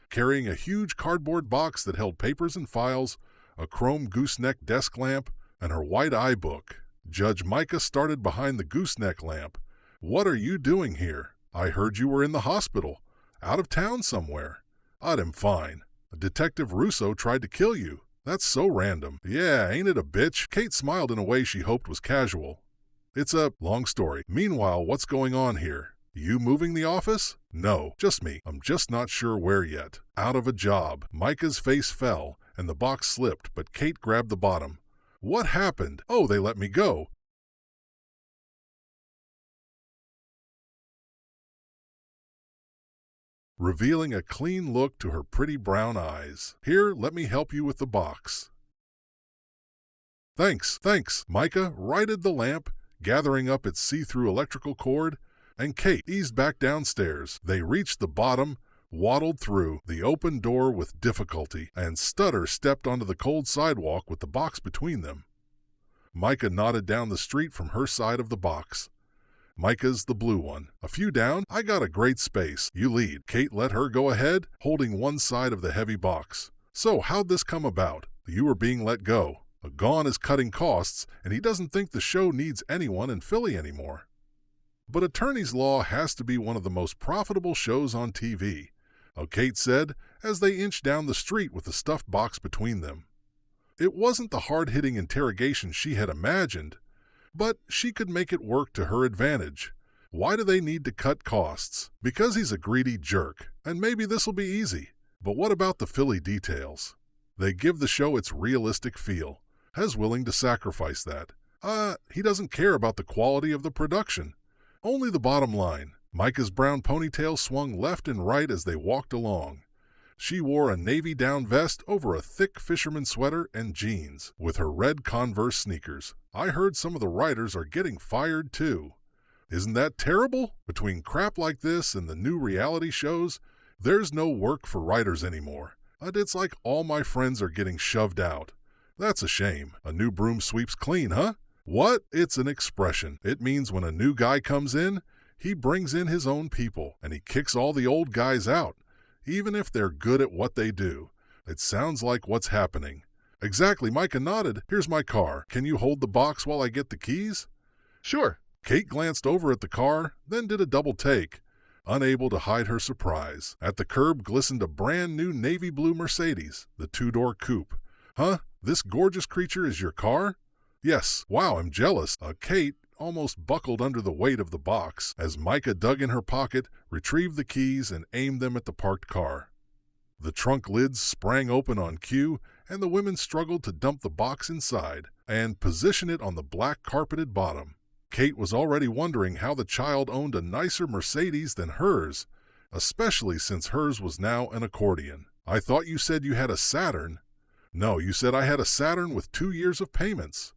A: carrying a huge cardboard box that held papers and files, a chrome gooseneck desk lamp, and her white eye book. Judge Micah started behind the gooseneck lamp. What are you doing here? I heard you were in the hospital. Out of town somewhere. I'm fine. Detective Russo tried to kill you. That's so random. Yeah, ain't it a bitch? Kate smiled in a way she hoped was casual. It's a long story. Meanwhile, what's going on here? You moving the office? No, just me. I'm just not sure where yet. Out of a job. Micah's face fell, and the box slipped, but Kate grabbed the bottom. What happened? Oh, they let me go. Revealing a clean look to her pretty brown eyes. Here, let me help you with the box. Thanks. Micah righted the lamp, gathering up its see-through electrical cord, and Kate eased back downstairs. They reached the bottom, waddled through the open door with difficulty, and Stutter stepped onto the cold sidewalk with the box between them. Micah nodded down the street from her side of the box. Micah's the blue one. A few down, I got a great space. You lead. Kate let her go ahead, holding one side of the heavy box. So how'd this come about? You were being let go. Gone is cutting costs, and he doesn't think the show needs anyone in Philly anymore. But Attorney's Law has to be one of the most profitable shows on TV, Kate said, as they inched down the street with the stuffed box between them. It wasn't the hard-hitting interrogation she had imagined, but she could make it work to her advantage. Why do they need to cut costs? Because he's a greedy jerk, and maybe this'll be easy. But what about the Philly details? They give the show its realistic feel. Has willing to sacrifice that. He doesn't care about the quality of the production. Only the bottom line. Micah's brown ponytail swung left and right as they walked along. She wore a navy down vest over a thick fisherman sweater and jeans, with her red Converse sneakers. I heard some of the writers are getting fired too. Isn't that terrible? Between crap like this and the new reality shows, there's no work for writers anymore. It's like all my friends are getting shoved out. That's a shame. A new broom sweeps clean, huh? What? It's an expression. It means when a new guy comes in, he brings in his own people, and he kicks all the old guys out, even if they're good at what they do. It sounds like what's happening. Exactly, Micah nodded. Here's my car. Can you hold the box while I get the keys? Sure. Kate glanced over at the car, then did a double take, unable to hide her surprise. At the curb glistened a brand new navy blue Mercedes, the two-door coupe. Huh? This gorgeous creature is your car? Yes. Wow, I'm jealous. Kate almost buckled under the weight of the box as Micah dug in her pocket, retrieved the keys, and aimed them at the parked car. The trunk lids sprang open on cue, and the women struggled to dump the box inside and position it on the black carpeted bottom. Kate was already wondering how the child owned a nicer Mercedes than hers, especially since hers was now an accordion. I thought you said you had a Saturn. No, you said I had a Saturn with 2 years of payments.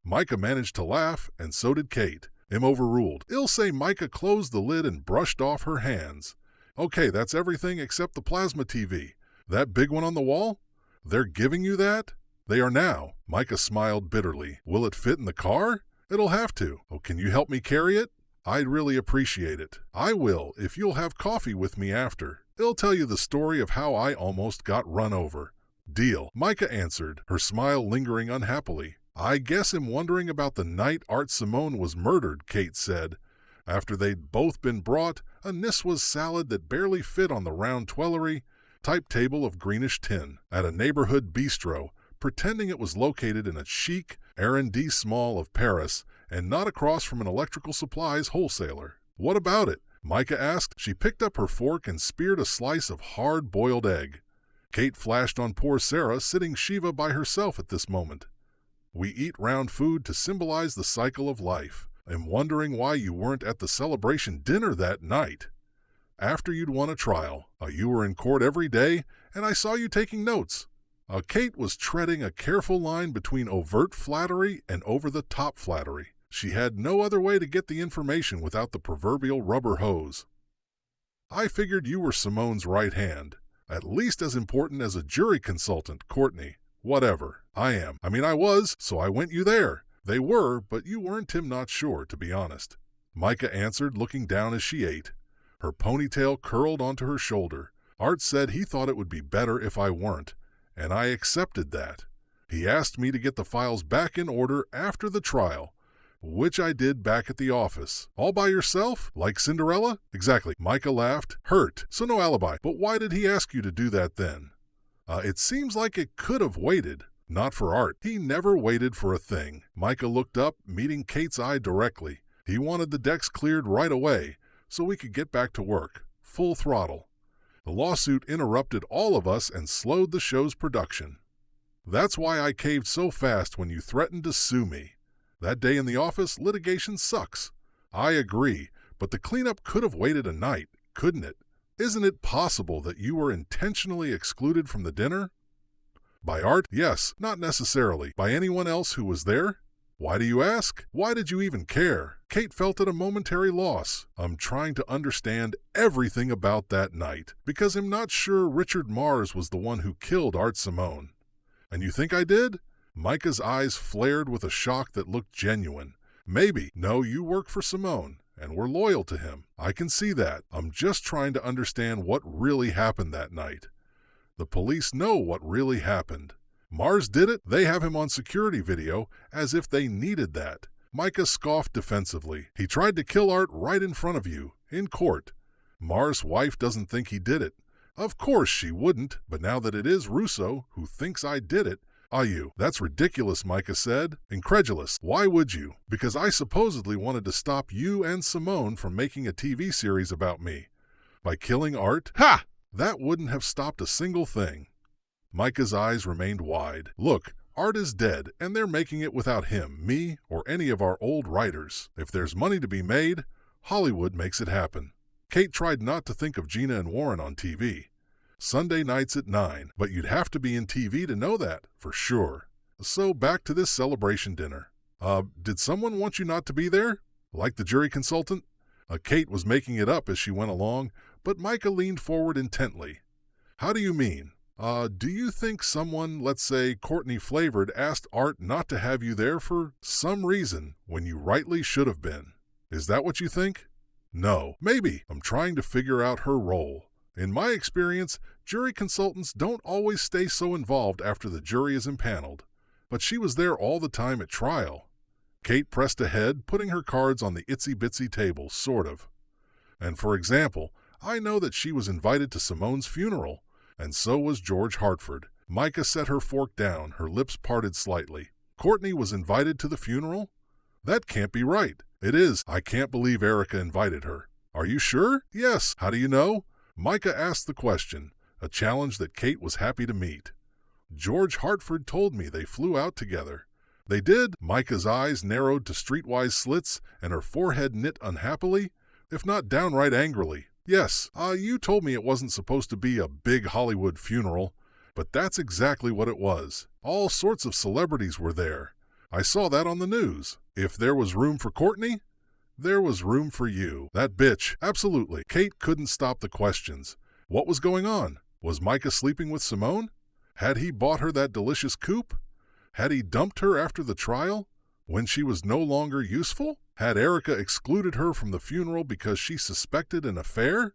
A: Micah managed to laugh, and so did Kate. Overruled. I'll say Micah closed the lid and brushed off her hands. Okay, that's everything except the plasma TV. That big one on the wall? They're giving you that? They are now. Micah smiled bitterly. Will it fit in the car? It'll have to. Oh, can you help me carry it? I'd really appreciate it. I will, if you'll have coffee with me after. I'll tell you the story of how I almost got run over. Deal, Micah answered, her smile lingering unhappily. I guess I'm wondering about the night Art Simone was murdered, Kate said. After they'd both been brought, a Niswa's salad that barely fit on the round Tuileries-type table of greenish tin at a neighborhood bistro, pretending it was located in a chic arrondissement of Paris and not across from an electrical supplies wholesaler. What about it? Micah asked. She picked up her fork and speared a slice of hard-boiled egg. Kate flashed on poor Sarah, sitting Shiva by herself at this moment. We eat round food to symbolize the cycle of life. I'm wondering why you weren't at the celebration dinner that night. After you'd won a trial, you were in court every day, and I saw you taking notes. Kate was treading a careful line between overt flattery and over-the-top flattery. She had no other way to get the information without the proverbial rubber hose. I figured you were Simone's right hand. At least as important as a jury consultant, Courtney. Whatever. I was, so I went you there. They were, but you weren't. I'm not sure, to be honest. Micah answered, looking down as she ate. Her ponytail curled onto her shoulder. Art said he thought it would be better if I weren't, and I accepted that. He asked me to get the files back in order after the trial, which I did back at the office. All by yourself? Like Cinderella? Exactly. Micah laughed. Hurt, so no alibi. But why did he ask you to do that then? It seems like it could have waited. Not for Art. He never waited for a thing. Micah looked up, meeting Kate's eye directly. He wanted the decks cleared right away, so we could get back to work, full throttle. The lawsuit interrupted all of us and slowed the show's production. That's why I caved so fast when you threatened to sue me. That day in the office, litigation sucks. I agree, but the cleanup could have waited a night, couldn't it? Isn't it possible that you were intentionally excluded from the dinner? By Art? Yes, not necessarily. By anyone else who was there? Why do you ask? Why did you even care? Kate felt it a momentary loss. I'm trying to understand everything about that night, because I'm not sure Richard Mars was the one who killed Art Simone. And you think I did? Micah's eyes flared with a shock that looked genuine. Maybe. No, you work for Simone, and we're loyal to him. I can see that. I'm just trying to understand what really happened that night. The police know what really happened. Mars did it. They have him on security video, as if they needed that. Micah scoffed defensively. He tried to kill Art right in front of you, in court. Mars' wife doesn't think he did it. Of course she wouldn't, but now that it is Russo who thinks I did it, you? That's ridiculous, Micah said. Incredulous. Why would you? Because I supposedly wanted to stop you and Simone from making a TV series about me. By killing Art? Ha! That wouldn't have stopped a single thing. Micah's eyes remained wide. Look, Art is dead, and they're making it without him, me, or any of our old writers. If there's money to be made, Hollywood makes it happen. Kate tried not to think of Gina and Warren on TV. Sunday nights at 9, but you'd have to be in TV to know that, for sure. So back to this celebration dinner. Did someone want you not to be there? Like the jury consultant? Kate was making it up as she went along, but Micah leaned forward intently. How do you mean? Do you think someone, let's say Courtney Flavored, asked Art not to have you there for some reason when you rightly should have been? Is that what you think? No. Maybe. I'm trying to figure out her role. In my experience, jury consultants don't always stay so involved after the jury is impaneled. But she was there all the time at trial. Kate pressed ahead, putting her cards on the itsy-bitsy table, sort of. And for example, I know that she was invited to Simone's funeral, and so was George Hartford. Micah set her fork down, her lips parted slightly. Courtney was invited to the funeral? That can't be right. It is. I can't believe Erica invited her. Are you sure? Yes. How do you know? Micah asked the question, a challenge that Kate was happy to meet. George Hartford told me they flew out together. They did? Micah's eyes narrowed to streetwise slits, and her forehead knit unhappily, if not downright angrily. Yes, you told me it wasn't supposed to be a big Hollywood funeral, but that's exactly what it was. All sorts of celebrities were there. I saw that on the news. If there was room for Courtney, there was room for you. That bitch. Absolutely. Kate couldn't stop the questions. What was going on? Was Micah sleeping with Simone? Had he bought her that delicious coupe? Had he dumped her after the trial, when she was no longer useful? Had Erica excluded her from the funeral because she suspected an affair?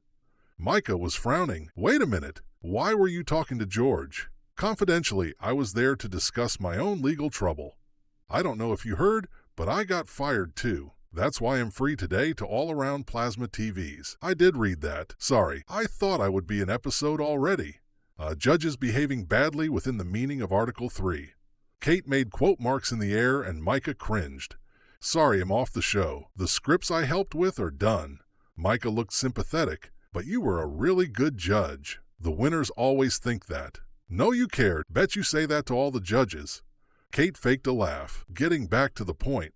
A: Micah was frowning. Wait a minute. Why were you talking to George? Confidentially, I was there to discuss my own legal trouble. I don't know if you heard, but I got fired too. That's why I'm free today to all-around plasma TVs. I did read that. Sorry, I thought I would be an episode already. Judges behaving badly within the meaning of Article 3. Kate made quote marks in the air and Micah cringed. Sorry, I'm off the show. The scripts I helped with are done. Micah looked sympathetic, but you were a really good judge. The winners always think that. No, you cared. Bet you say that to all the judges. Kate faked a laugh, getting back to the point.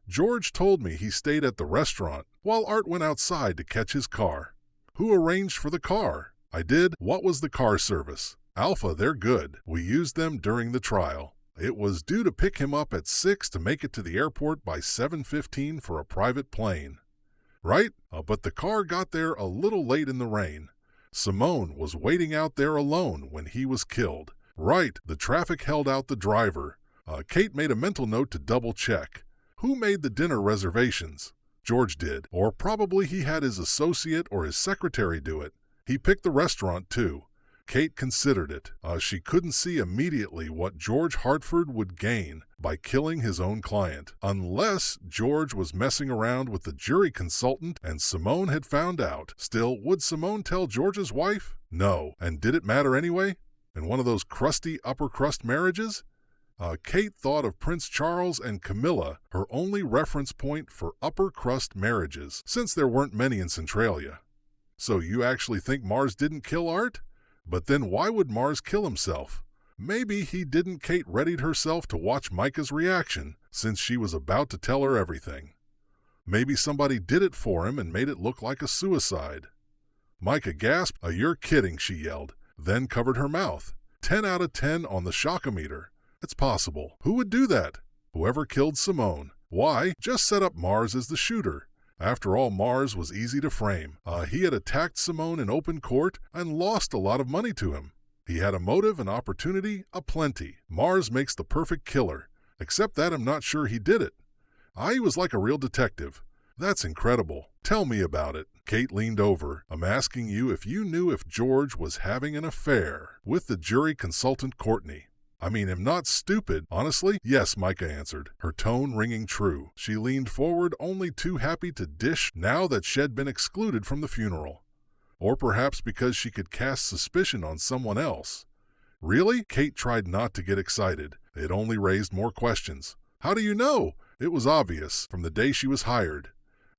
A: George told me he stayed at the restaurant while Art went outside to catch his car. Who arranged for the car? I did. What was the car service? Alpha, they're good. We used them during the trial. It was due to pick him up at 6 to make it to the airport by 7:15 for a private plane. Right? But the car got there a little late in the rain. Simone was waiting out there alone when he was killed. Right, the traffic held out the driver. Kate made a mental note to double-check. Who made the dinner reservations? George did, or probably he had his associate or his secretary do it. He picked the restaurant, too. Kate considered it. She couldn't see immediately what George Hartford would gain by killing his own client, unless George was messing around with the jury consultant and Simone had found out. Still, would Simone tell George's wife? No. And did it matter anyway? In one of those crusty upper-crust marriages? Kate thought of Prince Charles and Camilla, her only reference point for upper-crust marriages, since there weren't many in Centralia. So you actually think Mars didn't kill Art? But then why would Mars kill himself? Maybe he didn't. Kate readied herself to watch Micah's reaction, since she was about to tell her everything. Maybe somebody did it for him and made it look like a suicide. Micah gasped. You're kidding, she yelled, then covered her mouth. 10 out of 10 on the shockometer. It's possible. Who would do that? Whoever killed Simone. Why? Just set up Mars as the shooter. After all, Mars was easy to frame. He had attacked Simone in open court and lost a lot of money to him. He had a motive and opportunity aplenty. Mars makes the perfect killer, except that I'm not sure he did it. He was like a real detective. That's incredible. Tell me about it. Kate leaned over. I'm asking you if you knew if George was having an affair with the jury consultant Courtney. I mean, I'm not stupid. Honestly? Yes, Micah answered, her tone ringing true. She leaned forward, only too happy to dish now that she'd been excluded from the funeral. Or perhaps because she could cast suspicion on someone else. Really? Kate tried not to get excited. It only raised more questions. How do you know? It was obvious from the day she was hired.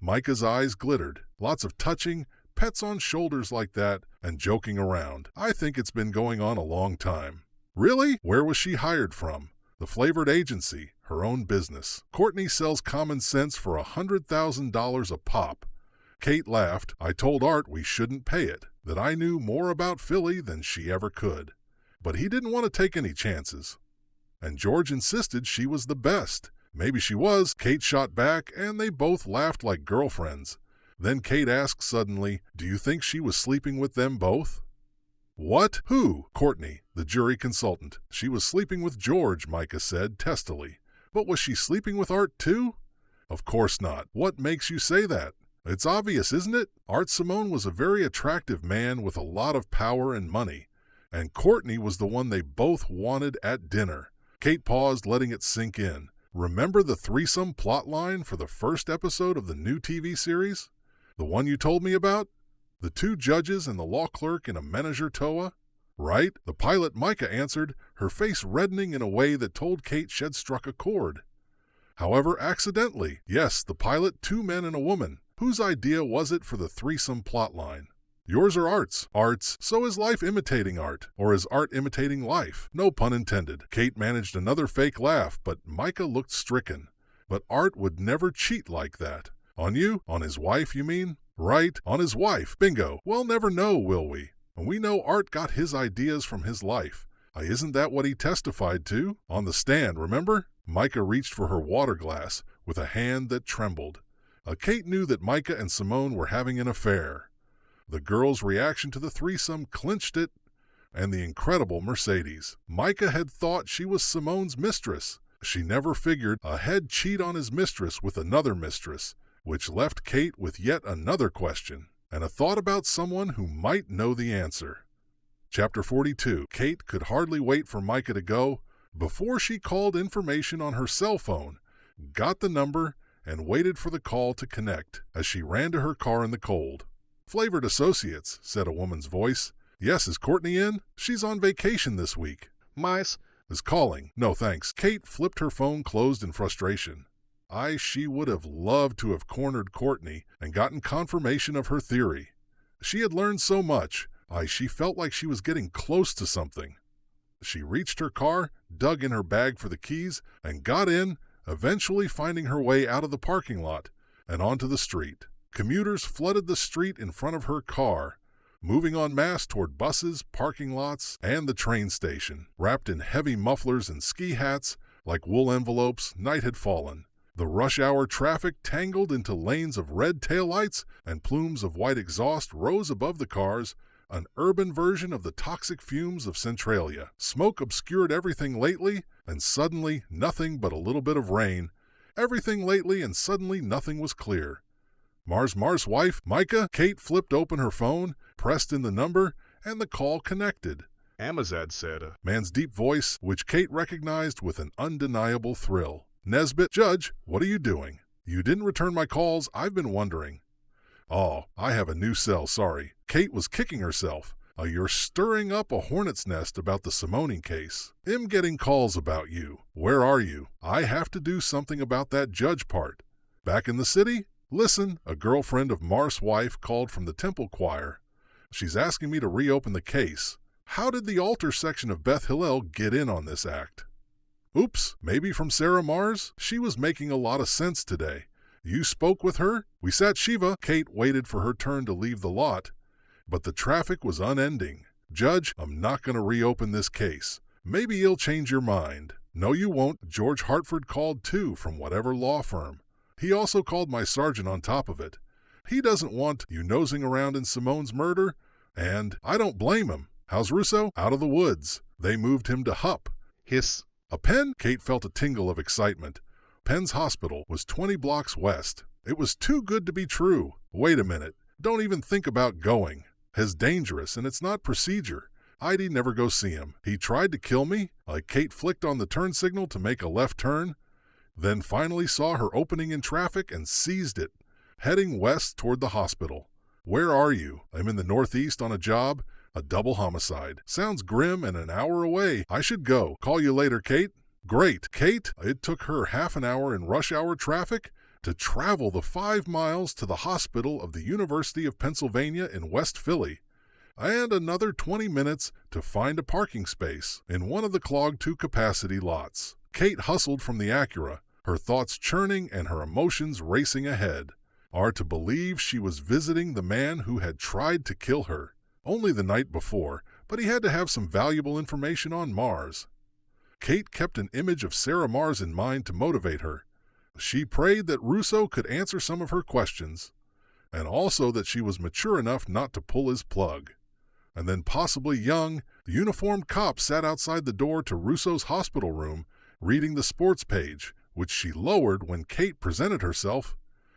A: Micah's eyes glittered. Lots of touching, pets on shoulders like that, and joking around. I think it's been going on a long time. Really? Where was she hired from? The flavored agency, her own business. Courtney sells common sense for $100,000 a pop. Kate laughed. I told Art we shouldn't pay it, that I knew more about Philly than she ever could. But he didn't want to take any chances. And George insisted she was the best. Maybe she was, Kate shot back, and they both laughed like girlfriends. Then Kate asked suddenly, do you think she was sleeping with them both? What? Who? Courtney, the jury consultant. She was sleeping with George, Micah said testily. But was she sleeping with Art too? Of course not. What makes you say that? It's obvious, isn't it? Art Simone was a very attractive man with a lot of power and money, and Courtney was the one they both wanted at dinner. Kate paused, letting it sink in. Remember the threesome plotline for the first episode of the new TV series? The one you told me about? The 2 judges and the law clerk in a Menninger toa? Right? The pilot, Micah answered, her face reddening in a way that told Kate she'd struck a chord. However, accidentally. Yes, the pilot, 2 men and a woman. Whose idea was it for the threesome plotline? Yours or Art's? Art's. So is life imitating art? Or is art imitating life? No pun intended. Kate managed another fake laugh, but Micah looked stricken. But Art would never cheat like that. On you? On his wife, you mean? Right, on his wife. Bingo. We'll never know, will we? And we know Art got his ideas from his life. Isn't that what he testified to? On the stand, remember? Micah reached for her water glass with a hand that trembled. Kate knew that Micah and Simone were having an affair. The girl's reaction to the threesome clinched it, and the incredible Mercedes. Micah had thought she was Simone's mistress. She never figured a head cheat on his mistress with another mistress, which left Kate with yet another question, and a thought about someone who might know the answer. Chapter 42. Kate could hardly wait for Micah to go before she called information on her cell phone, got the number, and waited for the call to connect as she ran to her car in the cold. Flavored Associates, said a woman's voice. Yes, is Courtney in? She's on vacation this week. Mice is calling. No, thanks. Kate flipped her phone closed in frustration. She would have loved to have cornered Courtney and gotten confirmation of her theory. She had learned so much. She felt like she was getting close to something. She reached her car, dug in her bag for the keys, and got in, eventually finding her way out of the parking lot and onto the street. Commuters flooded the street in front of her car, moving en masse toward buses, parking lots, and the train station. Wrapped in heavy mufflers and ski hats, like wool envelopes, night had fallen. The rush hour traffic tangled into lanes of red taillights, and plumes of white exhaust rose above the cars, an urban version of the toxic fumes of Centralia. Smoke obscured everything lately, and suddenly nothing but a little bit of rain. Everything lately, and suddenly nothing was clear. Mars' wife, Micah? Kate flipped open her phone, pressed in the number, and the call connected. Amazad said, a man's deep voice, which Kate recognized with an undeniable thrill. Nesbit, Judge, what are you doing? You didn't return my calls. I've been wondering. Oh, I have a new cell, sorry. Kate was kicking herself. You're stirring up a hornet's nest about the Simone case. I'm getting calls about you. Where are you? I have to do something about that judge part. Back in the city? Listen, a girlfriend of Mar's wife called from the temple choir. She's asking me to reopen the case. How did the altar section of Beth Hillel get in on this act? Oops, maybe from Sarah Mars? She was making a lot of sense today. You spoke with her? We sat Shiva. Kate waited for her turn to leave the lot, but the traffic was unending. Judge, I'm not going to reopen this case. Maybe you'll change your mind. No, you won't. George Hartford called too from whatever law firm. He also called my sergeant on top of it. He doesn't want you nosing around in Simone's murder, and I don't blame him. How's Russo? Out of the woods. They moved him to Hupp. Hiss. A Penn? Kate felt a tingle of excitement. Penn's hospital was 20 blocks west. It was too good to be true. Wait a minute. Don't even think about going. It's dangerous, and it's not procedure. I'd never go see him. He tried to kill me. Kate flicked on the turn signal to make a left turn, then finally saw her opening in traffic and seized it, heading west toward the hospital. Where are you? I'm in the Northeast on a job. A double homicide. Sounds grim and an hour away. I should go. Call you later, Kate. Great. Kate, it took her half an hour in rush hour traffic to travel the 5 miles to the hospital of the University of Pennsylvania in West Philly, and another 20 minutes to find a parking space in one of the clogged 2-capacity lots. Kate hustled from the Acura, her thoughts churning and her emotions racing ahead. Are to believe she was visiting the man who had tried to kill her. Only the night before, but he had to have some valuable information on Mars. Kate kept an image of Sarah Mars in mind to motivate her. She prayed that Russo could answer some of her questions, and also that she was mature enough not to pull his plug. And then possibly young, the uniformed cop sat outside the door to Russo's hospital room, reading the sports page, which she lowered when Kate presented herself,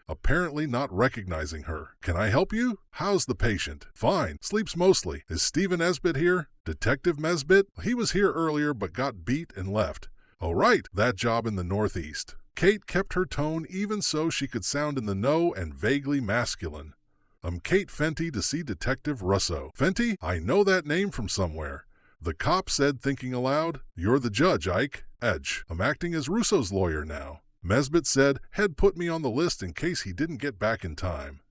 A: apparently not recognizing her. Can I help you? How's the patient? Fine. Sleeps mostly. Is Stephen Nesbitt here? Detective Nesbitt? He was here earlier but got beat and left. Oh, right. That job in the Northeast. Kate kept her tone even so she could sound in the know and vaguely masculine. I'm Kate Fenty to see Detective Russo. Fenty? I know that name from somewhere. The cop said, thinking aloud, You're the judge, Ike. Edge. I'm acting as Russo's lawyer now. Nesbitt said had put me on the list in case he didn't get back in time.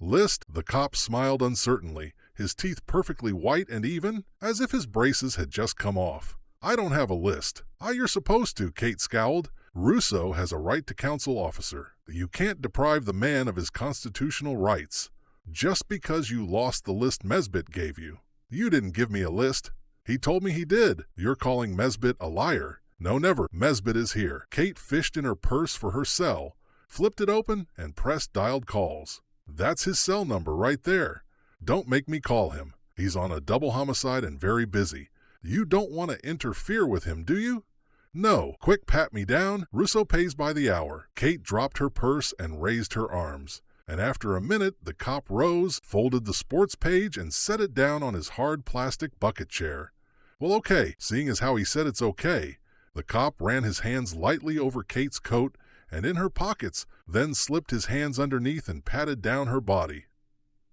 A: List? The cop smiled uncertainly, his teeth perfectly white and even, as if his braces had just come off. I don't have a list. You're supposed to, Kate scowled. Russo has a right to counsel officer. You can't deprive the man of his constitutional rights. Just because you lost the list Nesbitt gave you. You didn't give me a list. He told me he did. You're calling Nesbitt a liar. No, never. Nesbitt is here. Kate fished in her purse for her cell, flipped it open, and pressed dialed calls. That's his cell number right there. Don't make me call him. He's on a double homicide and very busy. You don't want to interfere with him, do you? No. Quick, pat me down. Russo pays by the hour. Kate dropped her purse and raised her arms. And after a minute, the cop rose, folded the sports page, and set it down on his hard plastic bucket chair. Well, okay, seeing as how he said it's okay. The cop ran his hands lightly over Kate's coat and in her pockets, then slipped his hands underneath and patted down her body.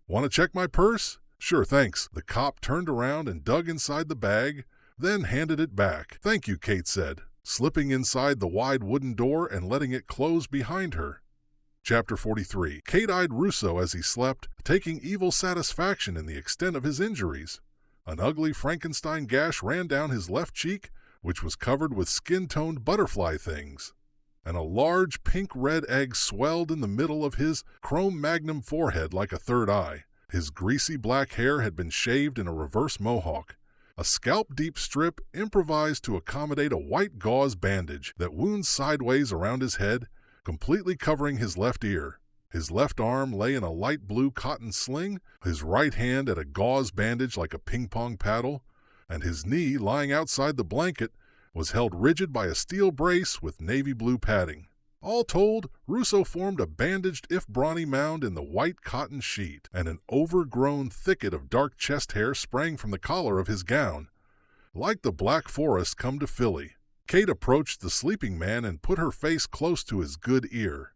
A: Want to check my purse? Sure, thanks. The cop turned around and dug inside the bag, then handed it back. Thank you, Kate said, slipping inside the wide wooden door and letting it close behind her. Chapter 43. Kate eyed Russo as he slept, taking evil satisfaction in the extent of his injuries. An ugly Frankenstein gash ran down his left cheek, which was covered with skin-toned butterfly things, and a large pink-red egg swelled in the middle of his chrome-magnum forehead like a third eye. His greasy black hair had been shaved in a reverse mohawk, a scalp-deep strip improvised to accommodate a white gauze bandage that wound sideways around his head, completely covering his left ear. His left arm lay in a light blue cotton sling, his right hand at a gauze bandage like a ping-pong paddle, and his knee, lying outside the blanket, was held rigid by a steel brace with navy blue padding. All told, Russo formed a bandaged if brawny mound in the white cotton sheet, and an overgrown thicket of dark chest hair sprang from the collar of his gown. Like the Black Forest come to Philly. Kate approached the sleeping man and put her face close to his good ear.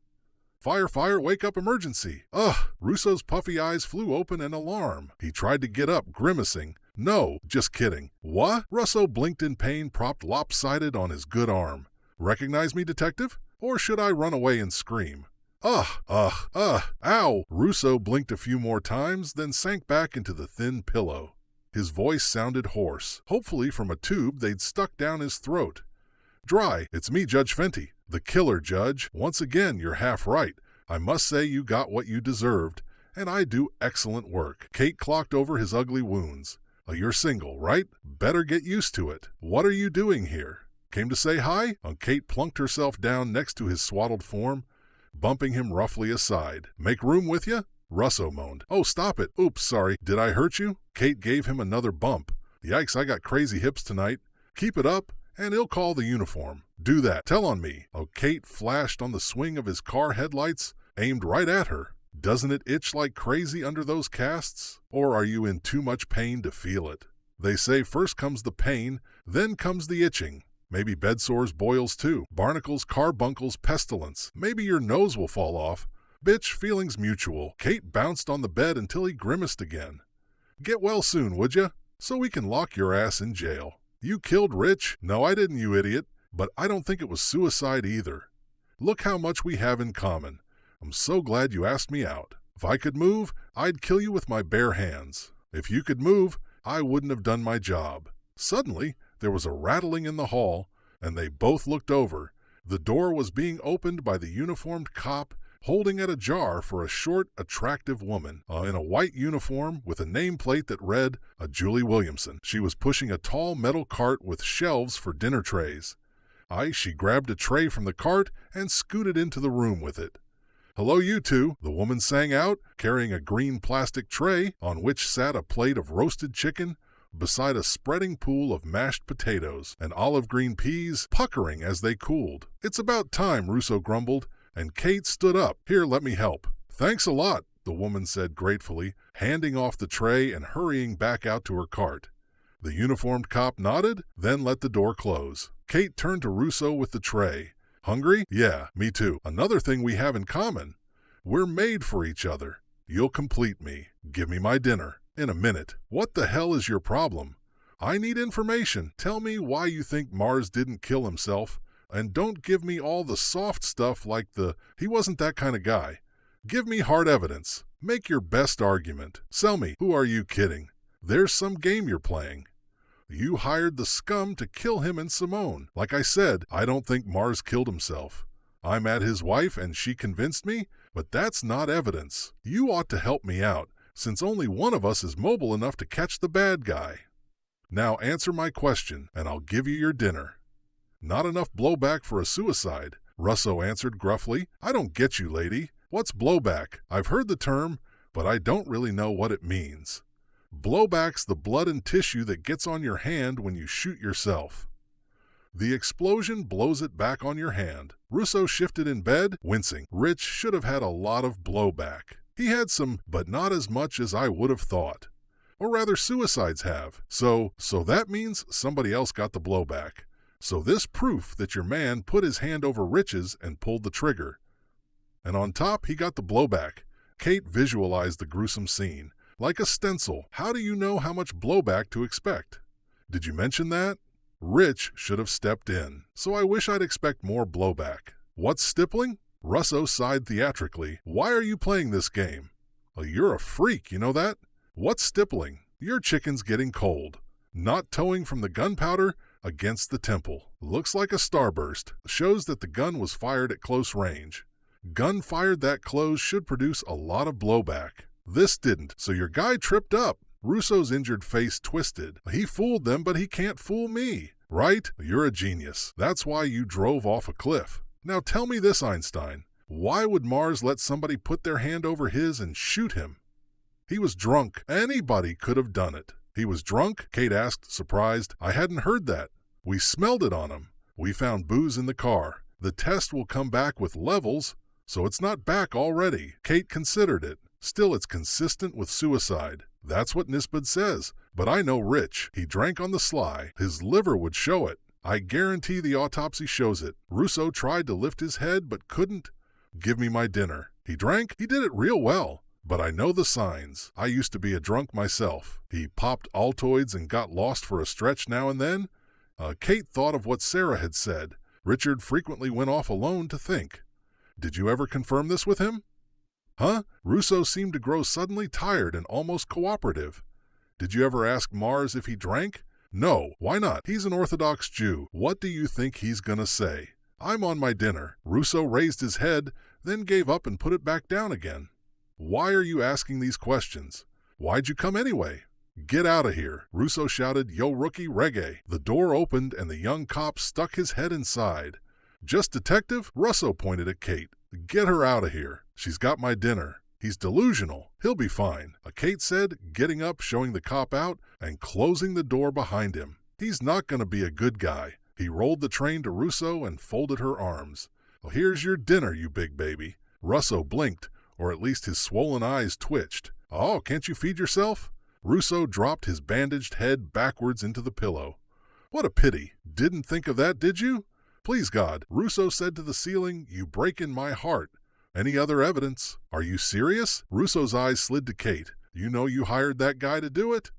A: Fire, fire, wake up, emergency. Ugh! Russo's puffy eyes flew open in alarm. He tried to get up, grimacing. No, just kidding. What? Russo blinked in pain, propped lopsided on his good arm. Recognize me, detective? Or should I run away and scream? Ow! Russo blinked a few more times, then sank back into the thin pillow. His voice sounded hoarse, hopefully from a tube they'd stuck down his throat. Dry, it's me, Judge Fenty. The killer, Judge. Once again, you're half right. I must say you got what you deserved, and I do excellent work. Kate clocked over his ugly wounds. You're single, right? Better get used to it. What are you doing here? Came to say hi? Kate plunked herself down next to his swaddled form, bumping him roughly aside. Make room with you? Russo moaned. Oh, stop it. Oops, sorry. Did I hurt you? Kate gave him another bump. Yikes, I got crazy hips tonight. Keep it up, and he'll call the uniform. Do that. Tell on me. Kate flashed on the swing of his car headlights, aimed right at her. Doesn't it itch like crazy under those casts? Or are you in too much pain to feel it? They say first comes the pain, then comes the itching. Maybe bed sores, boils too. Barnacles, carbuncles, pestilence. Maybe your nose will fall off. Bitch, feelings mutual. Kate bounced on the bed until he grimaced again. Get well soon, would ya? So we can lock your ass in jail. You killed Rich? No, I didn't, you idiot. But I don't think it was suicide either. Look how much we have in common. I'm so glad you asked me out. If I could move, I'd kill you with my bare hands. If you could move, I wouldn't have done my job. Suddenly, there was a rattling in the hall, and they both looked over. The door was being opened by the uniformed cop, holding it ajar for a short, attractive woman in a white uniform with a nameplate that read, Julie Williamson. She was pushing a tall metal cart with shelves for dinner trays. She grabbed a tray from the cart and scooted into the room with it. Hello, you two, the woman sang out, carrying a green plastic tray on which sat a plate of roasted chicken beside a spreading pool of mashed potatoes and olive green peas puckering as they cooled. It's about time, Russo grumbled, and Kate stood up. Here, let me help. Thanks a lot, the woman said gratefully, handing off the tray and hurrying back out to her cart. The uniformed cop nodded, then let the door close. Kate turned to Russo with the tray. Hungry? Yeah, me too. Another thing we have in common. We're made for each other. You'll complete me. Give me my dinner. In a minute. What the hell is your problem? I need information. Tell me why you think Mars didn't kill himself, and don't give me all the soft stuff like he wasn't that kind of guy. Give me hard evidence. Make your best argument. Sell me. Who are you kidding? There's some game you're playing. You hired the scum to kill him and Simone. Like I said, I don't think Mars killed himself. I'm at his wife and she convinced me, but that's not evidence. You ought to help me out, since only one of us is mobile enough to catch the bad guy. Now answer my question, and I'll give you your dinner. Not enough blowback for a suicide, Russo answered gruffly. I don't get you, lady. What's blowback? I've heard the term, but I don't really know what it means. Blowback's the blood and tissue that gets on your hand when you shoot yourself. The explosion blows it back on your hand. Russo shifted in bed, wincing. Rich should have had a lot of blowback. He had some, but not as much as I would have thought. Or rather, suicides have. So that means somebody else got the blowback. So this proof that your man put his hand over Rich's and pulled the trigger. And on top, he got the blowback. Kate visualized the gruesome scene. Like a stencil, how do you know how much blowback to expect? Did you mention that? Rich should have stepped in, so I wish I'd expect more blowback. What's stippling? Russo sighed theatrically. Why are you playing this game? You're a freak, you know that? What's stippling? Your chicken's getting cold. Not towing from the gunpowder against the temple. Looks like a starburst. Shows that the gun was fired at close range. Gun fired that close should produce a lot of blowback. This didn't, so your guy tripped up. Russo's injured face twisted. He fooled them, but he can't fool me. Right? You're a genius. That's why you drove off a cliff. Now tell me this, Einstein. Why would Mars let somebody put their hand over his and shoot him? He was drunk. Anybody could have done it. He was drunk? Kate asked, surprised. I hadn't heard that. We smelled it on him. We found booze in the car. The test will come back with levels, so it's not back already. Kate considered it. Still, it's consistent with suicide. That's what Nisbet says. But I know Rich. He drank on the sly. His liver would show it. I guarantee the autopsy shows it. Russo tried to lift his head but couldn't. Give me my dinner. He drank? He did it real well. But I know the signs. I used to be a drunk myself. He popped Altoids and got lost for a stretch now and then. Kate thought of what Sarah had said. Richard frequently went off alone to think. Did you ever confirm this with him? Huh? Russo seemed to grow suddenly tired and almost cooperative. Did you ever ask Mars if he drank? No, why not? He's an Orthodox Jew. What do you think he's gonna say? I'm on my dinner. Russo raised his head, then gave up and put it back down again. Why are you asking these questions? Why'd you come anyway? Get out of here, Russo shouted, Yo rookie, reggae. The door opened and the young cop stuck his head inside. Just detective? Russo pointed at Kate. Get her out of here. She's got my dinner. He's delusional. He'll be fine, Kate said, getting up, showing the cop out, and closing the door behind him. He's not going to be a good guy. He rolled the train to Russo and folded her arms. Well, here's your dinner, you big baby. Russo blinked, or at least his swollen eyes twitched. Oh, can't you feed yourself? Russo dropped his bandaged head backwards into the pillow. What a pity. Didn't think of that, did you? Please God, Russo said to the ceiling, you break in my heart. Any other evidence? Are you serious? Russo's eyes slid to Kate. You know you hired that guy to do it?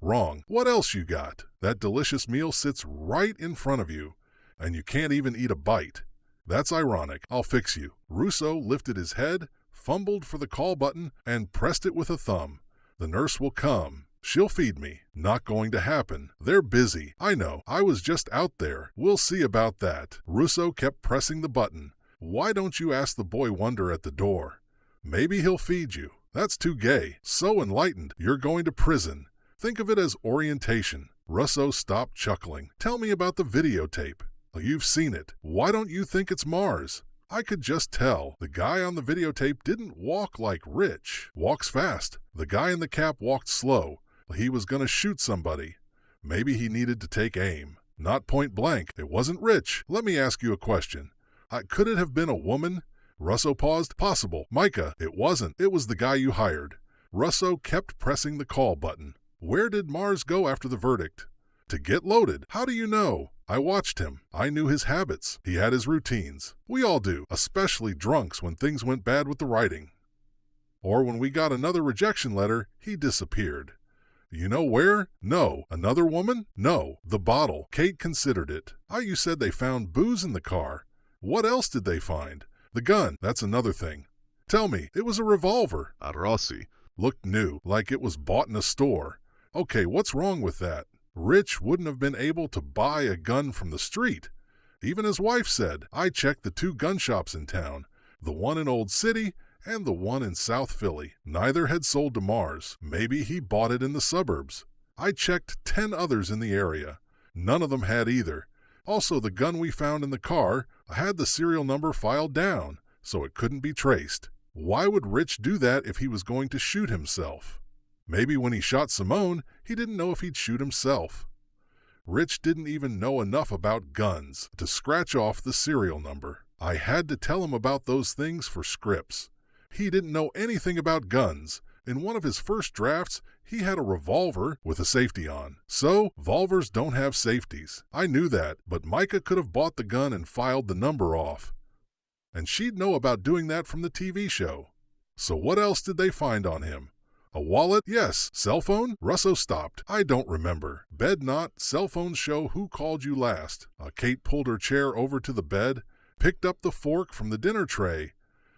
A: Wrong. What else you got? That delicious meal sits right in front of you, and you can't even eat a bite. That's ironic. I'll fix you. Russo lifted his head, fumbled for the call button, and pressed it with a thumb. The nurse will come. She'll feed me. Not going to happen. They're busy. I know. I was just out there. We'll see about that. Russo kept pressing the button. Why don't you ask the boy wonder at the door? Maybe he'll feed you. That's too gay. So enlightened. You're going to prison. Think of it as orientation. Russo stopped chuckling. Tell me about the videotape. You've seen it. Why don't you think it's Mars? I could just tell. The guy on the videotape didn't walk like Rich. Walks fast. The guy in the cap walked slow. He was going to shoot somebody. Maybe he needed to take aim. Not point blank. It wasn't Rich. Let me ask you a question. Could it have been a woman? Russo paused. Possible. Micah, it wasn't. It was the guy you hired. Russo kept pressing the call button. Where did Mars go after the verdict? To get loaded. How do you know? I watched him. I knew his habits. He had his routines. We all do, especially drunks when things went bad with the writing. Or when we got another rejection letter, he disappeared. You know where? No. Another woman? No. The bottle. Kate considered it. You said they found booze in the car. What else did they find? The gun. That's another thing. Tell me, it was a revolver. Rossi. Looked new, like it was bought in a store. Okay, what's wrong with that? Rich wouldn't have been able to buy a gun from the street. Even his wife said, I checked the 2 gun shops in town, the one in Old City and the one in South Philly. Neither had sold to Mars. Maybe he bought it in the suburbs. I checked 10 others in the area. None of them had either. Also, the gun we found in the car had the serial number filed down, so it couldn't be traced. Why would Rich do that if he was going to shoot himself? Maybe when he shot Simone, he didn't know if he'd shoot himself. Rich didn't even know enough about guns to scratch off the serial number. I had to tell him about those things for scripts. He didn't know anything about guns. In one of his first drafts, he had a revolver with a safety on. So, revolvers don't have safeties. I knew that, but Micah could have bought the gun and filed the number off. And she'd know about doing that from the TV show. So what else did they find on him? A wallet? Yes. Cell phone? Russo stopped. I don't remember. Bed not. Cell phones show who called you last. Kate pulled her chair over to the bed, picked up the fork from the dinner tray,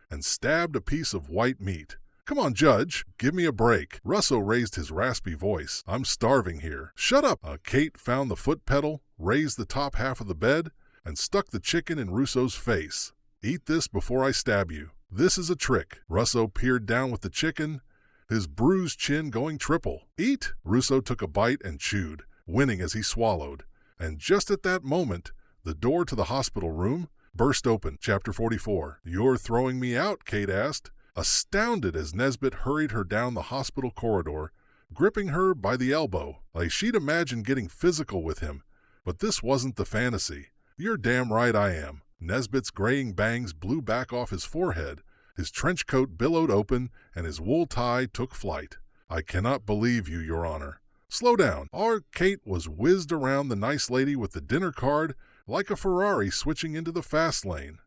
A: and stabbed a piece of white meat. Come on, Judge. Give me a break. Russo raised his raspy voice. I'm starving here. Shut up. Kate found the foot pedal, raised the top half of the bed, and stuck the chicken in Russo's face. Eat this before I stab you. This is a trick. Russo peered down with the chicken, his bruised chin going triple. Eat? Russo took a bite and chewed, winning as he swallowed. And just at that moment, the door to the hospital room burst open. Chapter 44. You're throwing me out? Kate asked, astounded as Nesbit hurried her down the hospital corridor, gripping her by the elbow, like she'd imagined getting physical with him. But this wasn't the fantasy. You're damn right I am. Nesbit's graying bangs blew back off his forehead. His trench coat billowed open, and his wool tie took flight. I cannot believe you, Your Honor. Slow down. Our Kate was whizzed around the nice lady with the dinner card like a Ferrari switching into the fast lane.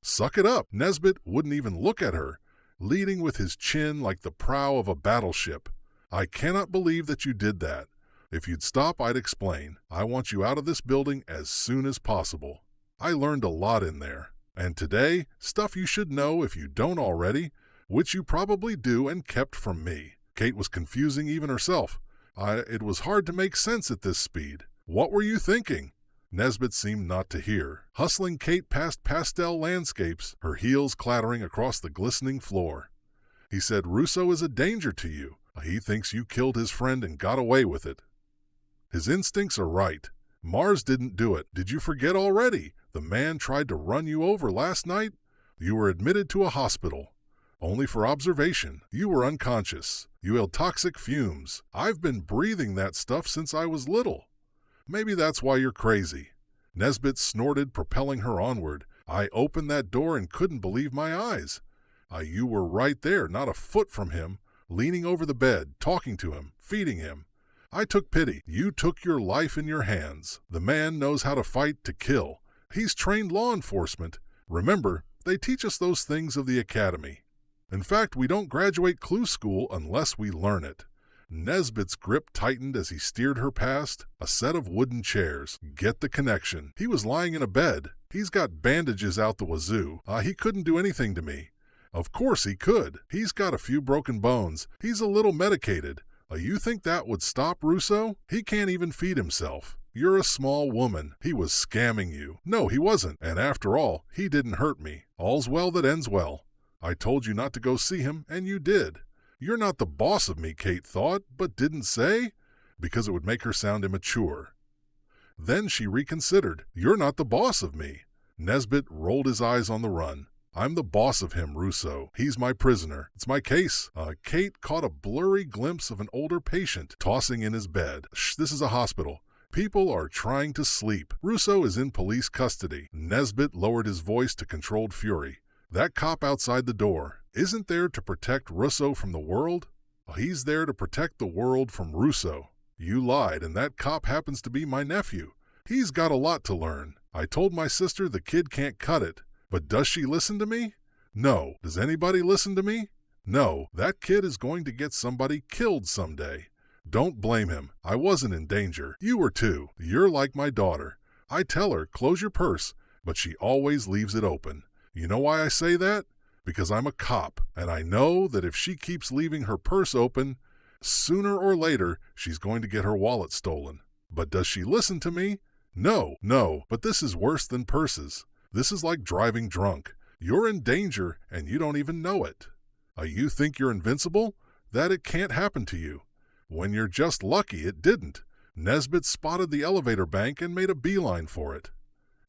A: Suck it up. Nesbit wouldn't even look at her, leading with his chin like the prow of a battleship. I cannot believe that you did that. If you'd stop, I'd explain. I want you out of this building as soon as possible. I learned a lot in there. And today, stuff you should know if you don't already, which you probably do and kept from me. Kate was confusing even herself. It was hard to make sense at this speed. What were you thinking? Nesbit seemed not to hear, hustling Kate past pastel landscapes, her heels clattering across the glistening floor. He said, Russo is a danger to you. He thinks you killed his friend and got away with it. His instincts are right. Mars didn't do it. Did you forget already? The man tried to run you over last night. You were admitted to a hospital. Only for observation. You were unconscious. You held toxic fumes. I've been breathing that stuff since I was little. Maybe that's why you're crazy. Nesbit snorted, propelling her onward. I opened that door and couldn't believe my eyes. You were right there, not a foot from him, leaning over the bed, talking to him, feeding him. I took pity. You took your life in your hands. The man knows how to fight, to kill. He's trained law enforcement. Remember, they teach us those things of the academy. In fact, we don't graduate clue school unless we learn it. Nesbit's grip tightened as he steered her past a set of wooden chairs. Get the connection. He was lying in a bed. He's got bandages out the wazoo. He couldn't do anything to me. Of course he could. He's got a few broken bones. He's a little medicated. You think that would stop Russo? He can't even feed himself. You're a small woman. He was scamming you. No, he wasn't. And after all, he didn't hurt me. All's well that ends well. I told you not to go see him, and you did. You're not the boss of me, Kate thought, but didn't say, because it would make her sound immature. Then she reconsidered. You're not the boss of me. Nesbit rolled his eyes on the run. I'm the boss of him, Russo. He's my prisoner. It's my case. Kate caught a blurry glimpse of an older patient tossing in his bed. Shh, this is a hospital. People are trying to sleep. Russo is in police custody. Nesbit lowered his voice to controlled fury. That cop outside the door isn't there to protect Russo from the world. He's there to protect the world from Russo. You lied, and that cop happens to be my nephew. He's got a lot to learn. I told my sister the kid can't cut it. But does she listen to me? No. Does anybody listen to me? No. That kid is going to get somebody killed someday. Don't blame him. I wasn't in danger. You were too. You're like my daughter. I tell her, close your purse, but she always leaves it open. You know why I say that? Because I'm a cop, and I know that if she keeps leaving her purse open, sooner or later she's going to get her wallet stolen. But does she listen to me? No. But this is worse than purses. This is like driving drunk. You're in danger, and you don't even know it. You think you're invincible? That it can't happen to you. When you're just lucky, it didn't. Nesbit spotted the elevator bank and made a beeline for it.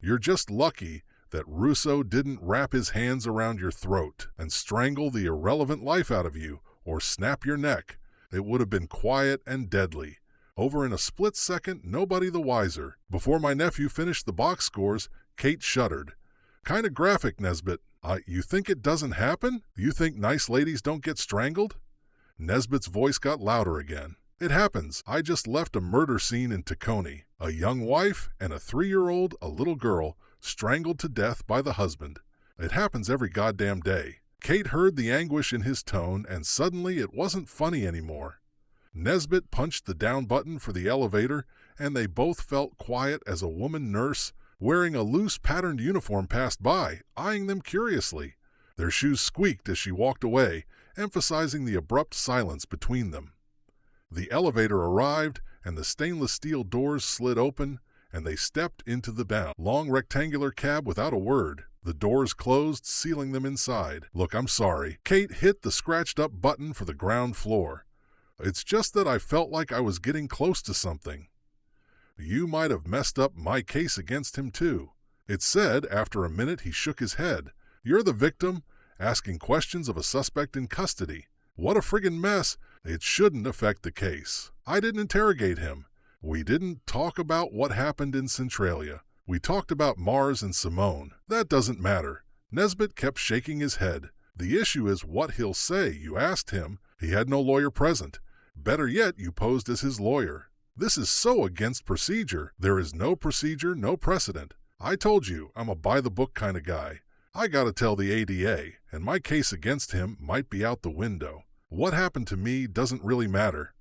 A: You're just lucky that Russo didn't wrap his hands around your throat and strangle the irrelevant life out of you or snap your neck. It would have been quiet and deadly. Over in a split second, nobody the wiser. Before my nephew finished the box scores, Kate shuddered. Kinda graphic, Nesbit. You think it doesn't happen? You think nice ladies don't get strangled? Nesbit's voice got louder again. It happens. I just left a murder scene in Tacony. A young wife and a 3-year-old, a little girl, strangled to death by the husband. It happens every goddamn day. Kate heard the anguish in his tone, and suddenly it wasn't funny anymore. Nesbit punched the down button for the elevator, and they both felt quiet as a woman nurse wearing a loose patterned uniform passed by, eyeing them curiously. Their shoes squeaked as she walked away, emphasizing the abrupt silence between them. The elevator arrived, and the stainless steel doors slid open, and they stepped into the long rectangular cab without a word. The doors closed, sealing them inside. Look, I'm sorry. Kate hit the scratched-up button for the ground floor. It's just that I felt like I was getting close to something. You might have messed up my case against him, too. It said, after a minute, he shook his head. You're the victim, asking questions of a suspect in custody. What a friggin' mess. It shouldn't affect the case. I didn't interrogate him. We didn't talk about what happened in Centralia. We talked about Mars and Simone. That doesn't matter. Nesbit kept shaking his head. The issue is what he'll say. You asked him. He had no lawyer present. Better yet, you posed as his lawyer. This is so against procedure. There is no procedure, no precedent. I told you, I'm a by-the-book kind of guy. I gotta tell the ADA, and my case against him might be out the window. What happened to me doesn't really matter.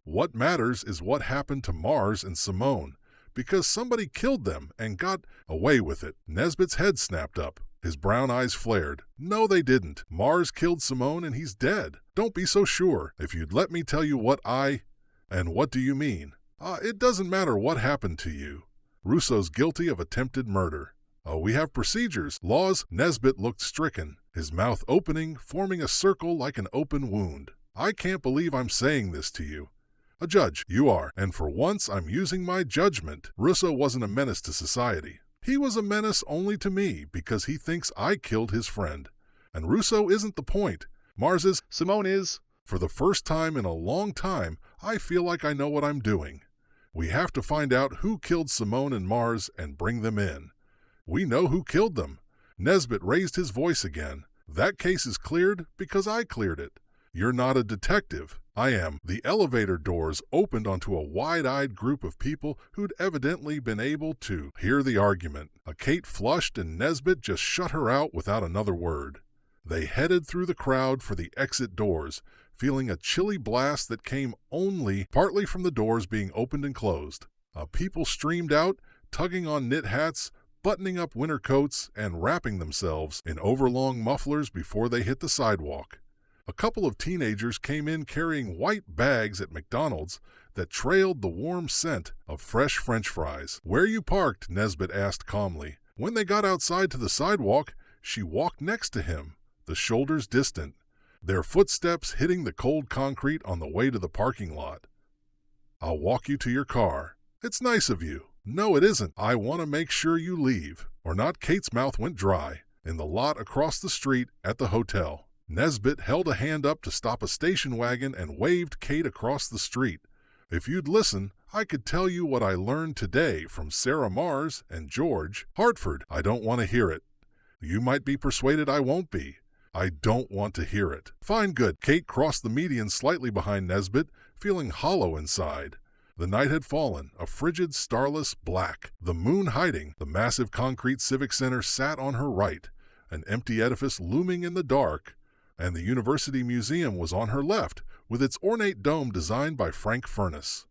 A: What matters is what happened to Mars and Simone, because somebody killed them and got away with it. Nesbitt's head snapped up. His brown eyes flared. No, they didn't. Mars killed Simone and he's dead. Don't be so sure. If you'd let me tell you what And what do you mean? It doesn't matter what happened to you. Russo's guilty of attempted murder. We have procedures, laws. Nesbitt looked stricken, his mouth opening, forming a circle like an open wound. I can't believe I'm saying this to you. A judge, you are, and for once I'm using my judgment. Russo wasn't a menace to society. He was a menace only to me because he thinks I killed his friend. And Russo isn't the point. Mars is, Simone is. For the first time in a long time, I feel like I know what I'm doing. We have to find out who killed Simone and Mars and bring them in. We know who killed them. Nesbitt raised his voice again. That case is cleared because I cleared it. You're not a detective. I am. The elevator doors opened onto a wide-eyed group of people who'd evidently been able to hear the argument. Kate flushed and Nesbitt just shut her out without another word. They headed through the crowd for the exit doors, feeling a chilly blast that came only partly from the doors being opened and closed. People streamed out, tugging on knit hats, buttoning up winter coats, and wrapping themselves in overlong mufflers before they hit the sidewalk. A couple of teenagers came in carrying white bags at McDonald's that trailed the warm scent of fresh French fries. Where you parked? Nesbitt asked calmly. When they got outside to the sidewalk, she walked next to him, the shoulders distant, their footsteps hitting the cold concrete on the way to the parking lot. I'll walk you to your car. It's nice of you. No, it isn't. I want to make sure you leave. Or not. Kate's mouth went dry. In the lot across the street at the hotel. Nesbitt held a hand up to stop a station wagon and waved Kate across the street. If you'd listen, I could tell you what I learned today from Sarah Mars and George. Hartford, I don't want to hear it. You might be persuaded I won't be. I don't want to hear it. Fine, good. Kate crossed the median slightly behind Nesbitt, feeling hollow inside. The night had fallen, a frigid, starless black. The moon hiding, the massive concrete civic center sat on her right, an empty edifice looming in the dark, and the University Museum was on her left, with its ornate dome designed by Frank Furness.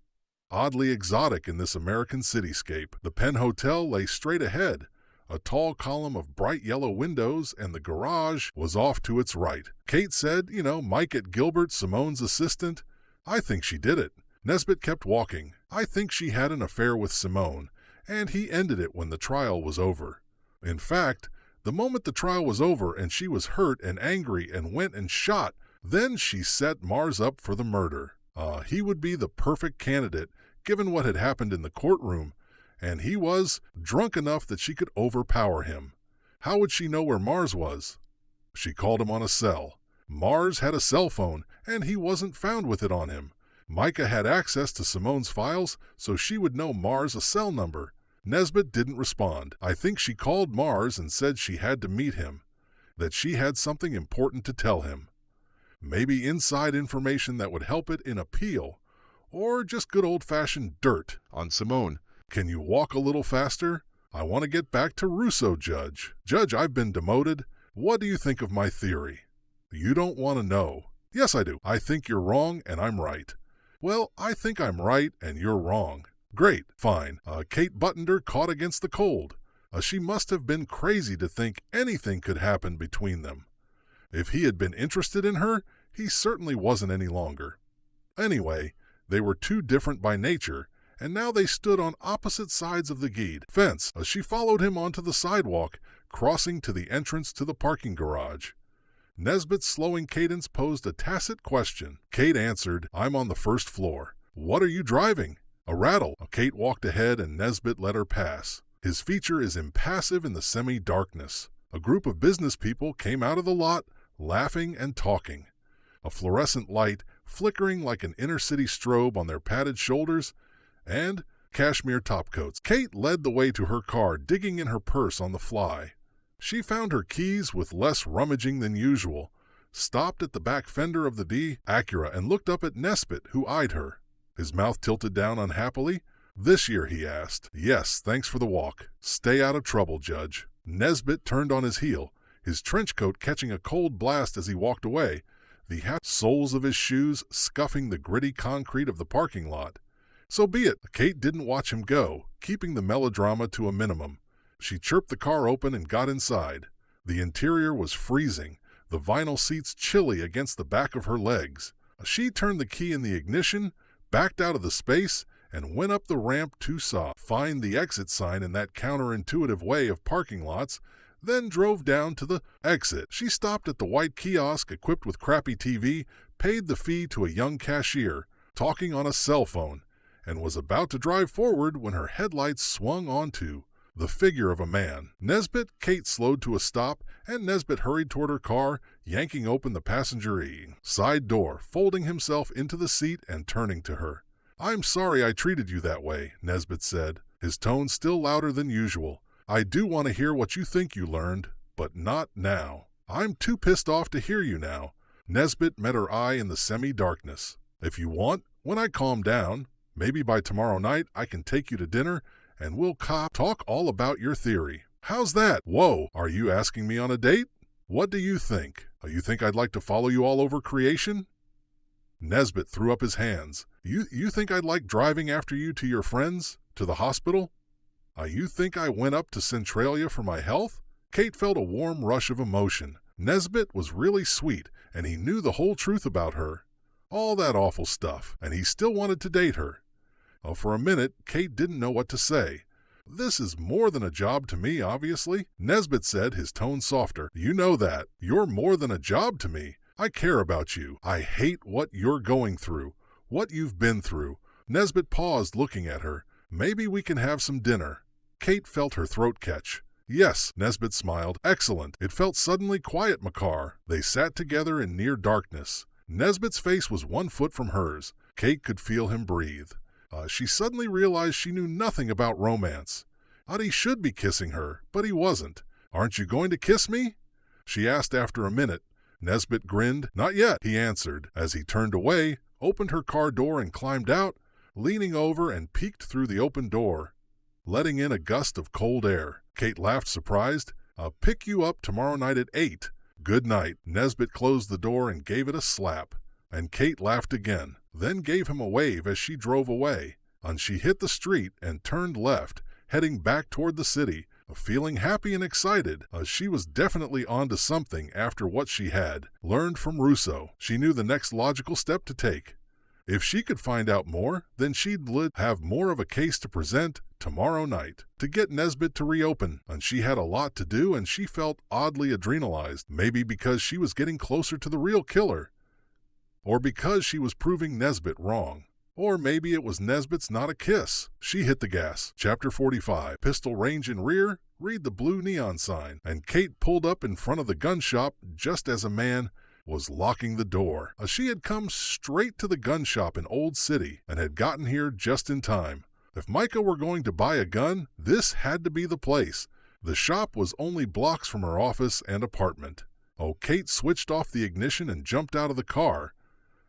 A: Oddly exotic in this American cityscape, the Penn Hotel lay straight ahead, a tall column of bright yellow windows, and the garage was off to its right. Kate said, Mike at Gilbert, Simone's assistant. I think she did it. Nesbitt kept walking. I think she had an affair with Simone, and he ended it when the trial was over. In fact, the moment the trial was over and she was hurt and angry and went and shot, then she set Mars up for the murder. He would be the perfect candidate, given what had happened in the courtroom, and he was drunk enough that she could overpower him. How would she know where Mars was? She called him on a cell. Mars had a cell phone, and he wasn't found with it on him. Micah had access to Simone's files, so she would know Mars' cell number. Nesbitt didn't respond. I think she called Mars and said she had to meet him, that she had something important to tell him. Maybe inside information that would help it in appeal, or just good old-fashioned dirt on Simone. Can you walk a little faster? I want to get back to Russo, Judge. Judge, I've been demoted. What do you think of my theory? You don't want to know. Yes, I do. I think you're wrong and I'm right. Well, I think I'm right and you're wrong. Great, fine. Kate buttoned her, caught against the cold. She must have been crazy to think anything could happen between them. If he had been interested in her, he certainly wasn't any longer. Anyway, they were too different by nature, and now they stood on opposite sides of the fence. She followed him onto the sidewalk, crossing to the entrance to the parking garage. Nesbitt's slowing cadence posed a tacit question. Kate answered, I'm on the first floor. What are you driving? A rattle. Kate walked ahead and Nesbitt let her pass. His feature is impassive in the semi-darkness. A group of business people came out of the lot, laughing and talking. A fluorescent light flickering like an inner-city strobe on their padded shoulders, and cashmere topcoats. Kate led the way to her car, digging in her purse on the fly. She found her keys with less rummaging than usual, stopped at the back fender of the Acura, and looked up at Nesbitt, who eyed her. His mouth tilted down unhappily. This year, he asked. Yes, thanks for the walk. Stay out of trouble, Judge. Nesbitt turned on his heel. his trench coat catching a cold blast as he walked away, the soles of his shoes scuffing the gritty concrete of the parking lot. So be it. Kate didn't watch him go, keeping the melodrama to a minimum. She chirped the car open and got inside. The interior was freezing, the vinyl seats chilly against the back of her legs. She turned the key in the ignition, backed out of the space, and went up the ramp to find the exit sign in that counterintuitive way of parking lots, then drove down to the exit. She stopped at the white kiosk equipped with crappy TV, paid the fee to a young cashier, talking on a cell phone, and was about to drive forward when her headlights swung onto the figure of a man. Nesbit. Kate slowed to a stop, and Nesbit hurried toward her car, yanking open the passenger side door, folding himself into the seat and turning to her. "I'm sorry I treated you that way," Nesbit said, his tone still louder than usual. "I do want to hear what you think you learned, but not now. I'm too pissed off to hear you now." Nesbit met her eye in the semi-darkness. "If you want, when I calm down, maybe by tomorrow night I can take you to dinner and we'll talk all about your theory. How's that? Whoa, are you asking me on a date? What do you think? You think I'd like to follow you all over creation?" Nesbit threw up his hands. You think I'd like driving after you to your friends? To the hospital? You think I went up to Centralia for my health?" Kate felt a warm rush of emotion. Nesbit was really sweet, and he knew the whole truth about her. All that awful stuff, and he still wanted to date her. For a minute, Kate didn't know what to say. "This is more than a job to me, obviously," Nesbit said, his tone softer. "You know that. You're more than a job to me. I care about you. I hate what you're going through, what you've been through." Nesbit paused, looking at her. "Maybe we can have some dinner." Kate felt her throat catch. "Yes," Nesbit smiled. "Excellent." It felt suddenly quiet, Makar. They sat together in near darkness. Nesbit's face was 1 foot from hers. Kate could feel him breathe. She suddenly realized she knew nothing about romance. He should be kissing her, but he wasn't. "Aren't you going to kiss me?" she asked after a minute. Nesbit grinned. "Not yet," he answered, as he turned away, opened her car door and climbed out, leaning over and peeked through the open door, letting in a gust of cold air. Kate laughed, surprised. "I'll pick you up tomorrow night at 8. Good night." Nesbit closed the door and gave it a slap, and Kate laughed again, then gave him a wave as she drove away. And she hit the street and turned left, heading back toward the city, feeling happy and excited. She was definitely onto something after what she had learned from Russo. She knew the next logical step to take. If she could find out more, then she'd have more of a case to present tomorrow night to get Nesbit to reopen. And she had a lot to do, and she felt oddly adrenalized, maybe because she was getting closer to the real killer, or because she was proving Nesbit wrong. Or maybe it was Nesbit's not a kiss. She hit the gas. Chapter 45. Pistol range in rear. Read the blue neon sign. And Kate pulled up in front of the gun shop just as a man was locking the door. She had come straight to the gun shop in Old City and had gotten here just in time. If Micah were going to buy a gun, this had to be the place. The shop was only blocks from her office and apartment. Kate switched off the ignition and jumped out of the car,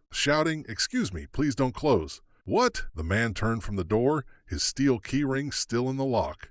A: shouting, "Excuse me, please don't close." "What?" The man turned from the door, his steel keyring still in the lock.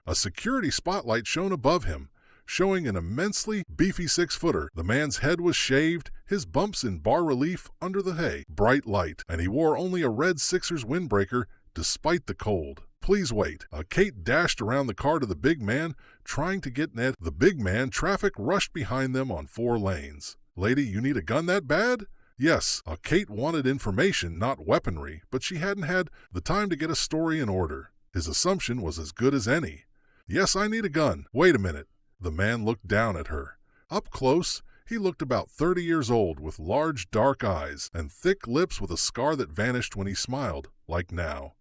A: A security spotlight shone above him, showing an immensely beefy 6-footer. The man's head was shaved, his bumps in bas relief under the bright light, and he wore only a red Sixers windbreaker despite the cold. "Please wait." Kate dashed around the car to the big man, trying to get Ned. The big man, traffic rushed behind them on 4 lanes. "Lady, you need a gun that bad?" Yes, Kate wanted information, not weaponry, but she hadn't had the time to get a story in order. His assumption was as good as any. "Yes, I need a gun." "Wait a minute." The man looked down at her. Up close, he looked about 30 years old, with large dark eyes and thick lips with a scar that vanished when he smiled, like now.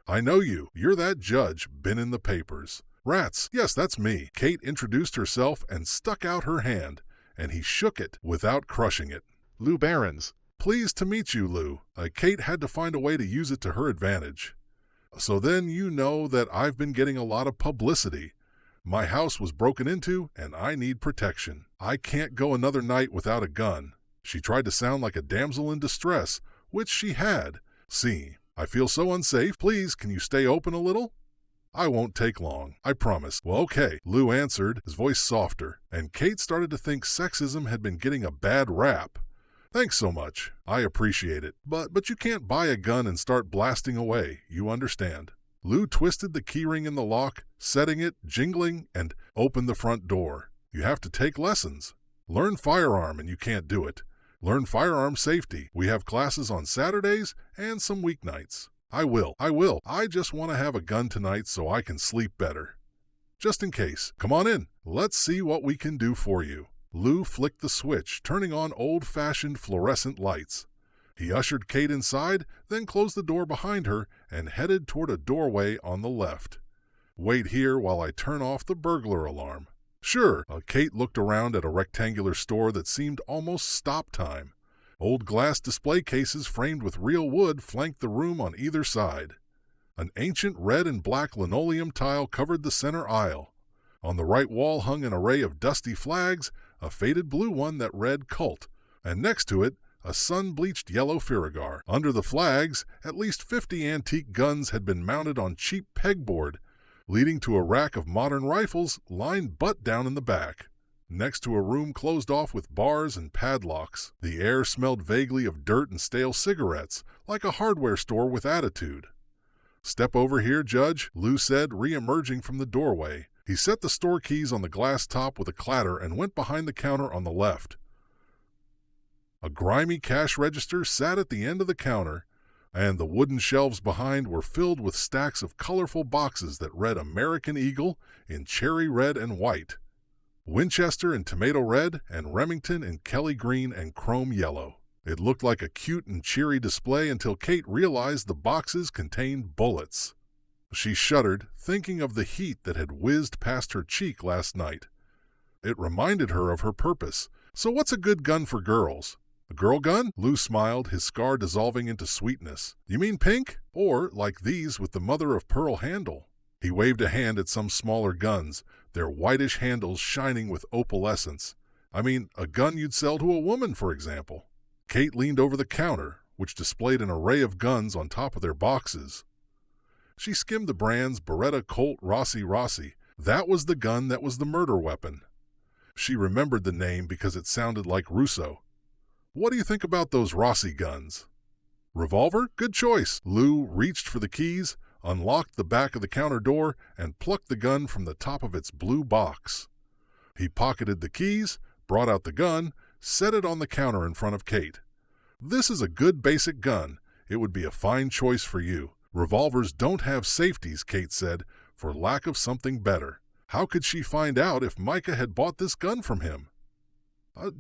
A: "I know you. You're that judge, been in the papers." "Rats, yes, that's me." Kate introduced herself and stuck out her hand, and he shook it without crushing it. "Lou Barons." "Pleased to meet you, Lou." Kate had to find a way to use it to her advantage. "So then you know that I've been getting a lot of publicity. My house was broken into, and I need protection. I can't go another night without a gun." She tried to sound like a damsel in distress, which she had. "See, I feel so unsafe. Please, can you stay open a little?" I won't take long, I promise. Well, okay, Lou answered, his voice softer, and Kate started to think sexism had been getting a bad rap. Thanks so much. I appreciate it. But you can't buy a gun and start blasting away, you understand. Lou twisted the keyring in the lock, setting it, jingling, and opened the front door. You have to take lessons. Learn firearm and you can't do it. Learn firearm safety. We have classes on Saturdays and some weeknights. I will. I just want to have a gun tonight so I can sleep better. Just in case. Come on in. Let's see what we can do for you. Lou flicked the switch, turning on old-fashioned fluorescent lights. He ushered Kate inside, then closed the door behind her and headed toward a doorway on the left. Wait here while I turn off the burglar alarm. Sure. Kate looked around at a rectangular store that seemed almost stop time. Old glass display cases framed with real wood flanked the room on either side. An ancient red and black linoleum tile covered the center aisle. On the right wall hung an array of dusty flags, a faded blue one that read Cult, and next to it, a sun-bleached yellow Firagar. Under the flags, at least 50 antique guns had been mounted on cheap pegboard, leading to a rack of modern rifles lined butt down in the back. Next to a room closed off with bars and padlocks, the air smelled vaguely of dirt and stale cigarettes, like a hardware store with attitude. "Step over here, Judge," Lou said, re-emerging from the doorway. He set the store keys on the glass top with a clatter and went behind the counter on the left. A grimy cash register sat at the end of the counter, and the wooden shelves behind were filled with stacks of colorful boxes that read American Eagle in cherry red and white, Winchester in tomato red, and Remington in Kelly green and chrome yellow. It looked like a cute and cheery display until Kate realized the boxes contained bullets. She shuddered, thinking of the heat that had whizzed past her cheek last night. It reminded her of her purpose. So what's a good gun for girls? A girl gun? Lou smiled, his scar dissolving into sweetness. You mean pink? Or like these with the mother-of-pearl handle? He waved a hand at some smaller guns, their whitish handles shining with opalescence. I mean, a gun you'd sell to a woman, for example. Kate leaned over the counter, which displayed an array of guns on top of their boxes. She skimmed the brands Beretta, Colt, Rossi. That was the gun that was the murder weapon. She remembered the name because it sounded like Russo. What do you think about those Rossi guns? Revolver? Good choice. Lou reached for the keys, unlocked the back of the counter door, and plucked the gun from the top of its blue box. He pocketed the keys, brought out the gun, set it on the counter in front of Kate. This is a good basic gun. It would be a fine choice for you. Revolvers don't have safeties, Kate said, for lack of something better. How could she find out if Micah had bought this gun from him?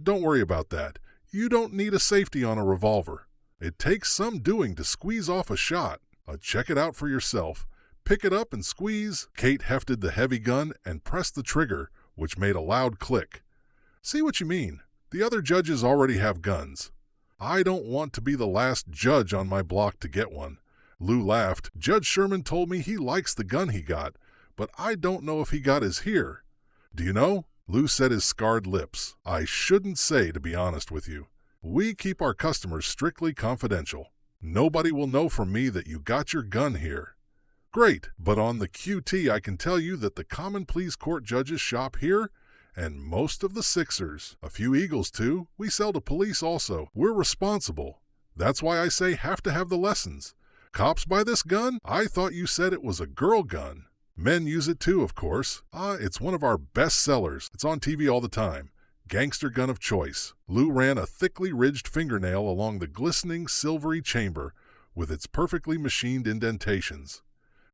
A: Don't worry about that. You don't need a safety on a revolver. It takes some doing to squeeze off a shot. Check it out for yourself. Pick it up and squeeze. Kate hefted the heavy gun and pressed the trigger, which made a loud click. See what you mean. The other judges already have guns. I don't want to be the last judge on my block to get one. Lou laughed. Judge Sherman told me he likes the gun he got, but I don't know if he got his here. Do you know? Lou set his scarred lips. I shouldn't say, to be honest with you. We keep our customers strictly confidential. Nobody will know from me that you got your gun here. Great, but on the QT I can tell you that the Common Pleas Court judges shop here, and most of the Sixers, a few Eagles too. We sell to police also. We're responsible. That's why I say have to have the lessons. Cops buy this gun? I thought you said it was a girl gun. Men use it too, of course. It's one of our best sellers. It's on TV all the time. Gangster gun of choice. Lou ran a thickly ridged fingernail along the glistening silvery chamber with its perfectly machined indentations.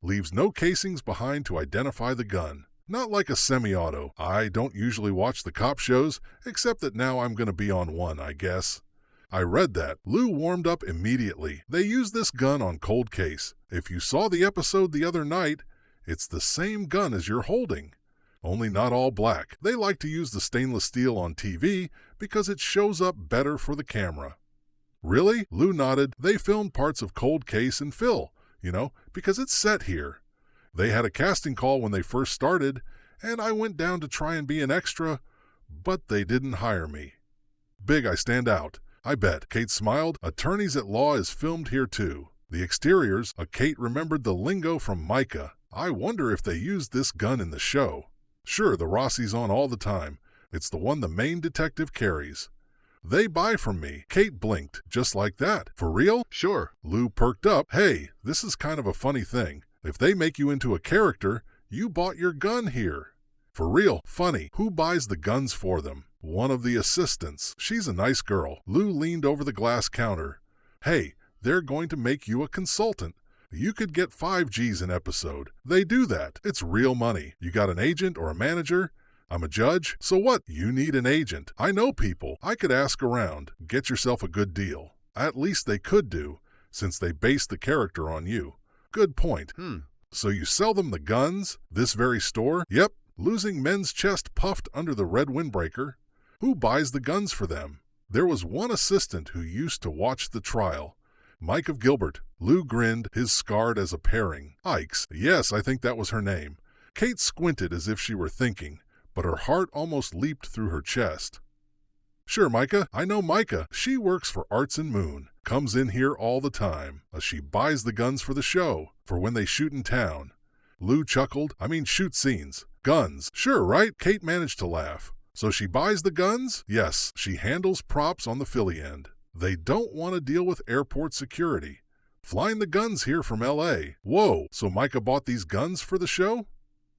A: Leaves no casings behind to identify the gun. Not like a semi-auto. I don't usually watch the cop shows, except that now I'm going to be on one, I guess. I read that. Lou warmed up immediately. They use this gun on Cold Case. If you saw the episode the other night, it's the same gun as you're holding. Only not all black. They like to use the stainless steel on TV because it shows up better for the camera. Really? Lou nodded. They filmed parts of Cold Case in Phil, because it's set here. They had a casting call when they first started, and I went down to try and be an extra, but they didn't hire me. Big I stand out. I bet. Kate smiled. Attorneys at Law is filmed here too. The exteriors, Kate remembered the lingo from Micah. I wonder if they used this gun in the show. Sure, the Rossi's on all the time. It's the one the main detective carries. They buy from me. Kate blinked, just like that. For real? Sure. Lou perked up. Hey, this is kind of a funny thing. If they make you into a character, you bought your gun here. For real? Funny. Who buys the guns for them? One of the assistants. She's a nice girl. Lou leaned over the glass counter. Hey, they're going to make you a consultant. You could get 5 G's an episode. They do that. It's real money. You got an agent or a manager? I'm a judge. So what? You need an agent. I know people. I could ask around. Get yourself a good deal. At least they could do, since they base the character on you. Good point. So you sell them the guns? This very store? Yep. Losing Men's chest puffed under the red windbreaker. Who buys the guns for them? There was one assistant who used to watch the trial. Mike of Gilbert. Lou grinned, his scarred as a paring. Ike's. Yes, I think that was her name. Kate squinted as if she were thinking, but her heart almost leaped through her chest. Sure, Micah. I know Micah. She works for Arts and Moon. Comes in here all the time. She buys the guns for the show, for when they shoot in town. Lou chuckled. I mean shoot scenes. Guns. Sure, right? Kate managed to laugh. So she buys the guns? Yes. She handles props on the Philly end. They don't want to deal with airport security. Flying the guns here from L.A. Whoa, so Micah bought these guns for the show?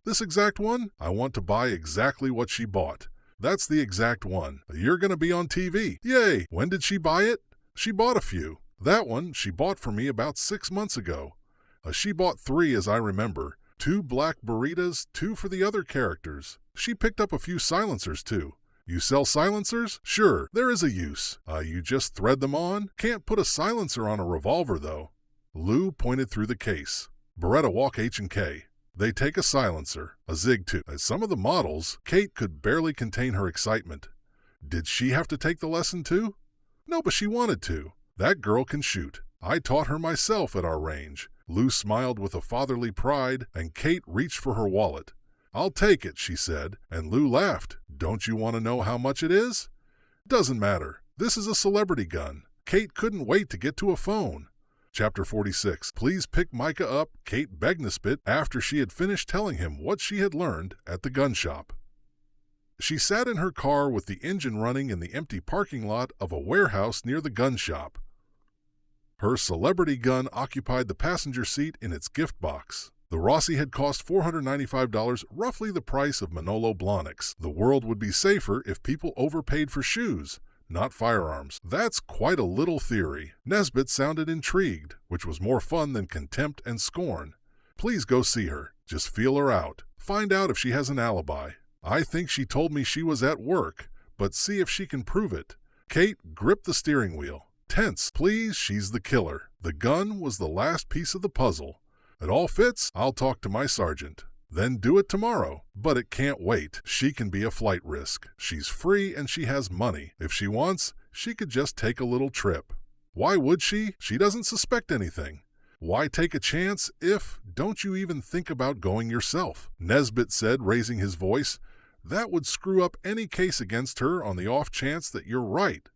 A: This exact one? I want to buy exactly what she bought. That's the exact one. You're going to be on TV. Yay! When did she buy it? She bought a few. That one she bought for me about 6 months ago. She bought 3 as I remember. 2 black burritas, 2 for the other characters. She picked up a few silencers too. You sell silencers? Sure, there is a use. You just thread them on? Can't put a silencer on a revolver though. Lou pointed through the case. Beretta Walk H&K. They take a silencer, a Zig 2. As some of the models, Kate could barely contain her excitement. Did she have to take the lesson too? No, but she wanted to. That girl can shoot. I taught her myself at our range. Lou smiled with a fatherly pride, and Kate reached for her wallet. I'll take it, she said, and Lou laughed. Don't you want to know how much it is? Doesn't matter. This is a celebrity gun. Kate couldn't wait to get to a phone. Chapter 46. Please pick Micah up, Kate Begnaspit, after she had finished telling him what she had learned at the gun shop. She sat in her car with the engine running in the empty parking lot of a warehouse near the gun shop. Her celebrity gun occupied the passenger seat in its gift box. The Rossi had cost $495, roughly the price of Manolo Blahnik's. The world would be safer if people overpaid for shoes, not firearms. That's quite a little theory. Nesbitt sounded intrigued, which was more fun than contempt and scorn. Please go see her. Just feel her out. Find out if she has an alibi. I think she told me she was at work, but see if she can prove it. Kate gripped the steering wheel. Tense, please, she's the killer. The gun was the last piece of the puzzle. It all fits, I'll talk to my sergeant. Then do it tomorrow. But it can't wait. She can be a flight risk. She's free and she has money. If she wants, she could just take a little trip. Why would she? She doesn't suspect anything. Why take a chance if, don't you even think about going yourself? Nesbitt said, raising his voice. That would screw up any case against her on the off chance that you're right.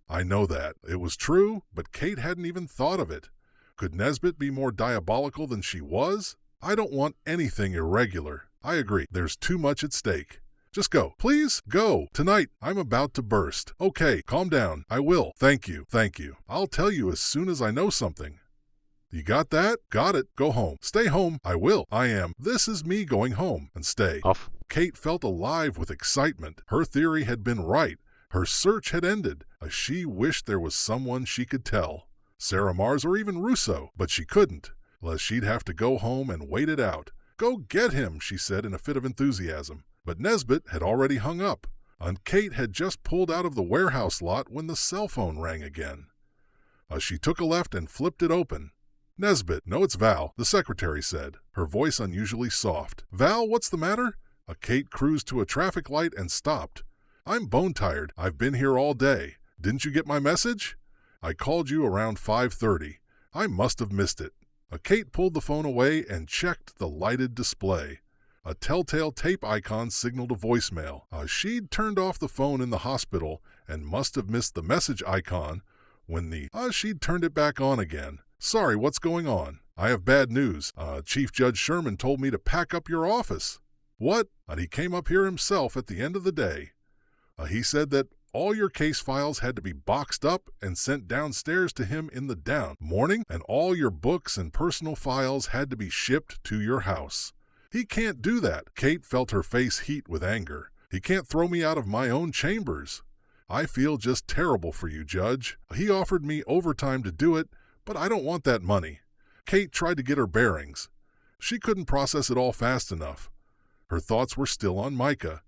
A: I know that. It was true, but Kate hadn't even thought of it. Could Nesbitt be more diabolical than she was? I don't want anything irregular. I agree. There's too much at stake. Just go. Please, go. Tonight, I'm about to burst. Okay, calm down. I will. Thank you. Thank you. I'll tell you as soon as I know something. You got that? Got it. Go home. Stay home. I will. I am. This is me going home. And stay.
B: Off.
A: Kate felt alive with excitement. Her theory had been right. Her search had ended. She wished there was someone she could tell. Sarah Mars or even Russo, but she couldn't, lest she'd have to go home and wait it out. Go get him, she said in a fit of enthusiasm. But Nesbitt had already hung up, and Kate had just pulled out of the warehouse lot when the cell phone rang again. She took a left and flipped it open. Nesbitt, no, it's Val, the secretary said, her voice unusually soft. Val, what's the matter? Kate cruised to a traffic light and stopped. I'm bone-tired. I've been here all day. Didn't you get my message? I called you around 5:30. I must have missed it. Kate pulled the phone away and checked the lighted display. A telltale tape icon signaled a voicemail. She'd turned off the phone in the hospital and must have missed the message icon when she'd turned it back on again. Sorry, what's going on? I have bad news. Chief Judge Sherman told me to pack up your office. What? And he came up here himself at the end of the day. He said that all your case files had to be boxed up and sent downstairs to him in the morning, and all your books and personal files had to be shipped to your house. He can't do that. Kate felt her face heat with anger. He can't throw me out of my own chambers. I feel just terrible for you, Judge. He offered me overtime to do it, but I don't want that money. Kate tried to get her bearings. She couldn't process it all fast enough. Her thoughts were still on Micah.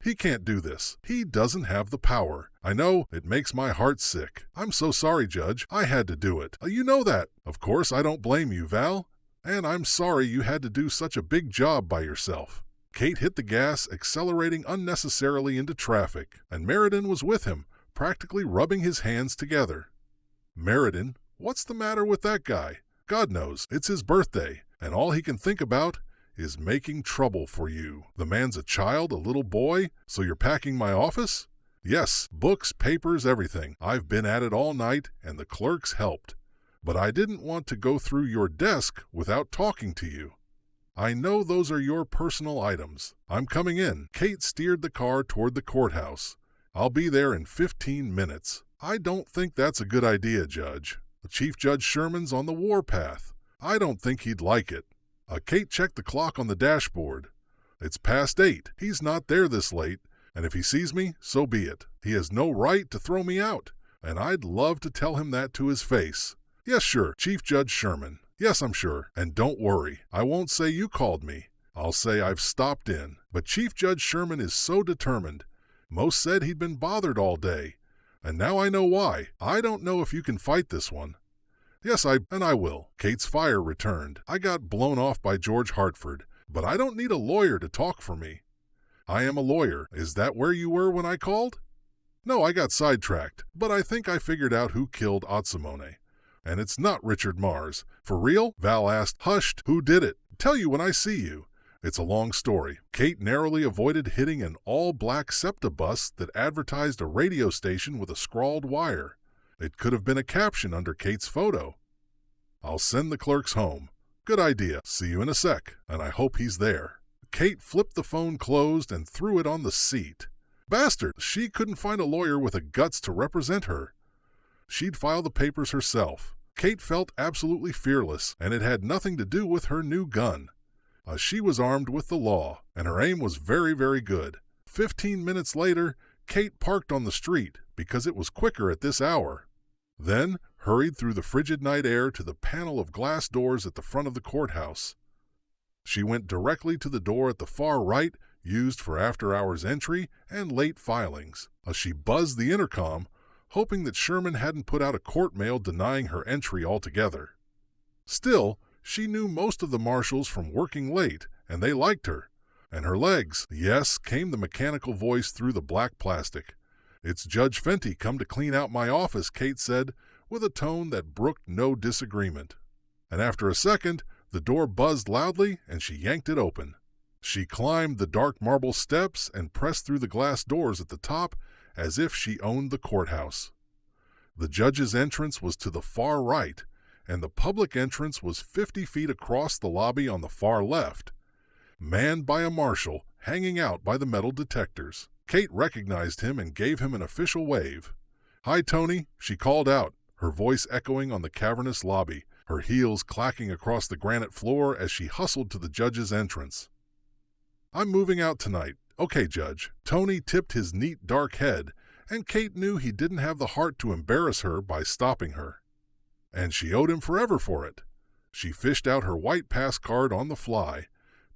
A: He can't do this. He doesn't have the power. I know, it makes my heart sick. I'm so sorry, Judge. I had to do it. You know that. Of course, I don't blame you, Val. And I'm sorry you had to do such a big job by yourself. Kate hit the gas, accelerating unnecessarily into traffic, and Meriden was with him, practically rubbing his hands together. Meriden? What's the matter with that guy? God knows, it's his birthday, and all he can think about is making trouble for you. The man's a child, a little boy, so you're packing my office? Yes, books, papers, everything. I've been at it all night, and the clerks helped. But I didn't want to go through your desk without talking to you. I know those are your personal items. I'm coming in. Kate steered the car toward the courthouse. I'll be there in 15 minutes. I don't think that's a good idea, Judge. Chief Judge Sherman's on the warpath. I don't think he'd like it. Kate checked the clock on the dashboard. It's past 8. He's not there this late, and if he sees me, so be it. He has no right to throw me out, and I'd love to tell him that to his face. Yes, sure, Chief Judge Sherman. Yes, I'm sure. And don't worry, I won't say you called me. I'll say I've stopped in. But Chief Judge Sherman is so determined. Most said he'd been bothered all day. And now I know why. I don't know if you can fight this one. Yes, I will. Kate's fire returned. I got blown off by George Hartford, but I don't need a lawyer to talk for me. I am a lawyer. Is that where you were when I called? No, I got sidetracked, but I think I figured out who killed Atsimone. And it's not Richard Mars. For real? Val asked. Hushed. Who did it? Tell you when I see you. It's a long story. Kate narrowly avoided hitting an all-black SEPTA bus that advertised a radio station with a scrawled wire. It could have been a caption under Kate's photo. I'll send the clerks home. Good idea. See you in a sec, and I hope he's there. Kate flipped the phone closed and threw it on the seat. Bastard! She couldn't find a lawyer with the guts to represent her. She'd file the papers herself. Kate felt absolutely fearless, and it had nothing to do with her new gun. She was armed with the law, and her aim was very, very good. 15 minutes later, Kate parked on the street because it was quicker at this hour. Then hurried through the frigid night air to the panel of glass doors at the front of the courthouse. She went directly to the door at the far right, used for after-hours entry and late filings. She buzzed the intercom, hoping that Sherman hadn't put out a court mail denying her entry altogether. Still, she knew most of the marshals from working late, and they liked her. And her legs, yes, came the mechanical voice through the black plastic. It's Judge Fenty come to clean out my office, Kate said, with a tone that brooked no disagreement. And after a second, the door buzzed loudly, and she yanked it open. She climbed the dark marble steps and pressed through the glass doors at the top as if she owned the courthouse. The judge's entrance was to the far right, and the public entrance was 50 feet across the lobby on the far left, manned by a marshal hanging out by the metal detectors. Kate recognized him and gave him an official wave. "Hi, Tony," she called out, her voice echoing on the cavernous lobby, her heels clacking across the granite floor as she hustled to the judge's entrance. "I'm moving out tonight. Okay, Judge." Tony tipped his neat dark head, and Kate knew he didn't have the heart to embarrass her by stopping her. And she owed him forever for it. She fished out her white pass card on the fly,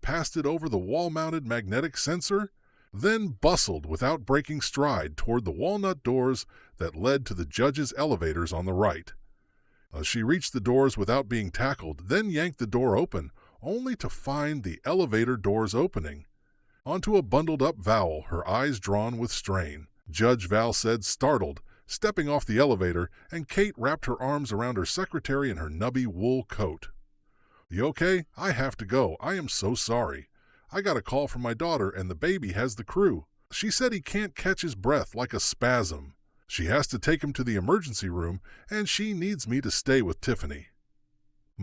A: passed it over the wall-mounted magnetic sensor, then bustled without breaking stride toward the walnut doors that led to the judge's elevators on the right. She reached the doors without being tackled, then yanked the door open, only to find the elevator doors opening. Onto a bundled-up Vowel, her eyes drawn with strain. Judge Val said, startled, stepping off the elevator, and Kate wrapped her arms around her secretary in her nubby wool coat. "You okay? I have to go. I am so sorry. I got a call from my daughter, and the baby has the croup. She said he can't catch his breath like a spasm. She has to take him to the emergency room, and she needs me to stay with Tiffany."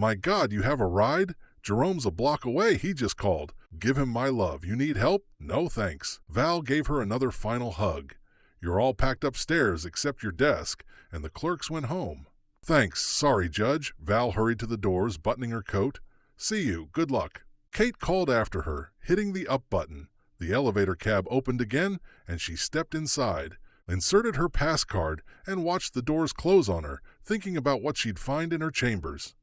A: My God, you have a ride? Jerome's a block away, he just called. Give him my love. You need help? No thanks. Val gave her another final hug. You're all packed upstairs except your desk, and the clerks went home. Thanks. Sorry, Judge. Val hurried to the doors, buttoning her coat. See you. Good luck. Kate called after her, hitting the up button. The elevator cab opened again, and she stepped inside, inserted her pass card, and watched the doors close on her, thinking about what she'd find in her chambers.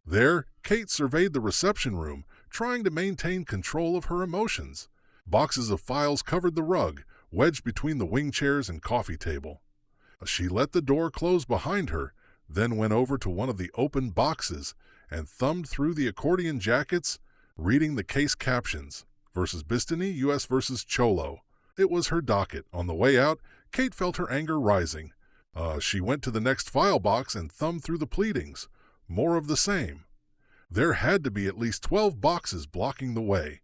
A: There, Kate surveyed the reception room, trying to maintain control of her emotions. Boxes of files covered the rug, wedged between the wing chairs and coffee table. She let the door close behind her, then went over to one of the open boxes and thumbed through the accordion jackets, reading the case captions. Versus Bistany, U.S. versus Cholo. It was her docket. On the way out, Kate felt her anger rising. She went to the next file box and thumbed through the pleadings. More of the same. There had to be at least 12 boxes blocking the way.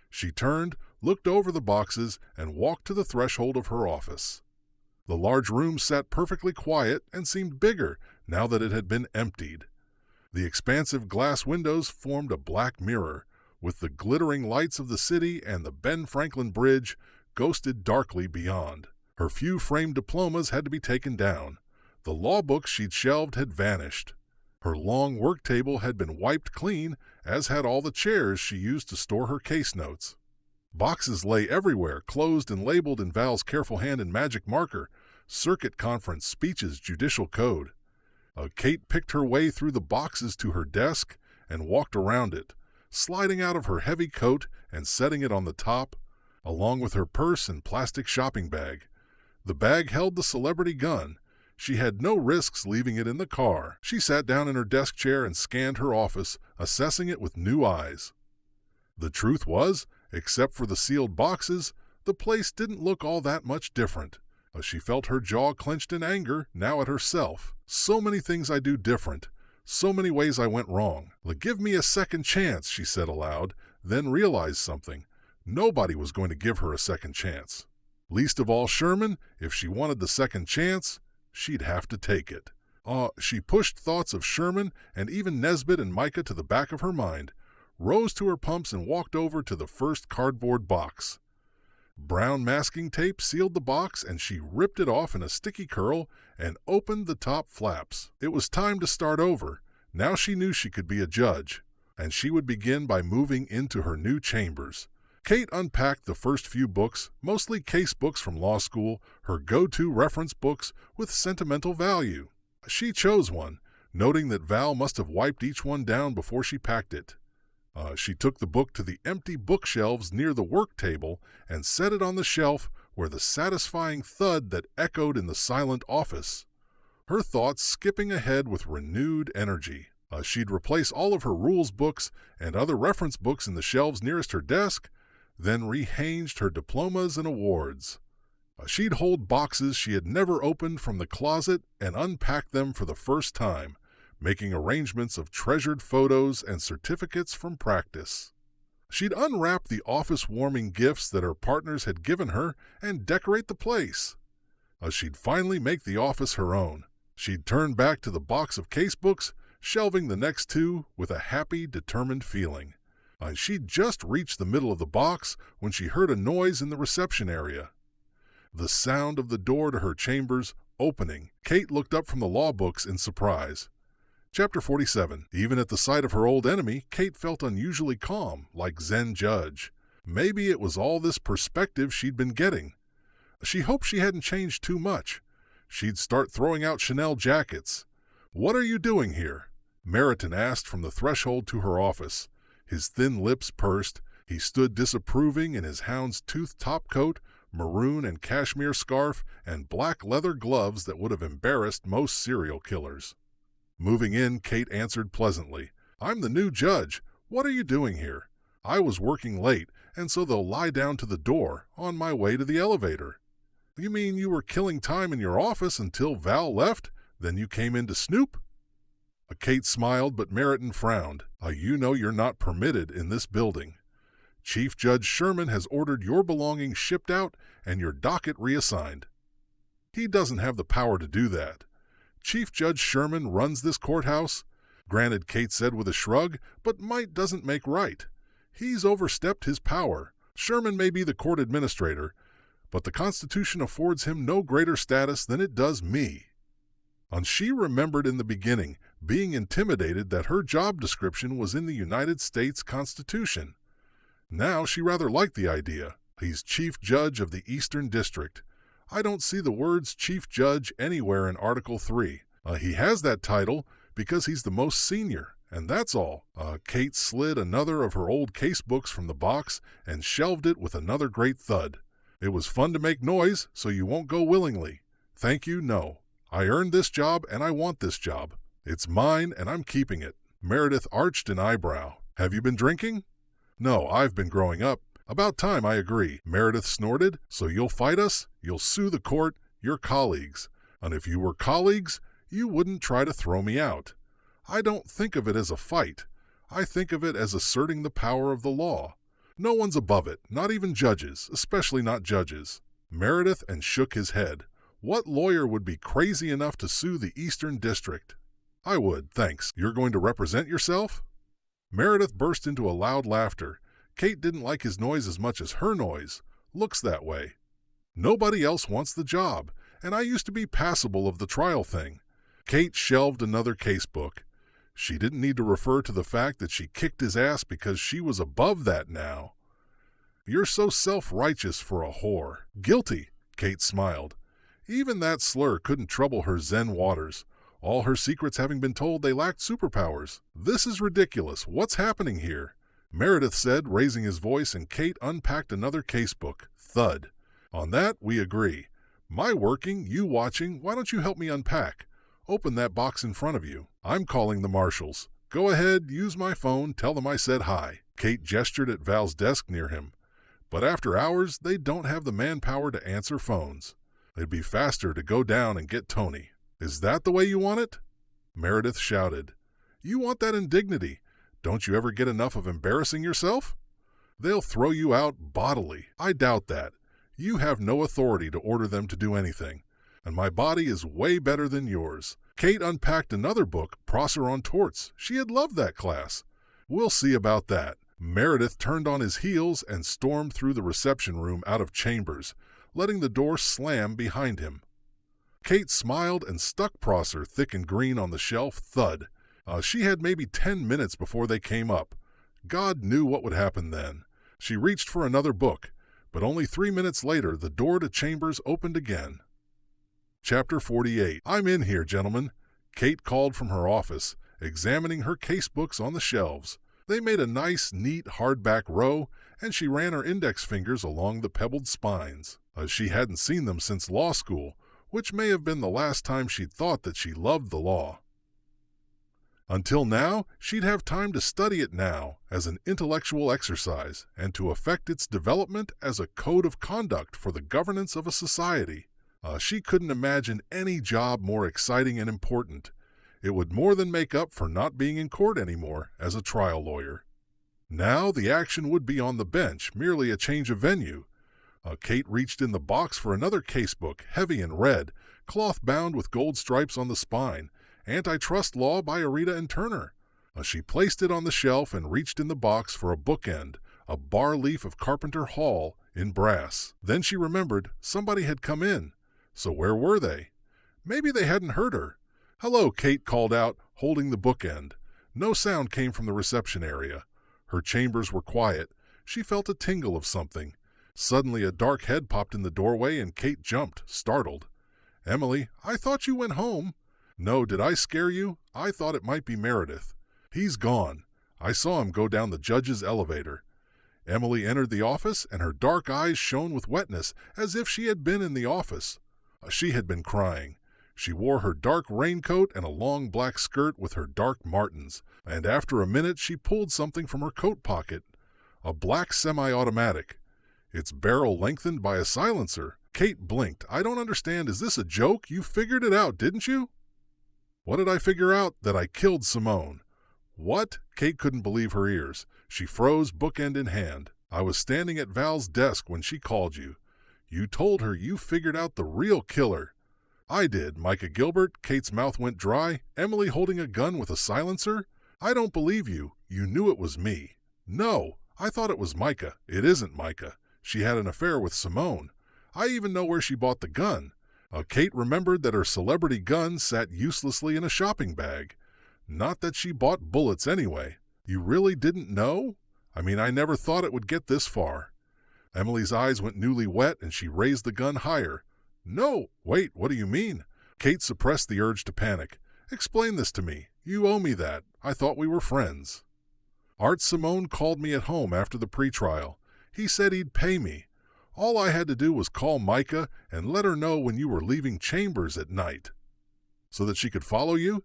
A: She turned, looked over the boxes, and walked to the threshold of her office. The large room sat perfectly quiet and seemed bigger now that it had been emptied. The expansive glass windows formed a black mirror, with the glittering lights of the city and the Ben Franklin Bridge ghosted darkly beyond. Her few framed diplomas had to be taken down. The law books she'd shelved had vanished. Her long work table had been wiped clean, as had all the chairs she used to store her case notes. Boxes lay everywhere, closed and labeled in Val's careful hand and magic marker, circuit conference, speeches, judicial code. Kate picked her way through the boxes to her desk and walked around it, sliding out of her heavy coat and setting it on the top, along with her purse and plastic shopping bag. The bag held the celebrity gun. She had no risks leaving it in the car. She sat down in her desk chair and scanned her office, assessing it with new eyes. The truth was, except for the sealed boxes, the place didn't look all that much different. She felt her jaw clenched in anger, now at herself. So many things I do different. So many ways I went wrong. Give me a second chance, she said aloud, then realized something. Nobody was going to give her a second chance. Least of all Sherman. If she wanted the second chance, she'd have to take it. She pushed thoughts of Sherman and even Nesbit and Micah to the back of her mind, rose to her pumps and walked over to the first cardboard box. Brown masking tape sealed the box, and she ripped it off in a sticky curl and opened the top flaps. It was time to start over. Now she knew she could be a judge, and she would begin by moving into her new chambers. Kate unpacked the first few books, mostly case books from law school, her go-to reference books with sentimental value. She chose one, noting that Val must have wiped each one down before she packed it. She took the book to the empty bookshelves near the work table and set it on the shelf where the satisfying thud that echoed in the silent office. Her thoughts skipping ahead with renewed energy. She'd replace all of her rules books and other reference books in the shelves nearest her desk, then rehanged her diplomas and awards. She'd hold boxes she had never opened from the closet and unpack them for the first time, making arrangements of treasured photos and certificates from practice. She'd unwrap the office-warming gifts that her partners had given her and decorate the place. She'd finally make the office her own. She'd turn back to the box of casebooks, shelving the next two with a happy, determined feeling. She'd just reached the middle of the box when she heard a noise in the reception area. The sound of the door to her chambers opening. Kate looked up from the law books in surprise. Chapter 47. Even at the sight of her old enemy, Kate felt unusually calm, like Zen judge. Maybe it was all this perspective she'd been getting. She hoped she hadn't changed too much. She'd start throwing out Chanel jackets. "What are you doing here?" Meriton asked from the threshold to her office. His thin lips pursed. He stood disapproving in his hound's-tooth topcoat, maroon and cashmere scarf, and black leather gloves that would have embarrassed most serial killers. Moving in, Kate answered pleasantly, "I'm the new judge. What are you doing here? I was working late, and so they'll lie down to the door on my way to the elevator." "You mean you were killing time in your office until Val left? Then you came in to snoop?" Kate smiled, but Meriton frowned. "You know you're not permitted in this building. Chief Judge Sherman has ordered your belongings shipped out and your docket reassigned." "He doesn't have the power to do that. Chief Judge Sherman runs this courthouse. Granted, Kate said with a shrug, but might doesn't make right. He's overstepped his power. Sherman may be the court administrator, but the Constitution affords him no greater status than it does me. And she remembered in the beginning being intimidated that her job description was in the United States Constitution. Now she rather liked the idea. He's Chief Judge of the Eastern District. I don't see the words Chief Judge anywhere in Article 3. He has that title because he's the most senior, and that's all. Kate slid another of her old case books from the box and shelved it with another great thud. It was fun to make noise, so you won't go willingly. Thank you, no. I earned this job, and I want this job. It's mine, and I'm keeping it. Meredith arched an eyebrow. Have you been drinking? No, I've been growing up. About time, I agree. Meredith snorted. So you'll fight us? You'll sue the court, your colleagues. And if you were colleagues, you wouldn't try to throw me out. I don't think of it as a fight. I think of it as asserting the power of the law. No one's above it, not even judges, especially not judges. Meredith and shook his head. What lawyer would be crazy enough to sue the Eastern District? I would, thanks. You're going to represent yourself? Meredith burst into a loud laughter. Kate didn't like his noise as much as her noise. Looks that way. Nobody else wants the job, and I used to be passable of the trial thing. Kate shelved another casebook. She didn't need to refer to the fact that she kicked his ass because she was above that now. You're so self-righteous for a whore. Guilty, Kate smiled. Even that slur couldn't trouble her zen waters, all her secrets having been told they lacked superpowers. This is ridiculous. What's happening here? Meredith said, raising his voice, and Kate unpacked another casebook. Thud. On that, we agree. My working, you watching, why don't you help me unpack? Open that box in front of you. I'm calling the marshals. Go ahead, use my phone, tell them I said hi. Kate gestured at Val's desk near him. But after hours, they don't have the manpower to answer phones. It'd be faster to go down and get Tony. Is that the way you want it? Meredith shouted. You want that indignity. Don't you ever get enough of embarrassing yourself? They'll throw you out bodily. I doubt that. You have no authority to order them to do anything. And my body is way better than yours. Kate unpacked another book, Prosser on Torts. She had loved that class. We'll see about that. Meredith turned on his heels and stormed through the reception room out of chambers, letting the door slam behind him. Kate smiled and stuck Prosser thick and green on the shelf. Thud. She had maybe 10 minutes before they came up. God knew what would happen then. She reached for another book, but only 3 minutes later the door to chambers opened again. Chapter 48. I'm in here, gentlemen. Kate called from her office, examining her casebooks on the shelves. They made a nice, neat, hardback row, and she ran her index fingers along the pebbled spines. She hadn't seen them since law school, which may have been the last time she'd thought that she loved the law. Until now, she'd have time to study it now as an intellectual exercise and to affect its development as a code of conduct for the governance of a society. She couldn't imagine any job more exciting and important. It would more than make up for not being in court anymore as a trial lawyer. Now the action would be on the bench, merely a change of venue. Kate reached in the box for another casebook, heavy and red, cloth-bound with gold stripes on the spine, Antitrust Law by Arita and Turner. She placed it on the shelf and reached in the box for a bookend, a bar-leaf of Carpenter Hall in brass. Then she remembered somebody had come in. So where were they? Maybe they hadn't heard her. Hello, Kate called out, holding the bookend. No sound came from the reception area. Her chambers were quiet. She felt a tingle of something. Suddenly a dark head popped in the doorway and Kate jumped, startled. Emily, I thought you went home. No, did I scare you? I thought it might be Meredith. He's gone. I saw him go down the judge's elevator. Emily entered the office and her dark eyes shone with wetness as if she had been in the office. She had been crying. She wore her dark raincoat and a long black skirt with her dark martens, and after a minute she pulled something from her coat pocket. A black semi-automatic. Its barrel lengthened by a silencer. Kate blinked. I don't understand. Is this a joke? You figured it out, didn't you? What did I figure out? That I killed Simone. What? Kate couldn't believe her ears. She froze, bookend in hand. I was standing at Val's desk when she called you. You told her you figured out the real killer. I did. Micah Gilbert. Kate's mouth went dry. Emily holding a gun with a silencer? I don't believe you. You knew it was me. No, I thought it was Micah. It isn't Micah. She had an affair with Simone. I even know where she bought the gun. Kate remembered that her celebrity gun sat uselessly in a shopping bag. Not that she bought bullets anyway. You really didn't know? I mean, I never thought it would get this far. Emily's eyes went newly wet and she raised the gun higher. No, wait, what do you mean? Kate suppressed the urge to panic. Explain this to me. You owe me that. I thought we were friends. Art Simone called me at home after the pretrial. He said he'd pay me. All I had to do was call Micah and let her know when you were leaving Chambers at night. So that she could follow you?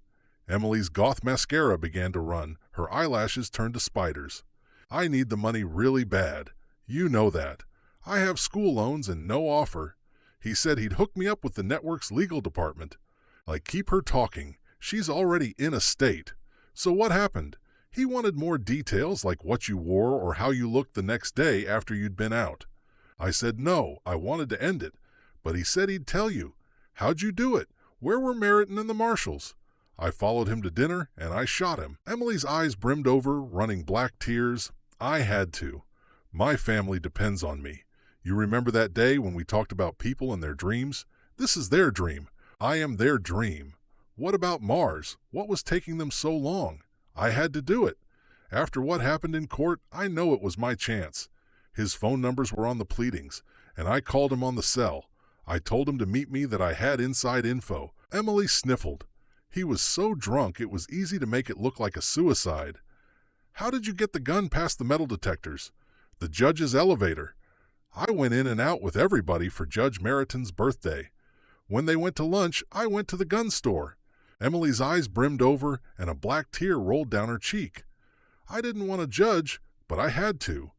A: Emily's goth mascara began to run. Her eyelashes turned to spiders. I need the money really bad. You know that. I have school loans and no offer. He said he'd hook me up with the network's legal department. Keep her talking. She's already in a state. So what happened? He wanted more details like what you wore or how you looked the next day after you'd been out. I said no, I wanted to end it. But he said he'd tell you. How'd you do it? Where were Meriton and the marshals? I followed him to dinner, and I shot him. Emily's eyes brimmed over, running black tears. I had to. My family depends on me. You remember that day when we talked about people and their dreams? This is their dream. I am their dream. What about Mars? What was taking them so long? I had to do it. After what happened in court, I know it was my chance. His phone numbers were on the pleadings, and I called him on the cell. I told him to meet me, that I had inside info. Emily sniffled. He was so drunk it was easy to make it look like a suicide. How did you get the gun past the metal detectors? The judge's elevator. I went in and out with everybody for Judge Meriton's birthday. When they went to lunch, I went to the gun store. Emily's eyes brimmed over and a black tear rolled down her cheek. I didn't want to judge, but I had to.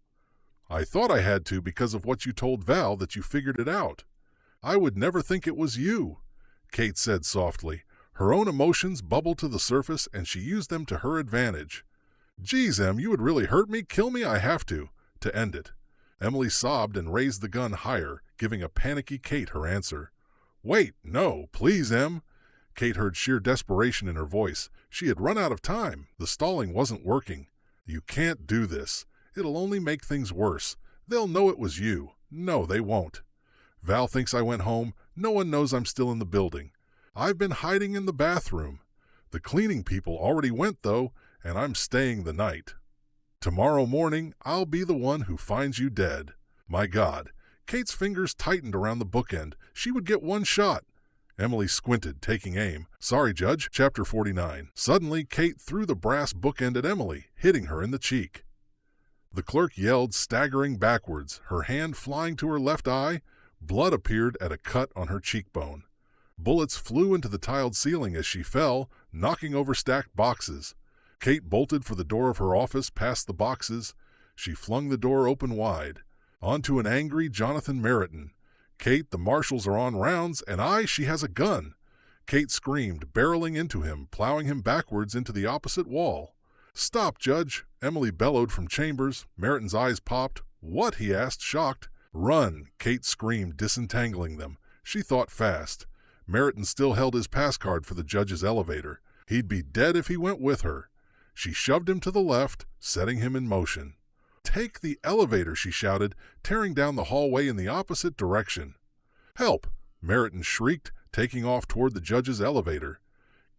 A: I thought I had to because of what you told Val, that you figured it out. I would never think it was you, Kate said softly. Her own emotions bubbled to the surface and she used them to her advantage. Geez, Em, you would really hurt me? Kill me? I have to end it. Emily sobbed and raised the gun higher, giving a panicky Kate her answer. Wait, no, please, Em. Kate heard sheer desperation in her voice. She had run out of time. The stalling wasn't working. You can't do this. It'll only make things worse. They'll know it was you. No, they won't. Val thinks I went home. No one knows I'm still in the building. I've been hiding in the bathroom. The cleaning people already went, though, and I'm staying the night. Tomorrow morning, I'll be the one who finds you dead. My God. Kate's fingers tightened around the bookend. She would get one shot. Emily squinted, taking aim. Sorry, Judge. Chapter 49. Suddenly, Kate threw the brass bookend at Emily, hitting her in the cheek. The clerk yelled, staggering backwards, her hand flying to her left eye. Blood appeared at a cut on her cheekbone. Bullets flew into the tiled ceiling as she fell, knocking over stacked boxes. Kate bolted for the door of her office past the boxes. She flung the door open wide. Onto an angry Jonathan Meriton. Kate, the marshals are on rounds, and she has a gun. Kate screamed, barreling into him, plowing him backwards into the opposite wall. Stop, Judge, Emily bellowed from Chambers. Meriton's eyes popped. What? He asked, shocked. Run, Kate screamed, disentangling them. She thought fast. Meriton still held his pass card for the judge's elevator. He'd be dead if he went with her. She shoved him to the left, setting him in motion. Take the elevator, she shouted, tearing down the hallway in the opposite direction. Help! Meriton shrieked, taking off toward the judge's elevator.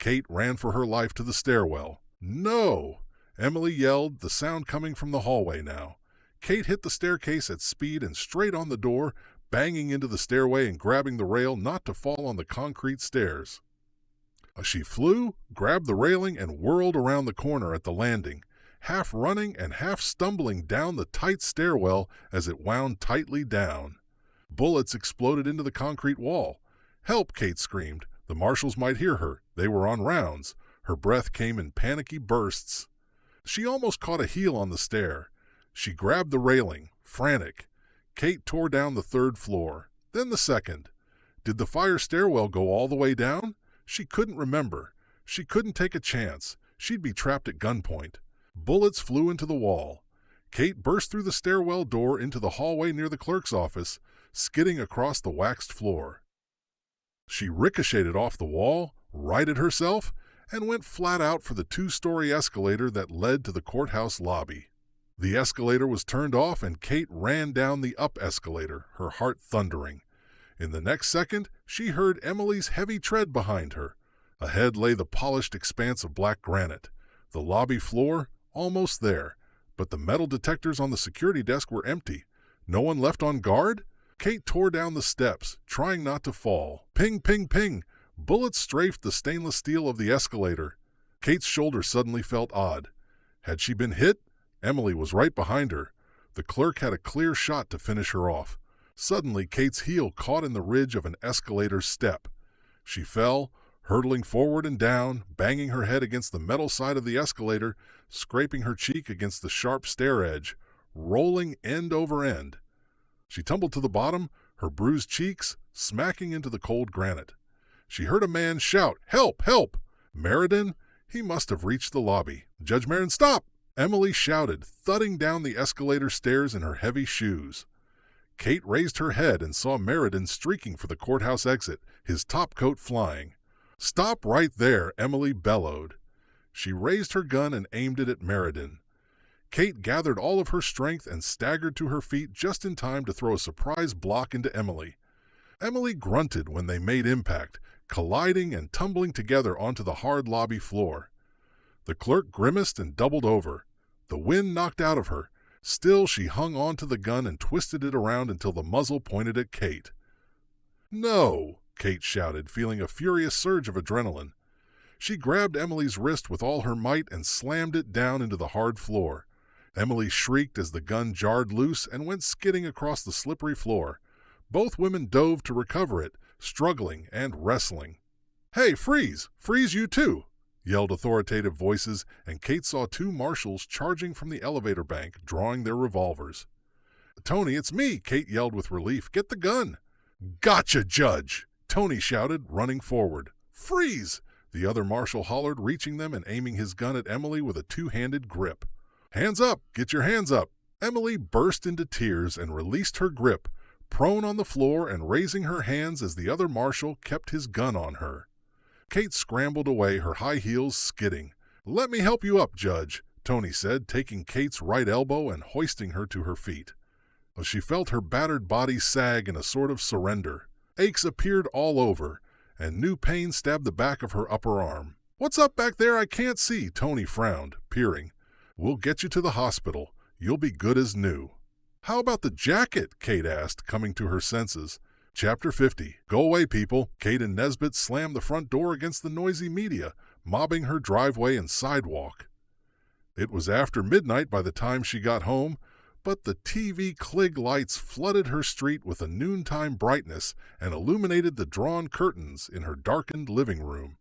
A: Kate ran for her life to the stairwell. No! Emily yelled, the sound coming from the hallway now. Kate hit the staircase at speed and straight on the door, banging into the stairway and grabbing the rail not to fall on the concrete stairs. She flew, grabbed the railing, and whirled around the corner at the landing, half running and half stumbling down the tight stairwell as it wound tightly down. Bullets exploded into the concrete wall. Help, Kate screamed. The marshals might hear her. They were on rounds. Her breath came in panicky bursts. She almost caught a heel on the stair. She grabbed the railing, frantic. Kate tore down the third floor, then the second. Did the fire stairwell go all the way down? She couldn't remember. She couldn't take a chance. She'd be trapped at gunpoint. Bullets flew into the wall. Kate burst through the stairwell door into the hallway near the clerk's office, skidding across the waxed floor. She ricocheted off the wall, righted herself, and went flat out for the two-story escalator that led to the courthouse lobby. The escalator was turned off and Kate ran down the up escalator, her heart thundering. In the next second, she heard Emily's heavy tread behind her. Ahead lay the polished expanse of black granite. The lobby floor, almost there, but the metal detectors on the security desk were empty. No one left on guard? Kate tore down the steps, trying not to fall. Ping, ping, ping! Bullets strafed the stainless steel of the escalator. Kate's shoulder suddenly felt odd. Had she been hit? Emily was right behind her. The clerk had a clear shot to finish her off. Suddenly, Kate's heel caught in the ridge of an escalator's step. She fell, hurtling forward and down, banging her head against the metal side of the escalator, scraping her cheek against the sharp stair edge, rolling end over end. She tumbled to the bottom, her bruised cheeks smacking into the cold granite. She heard a man shout, "Help! Help!" Meriden? He must have reached the lobby. "Judge Meriden, stop!" Emily shouted, thudding down the escalator stairs in her heavy shoes. Kate raised her head and saw Meriden streaking for the courthouse exit, his topcoat flying. "Stop right there," Emily bellowed. She raised her gun and aimed it at Meriden. Kate gathered all of her strength and staggered to her feet just in time to throw a surprise block into Emily. Emily grunted when they made impact, colliding and tumbling together onto the hard lobby floor. The clerk grimaced and doubled over. The wind knocked out of her. Still, she hung on to the gun and twisted it around until the muzzle pointed at Kate. "No!" Kate shouted, feeling a furious surge of adrenaline. She grabbed Emily's wrist with all her might and slammed it down into the hard floor. Emily shrieked as the gun jarred loose and went skidding across the slippery floor. Both women dove to recover it, struggling and wrestling. "Hey, freeze! Freeze you too!" yelled authoritative voices, and Kate saw two marshals charging from the elevator bank, drawing their revolvers. "Tony, it's me!" Kate yelled with relief. "Get the gun!" "Gotcha, Judge!" Tony shouted, running forward. "Freeze!" the other marshal hollered, reaching them and aiming his gun at Emily with a two-handed grip. "Hands up! Get your hands up!" Emily burst into tears and released her grip, prone on the floor and raising her hands as the other marshal kept his gun on her. Kate scrambled away, her high heels skidding. "Let me help you up, Judge," Tony said, taking Kate's right elbow and hoisting her to her feet. She felt her battered body sag in a sort of surrender. Aches appeared all over, and new pain stabbed the back of her upper arm. "What's up back there I can't see?" Tony frowned, peering. "We'll get you to the hospital. You'll be good as new." "How about the jacket?" Kate asked, coming to her senses. Chapter 50. Go away, people. Kate and Nesbit slammed the front door against the noisy media, mobbing her driveway and sidewalk. It was after midnight by the time she got home, but the TV Klieg lights flooded her street with a noontime brightness and illuminated the drawn curtains in her darkened living room.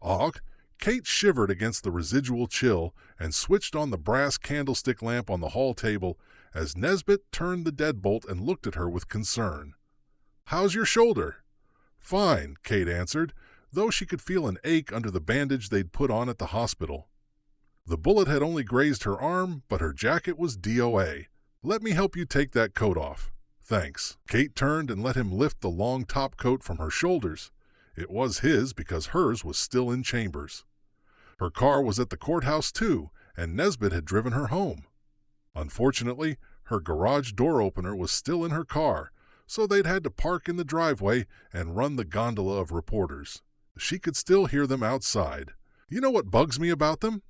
A: "Ugh!" Kate shivered against the residual chill and switched on the brass candlestick lamp on the hall table as Nesbit turned the deadbolt and looked at her with concern. "How's your shoulder?" "Fine," Kate answered, though she could feel an ache under the bandage they'd put on at the hospital. The bullet had only grazed her arm, but her jacket was DOA. "Let me help you take that coat off." "Thanks." Kate turned and let him lift the long top coat from her shoulders. It was his because hers was still in chambers. Her car was at the courthouse too, and Nesbit had driven her home. Unfortunately, her garage door opener was still in her car, so they'd had to park in the driveway and run the gondola of reporters. She could still hear them outside. "You know what bugs me about them?"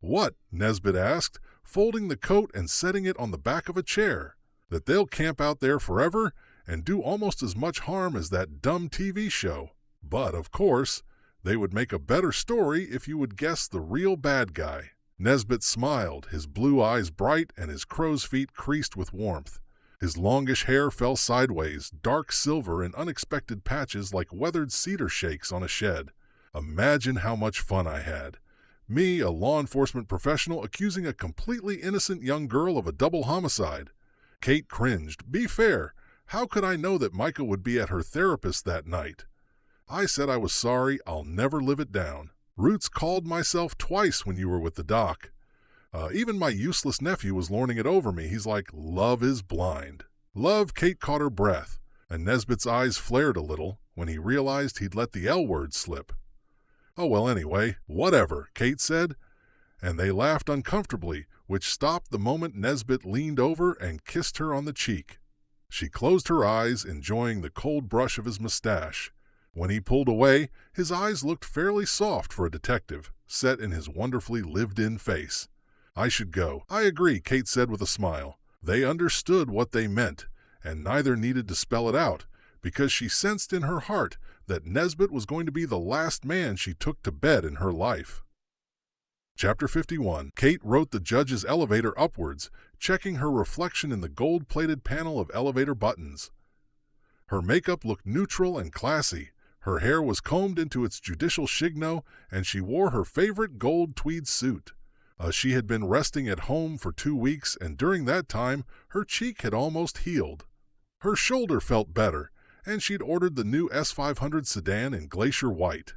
A: "What?" Nesbit asked, folding the coat and setting it on the back of a chair. "That they'll camp out there forever and do almost as much harm as that dumb TV show. But, of course, they would make a better story if you would guess the real bad guy." Nesbit smiled, his blue eyes bright and his crow's feet creased with warmth. His longish hair fell sideways, dark silver in unexpected patches like weathered cedar shakes on a shed. "Imagine how much fun I had. Me, a law enforcement professional, accusing a completely innocent young girl of a double homicide." Kate cringed. "Be fair. How could I know that Micah would be at her therapist that night?" "I said I was sorry. I'll never live it down. Roots called myself twice when you were with the doc. Even my useless nephew was lording it over me. He's like, 'Love is blind.'" "Love," Kate caught her breath, and Nesbit's eyes flared a little. when he realized he'd let the L word slip. "Oh, well, anyway, whatever," Kate said, and they laughed uncomfortably, which stopped the moment Nesbit leaned over and kissed her on the cheek. She closed her eyes, enjoying the cold brush of his mustache. When he pulled away, his eyes looked fairly soft for a detective, set in his wonderfully lived-in face. "I should go." "I agree," Kate said with a smile. They understood what they meant, and neither needed to spell it out, because she sensed in her heart that Nesbit was going to be the last man she took to bed in her life. Chapter 51. Kate wrote the judge's elevator upwards, checking her reflection in the gold-plated panel of elevator buttons. Her makeup looked neutral and classy. Her hair was combed into its judicial chignon, and she wore her favorite gold tweed suit. She had been resting at home for 2 weeks, and during that time, her cheek had almost healed. Her shoulder felt better, and she'd ordered the new S500 sedan in glacier white.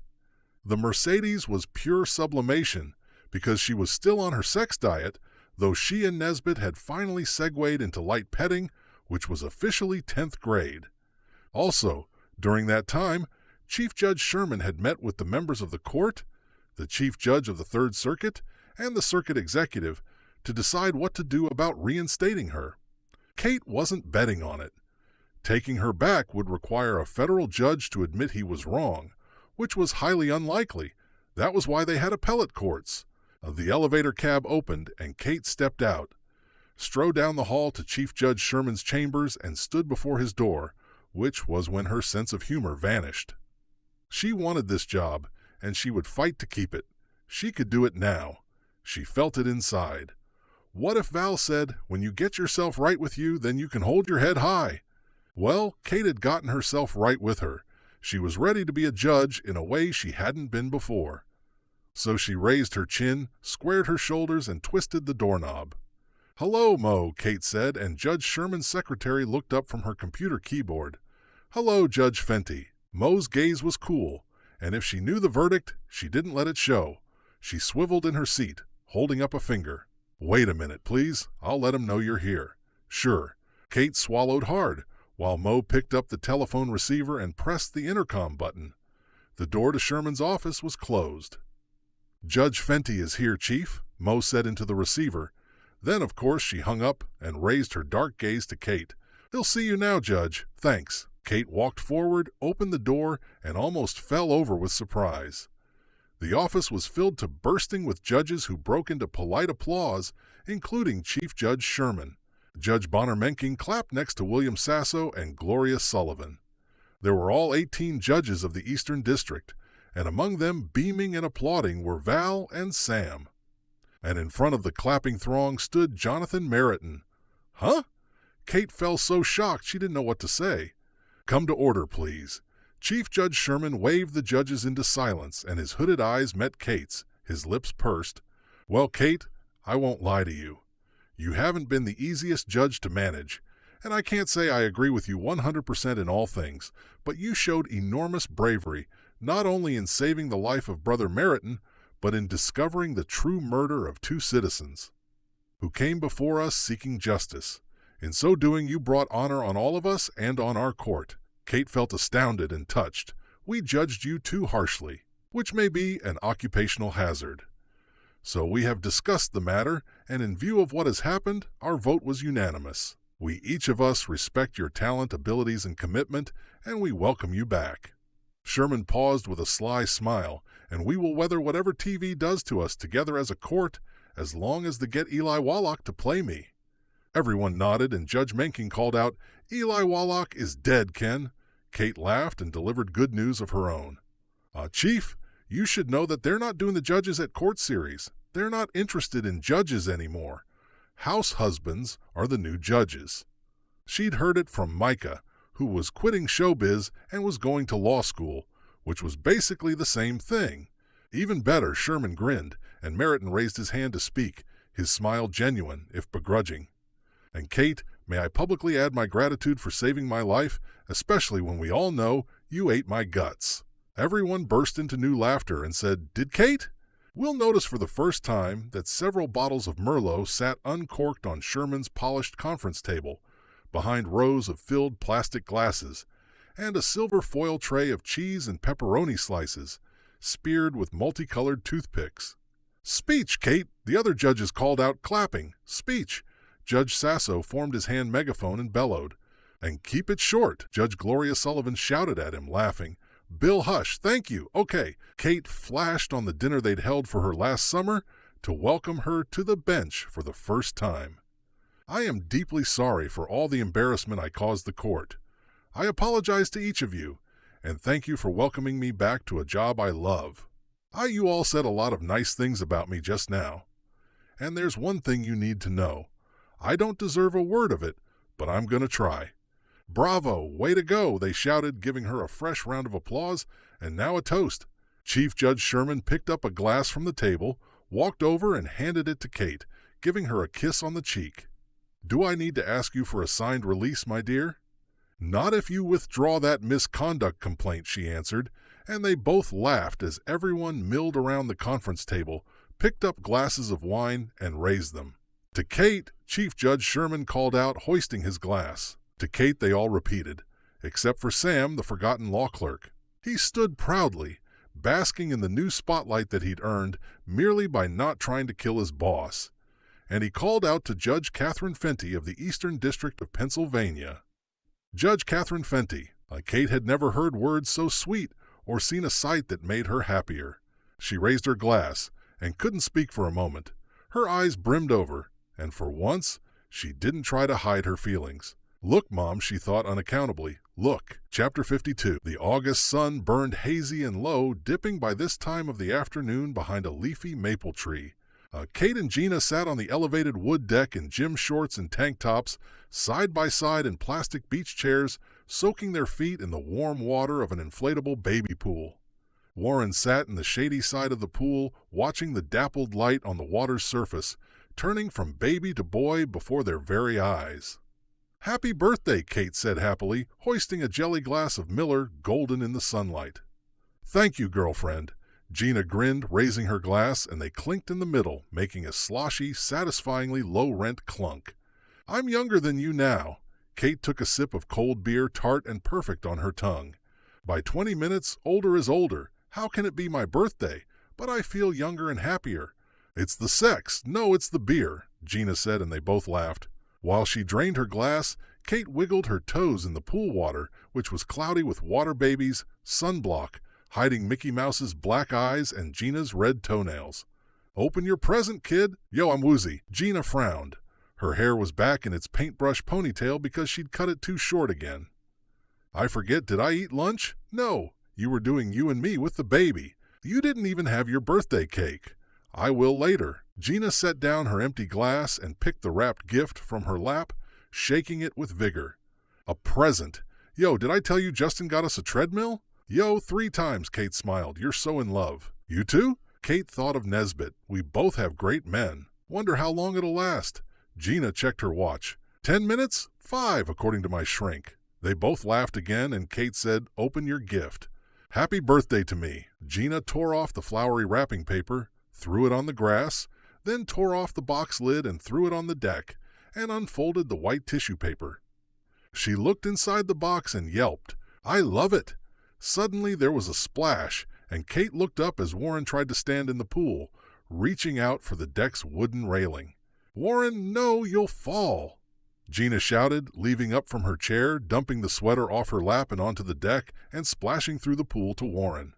A: The Mercedes was pure sublimation, because she was still on her sex diet, though she and Nesbit had finally segued into light petting, which was officially 10th grade. Also, during that time, Chief Judge Sherman had met with the members of the court, the Chief Judge of the Third Circuit, and the Circuit Executive to decide what to do about reinstating her. Kate wasn't betting on it. Taking her back would require a federal judge to admit he was wrong, which was highly unlikely. That was why they had appellate courts. The elevator cab opened, and Kate stepped out, strode down the hall to Chief Judge Sherman's chambers, and stood before his door, which was when her sense of humor vanished. She wanted this job, and she would fight to keep it. She could do it now. She felt it inside. What if Val said, "When you get yourself right with you, then you can hold your head high"? Well, Kate had gotten herself right with her. She was ready to be a judge in a way she hadn't been before. So she raised her chin, squared her shoulders, and twisted the doorknob. "Hello, Mo," Kate said, and Judge Sherman's secretary looked up from her computer keyboard. "Hello, Judge Fenty." Mo's gaze was cool, and if she knew the verdict, she didn't let it show. She swiveled in her seat, holding up a finger. "Wait a minute, please. I'll let him know you're here." "Sure." Kate swallowed hard, while Mo picked up the telephone receiver and pressed the intercom button. The door to Sherman's office was closed. "Judge Fenty is here, Chief," Mo said into the receiver. Then, of course, she hung up and raised her dark gaze to Kate. "He'll see you now, Judge. Thanks." Kate walked forward, opened the door, and almost fell over with surprise. The office was filled to bursting with judges who broke into polite applause, including Chief Judge Sherman. Judge Bonner-Mencken clapped next to William Sasso and Gloria Sullivan. There were all 18 judges of the Eastern District, and among them beaming and applauding were Val and Sam. And in front of the clapping throng stood Jonathan Meriton. "Huh?" Kate fell so shocked she didn't know what to say. "Come to order, please." Chief Judge Sherman waved the judges into silence, and his hooded eyes met Kate's, his lips pursed. "Well, Kate, I won't lie to you. You haven't been the easiest judge to manage, and I can't say I agree with you 100% in all things, but you showed enormous bravery, not only in saving the life of Brother Meriton, but in discovering the true murder of 2 citizens who came before us seeking justice. In so doing, you brought honor on all of us and on our court." Kate felt astounded and touched. "We judged you too harshly, which may be an occupational hazard. So we have discussed the matter, and in view of what has happened, our vote was unanimous. We each of us respect your talent, abilities, and commitment, and we welcome you back." Sherman paused with a sly smile. "And we will weather whatever TV does to us together as a court, as long as they get Eli Wallach to play me." Everyone nodded, and Judge Mencken called out, "Eli Wallach is dead, Ken." Kate laughed and delivered good news of her own. Chief, you should know that they're not doing the judges at court series. They're not interested in judges anymore. House husbands are the new judges." She'd heard it from Micah, who was quitting showbiz and was going to law school, which was basically the same thing. Even better, Sherman grinned, and Meriton raised his hand to speak, his smile genuine, if begrudging. "And Kate, may I publicly add my gratitude for saving my life, especially when we all know you ate my guts." Everyone burst into new laughter and said, "Did Kate?" We'll notice for the first time that several bottles of Merlot sat uncorked on Sherman's polished conference table, behind rows of filled plastic glasses, and a silver foil tray of cheese and pepperoni slices, speared with multicolored toothpicks. "Speech, Kate!" The other judges called out, clapping. "Speech!" Judge Sasso formed his hand megaphone and bellowed. "And keep it short," Judge Gloria Sullivan shouted at him, laughing. "Bill, hush. Thank you. Okay." Kate flashed on the dinner they'd held for her last summer to welcome her to the bench for the first time. "I am deeply sorry for all the embarrassment I caused the court. I apologize to each of you, and thank you for welcoming me back to a job I love. You all said a lot of nice things about me just now. And there's one thing you need to know. I don't deserve a word of it, but I'm going to try." "Bravo! Way to go!" they shouted, giving her a fresh round of applause, and now a toast. Chief Judge Sherman picked up a glass from the table, walked over and handed it to Kate, giving her a kiss on the cheek. "Do I need to ask you for a signed release, my dear?" "Not if you withdraw that misconduct complaint," she answered, and they both laughed as everyone milled around the conference table, picked up glasses of wine, and raised them. To Kate, Chief Judge Sherman called out, hoisting his glass. To Kate they all repeated, except for Sam, the forgotten law clerk. He stood proudly, basking in the new spotlight that he'd earned merely by not trying to kill his boss. And he called out to Judge Catherine Fenty of the Eastern District of Pennsylvania. Judge Catherine Fenty. Kate had never heard words so sweet or seen a sight that made her happier. She raised her glass and couldn't speak for a moment. Her eyes brimmed over, and for once, she didn't try to hide her feelings. "Look, Mom," she thought unaccountably. "Look." Chapter 52. The August sun burned hazy and low, dipping by this time of the afternoon behind a leafy maple tree. Kate and Gina sat on the elevated wood deck in gym shorts and tank tops, side by side in plastic beach chairs, soaking their feet in the warm water of an inflatable baby pool. Warren sat in the shady side of the pool, watching the dappled light on the water's surface, turning from baby to boy before their very eyes. "Happy birthday," Kate said happily, hoisting a jelly glass of Miller, golden in the sunlight. "Thank you, girlfriend." Gina grinned, raising her glass, and they clinked in the middle, making a sloshy, satisfyingly low-rent clunk. "I'm younger than you now." Kate took a sip of cold beer, tart and perfect on her tongue. "By 20 minutes, older is older. How can it be my birthday? But I feel younger and happier." "It's the sex. No, it's the beer," Gina said, and they both laughed. While she drained her glass, Kate wiggled her toes in the pool water, which was cloudy with water babies, sunblock, hiding Mickey Mouse's black eyes and Gina's red toenails. "Open your present, kid." "Yo, I'm woozy." Gina frowned. Her hair was back in its paintbrush ponytail because she'd cut it too short again. "I forget, did I eat lunch?" "No, you were doing you and me with the baby. You didn't even have your birthday cake." "I will later." Gina set down her empty glass and picked the wrapped gift from her lap, shaking it with vigor. "A present. Yo, did I tell you Justin got us a treadmill?" "Yo, 3 times," Kate smiled. "You're so in love." "You too?" Kate thought of Nesbit. "We both have great men. Wonder how long it'll last." Gina checked her watch. 10 minutes? 5, according to my shrink. They both laughed again, and Kate said, "Open your gift." "Happy birthday to me." Gina tore off the flowery wrapping paper, threw it on the grass, then tore off the box lid and threw it on the deck, and unfolded the white tissue paper. She looked inside the box and yelped, "I love it!" Suddenly there was a splash, and Kate looked up as Warren tried to stand in the pool, reaching out for the deck's wooden railing. "Warren, no, you'll fall!" Gina shouted, leaving up from her chair, dumping the sweater off her lap and onto the deck, and splashing through the pool to Warren.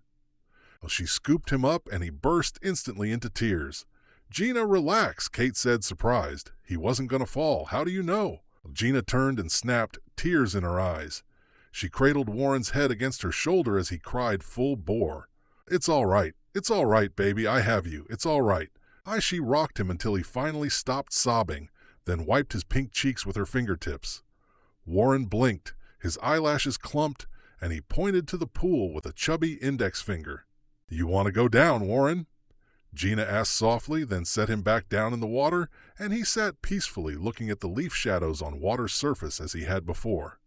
A: She scooped him up, and he burst instantly into tears. "Gina, relax," Kate said, surprised. "He wasn't going to fall. How do you know?" Gina turned and snapped, tears in her eyes. She cradled Warren's head against her shoulder as he cried full bore. "It's all right. It's all right, baby. I have you. It's all right." She rocked him until he finally stopped sobbing, then wiped his pink cheeks with her fingertips. Warren blinked, his eyelashes clumped, and he pointed to the pool with a chubby index finger. "You want to go down, Warren?" Gina asked softly, then set him back down in the water, and he sat peacefully looking at the leaf shadows on water's surface as he had before.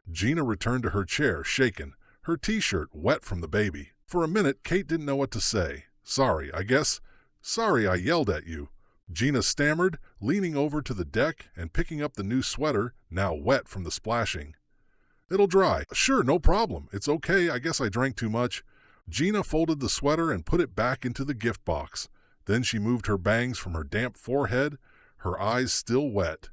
A: Gina returned to her chair, shaken, her t-shirt wet from the baby. For a minute, Kate didn't know what to say. "Sorry, I guess. Sorry I yelled at you." Gina stammered, leaning over to the deck and picking up the new sweater, now wet from the splashing. It'll dry. Sure, no problem. It's okay. I guess I drank too much. Gina folded the sweater and put it back into the gift box. Then she moved her bangs from her damp forehead, her eyes still wet.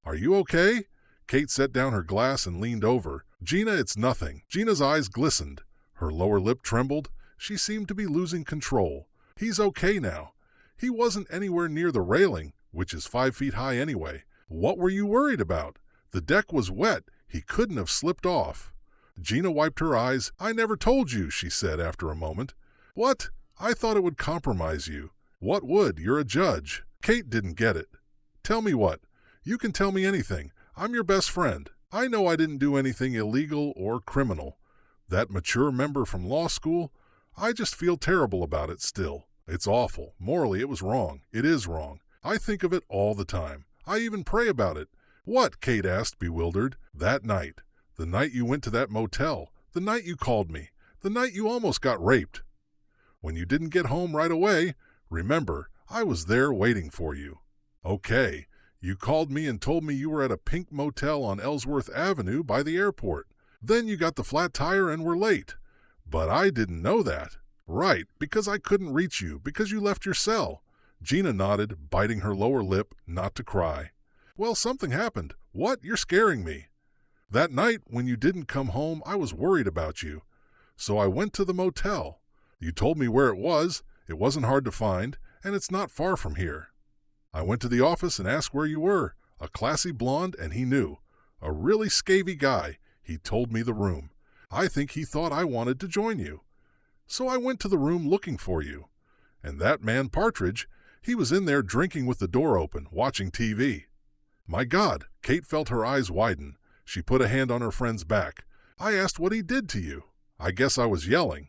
A: Are you okay? Kate set down her glass and leaned over. Gina, it's nothing. Gina's eyes glistened. Her lower lip trembled. She seemed to be losing control. He's okay now. He wasn't anywhere near the railing, which is 5 feet high anyway. What were you worried about? The deck was wet. He couldn't have slipped off. Gina wiped her eyes. I never told you, she said after a moment. What? I thought it would compromise you. What would? You're a judge. Kate didn't get it. Tell me what. You can tell me anything. I'm your best friend. I know I didn't do anything illegal or criminal. That mature member from law school, I just feel terrible about it still. It's awful. Morally, it was wrong. It is wrong. I think of it all the time. I even pray about it. What? Kate asked, bewildered. That night. The night you went to that motel. The night you called me. The night you almost got raped. When you didn't get home right away, remember, I was there waiting for you. Okay. You called me and told me you were at a pink motel on Ellsworth Avenue by the airport. Then you got the flat tire and were late. But I didn't know that. Right, because I couldn't reach you, because you left your cell. Gina nodded, biting her lower lip, not to cry. Well, something happened. What? You're scaring me. That night, when you didn't come home, I was worried about you. So I went to the motel. You told me where it was. It wasn't hard to find, and it's not far from here. I went to the office and asked where you were. A classy blonde, and he knew. A really scavy guy. He told me the room. I think he thought I wanted to join you. So I went to the room looking for you. And that man Partridge, he was in there drinking with the door open, watching TV. My God, Kate felt her eyes widen. She put a hand on her friend's back. I asked what he did to you. I guess I was yelling.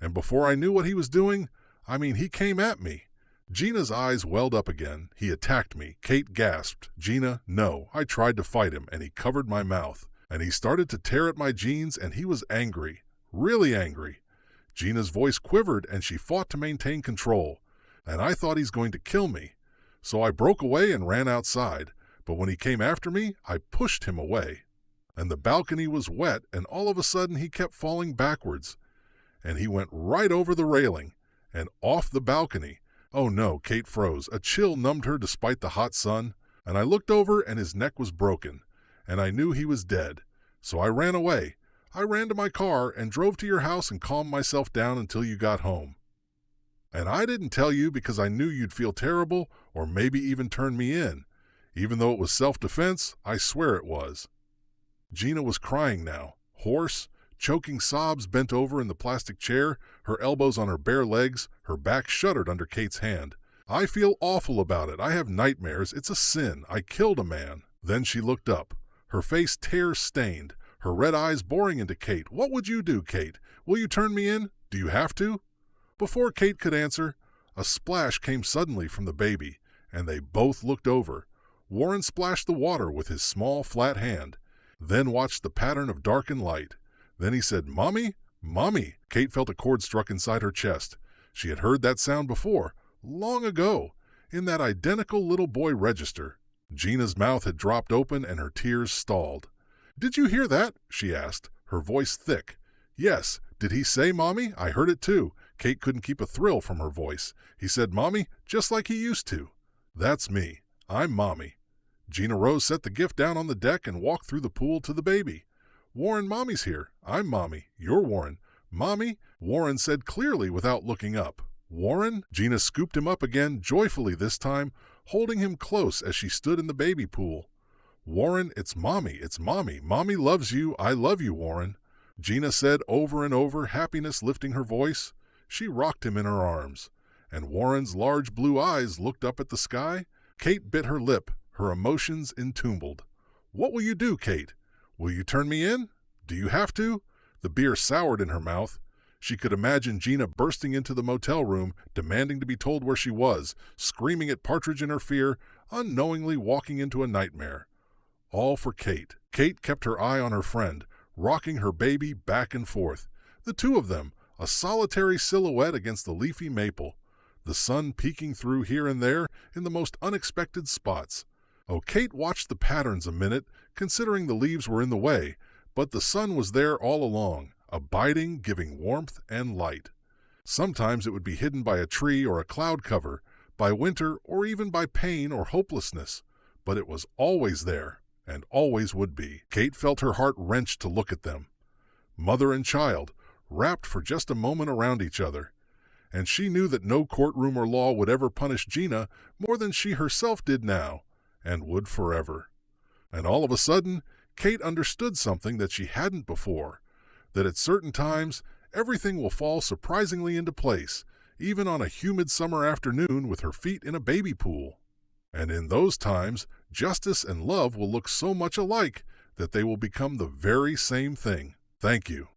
A: And before I knew what he was doing, he came at me. Gina's eyes welled up again. He attacked me. Kate gasped. Gina, no. I tried to fight him, and he covered my mouth. And he started to tear at my jeans, and he was angry. Really angry. Gina's voice quivered, and she fought to maintain control. And I thought he's going to kill me. So I broke away and ran outside. But when he came after me, I pushed him away. And the balcony was wet, and all of a sudden he kept falling backwards. And he went right over the railing and off the balcony. Oh no, Kate froze. A chill numbed her despite the hot sun. And I looked over, and his neck was broken. And I knew he was dead. So I ran away. I ran to my car and drove to your house and calmed myself down until you got home. And I didn't tell you because I knew you'd feel terrible or maybe even turn me in. Even though it was self-defense, I swear it was. Gina was crying now, hoarse, choking sobs, bent over in the plastic chair, her elbows on her bare legs, her back shuddered under Kate's hand. I feel awful about it. I have nightmares. It's a sin. I killed a man. Then she looked up, her face tear-stained, her red eyes boring into Kate. What would you do, Kate? Will you turn me in? Do you have to? Before Kate could answer, a splash came suddenly from the baby, and they both looked over. Warren splashed the water with his small, flat hand, then watched the pattern of darkened light. Then he said, Mommy? Mommy! Kate felt a chord struck inside her chest. She had heard that sound before, long ago, in that identical little boy register. Gina's mouth had dropped open and her tears stalled. Did you hear that? She asked, her voice thick. Yes. Did he say Mommy? I heard it too. Kate couldn't keep a thrill from her voice. He said Mommy, just like he used to. That's me. I'm Mommy. Gina Rose set the gift down on the deck and walked through the pool to the baby. Warren, Mommy's here. I'm Mommy. You're Warren. Mommy, Warren said clearly without looking up. Warren? Gina scooped him up again, joyfully this time, holding him close as she stood in the baby pool. Warren, it's Mommy. It's Mommy. Mommy loves you. I love you, Warren. Gina said over and over, happiness lifting her voice. She rocked him in her arms. And Warren's large blue eyes looked up at the sky. Kate bit her lip, her emotions entombed. What will you do, Kate? Will you turn me in? Do you have to? The beer soured in her mouth. She could imagine Gina bursting into the motel room, demanding to be told where she was, screaming at Partridge in her fear, unknowingly walking into a nightmare. All for Kate. Kate kept her eye on her friend, rocking her baby back and forth. The two of them, a solitary silhouette against the leafy maple, the sun peeking through here and there in the most unexpected spots. Oh, Kate watched the patterns a minute, considering the leaves were in the way, but the sun was there all along, abiding, giving warmth and light. Sometimes it would be hidden by a tree or a cloud cover, by winter or even by pain or hopelessness, but it was always there and always would be. Kate felt her heart wrenched to look at them. Mother and child, wrapped for just a moment around each other. And she knew that no courtroom or law would ever punish Gina more than she herself did now, and would forever. And all of a sudden, Kate understood something that she hadn't before, that at certain times, everything will fall surprisingly into place, even on a humid summer afternoon with her feet in a baby pool. And in those times, justice and love will look so much alike that they will become the very same thing. Thank you.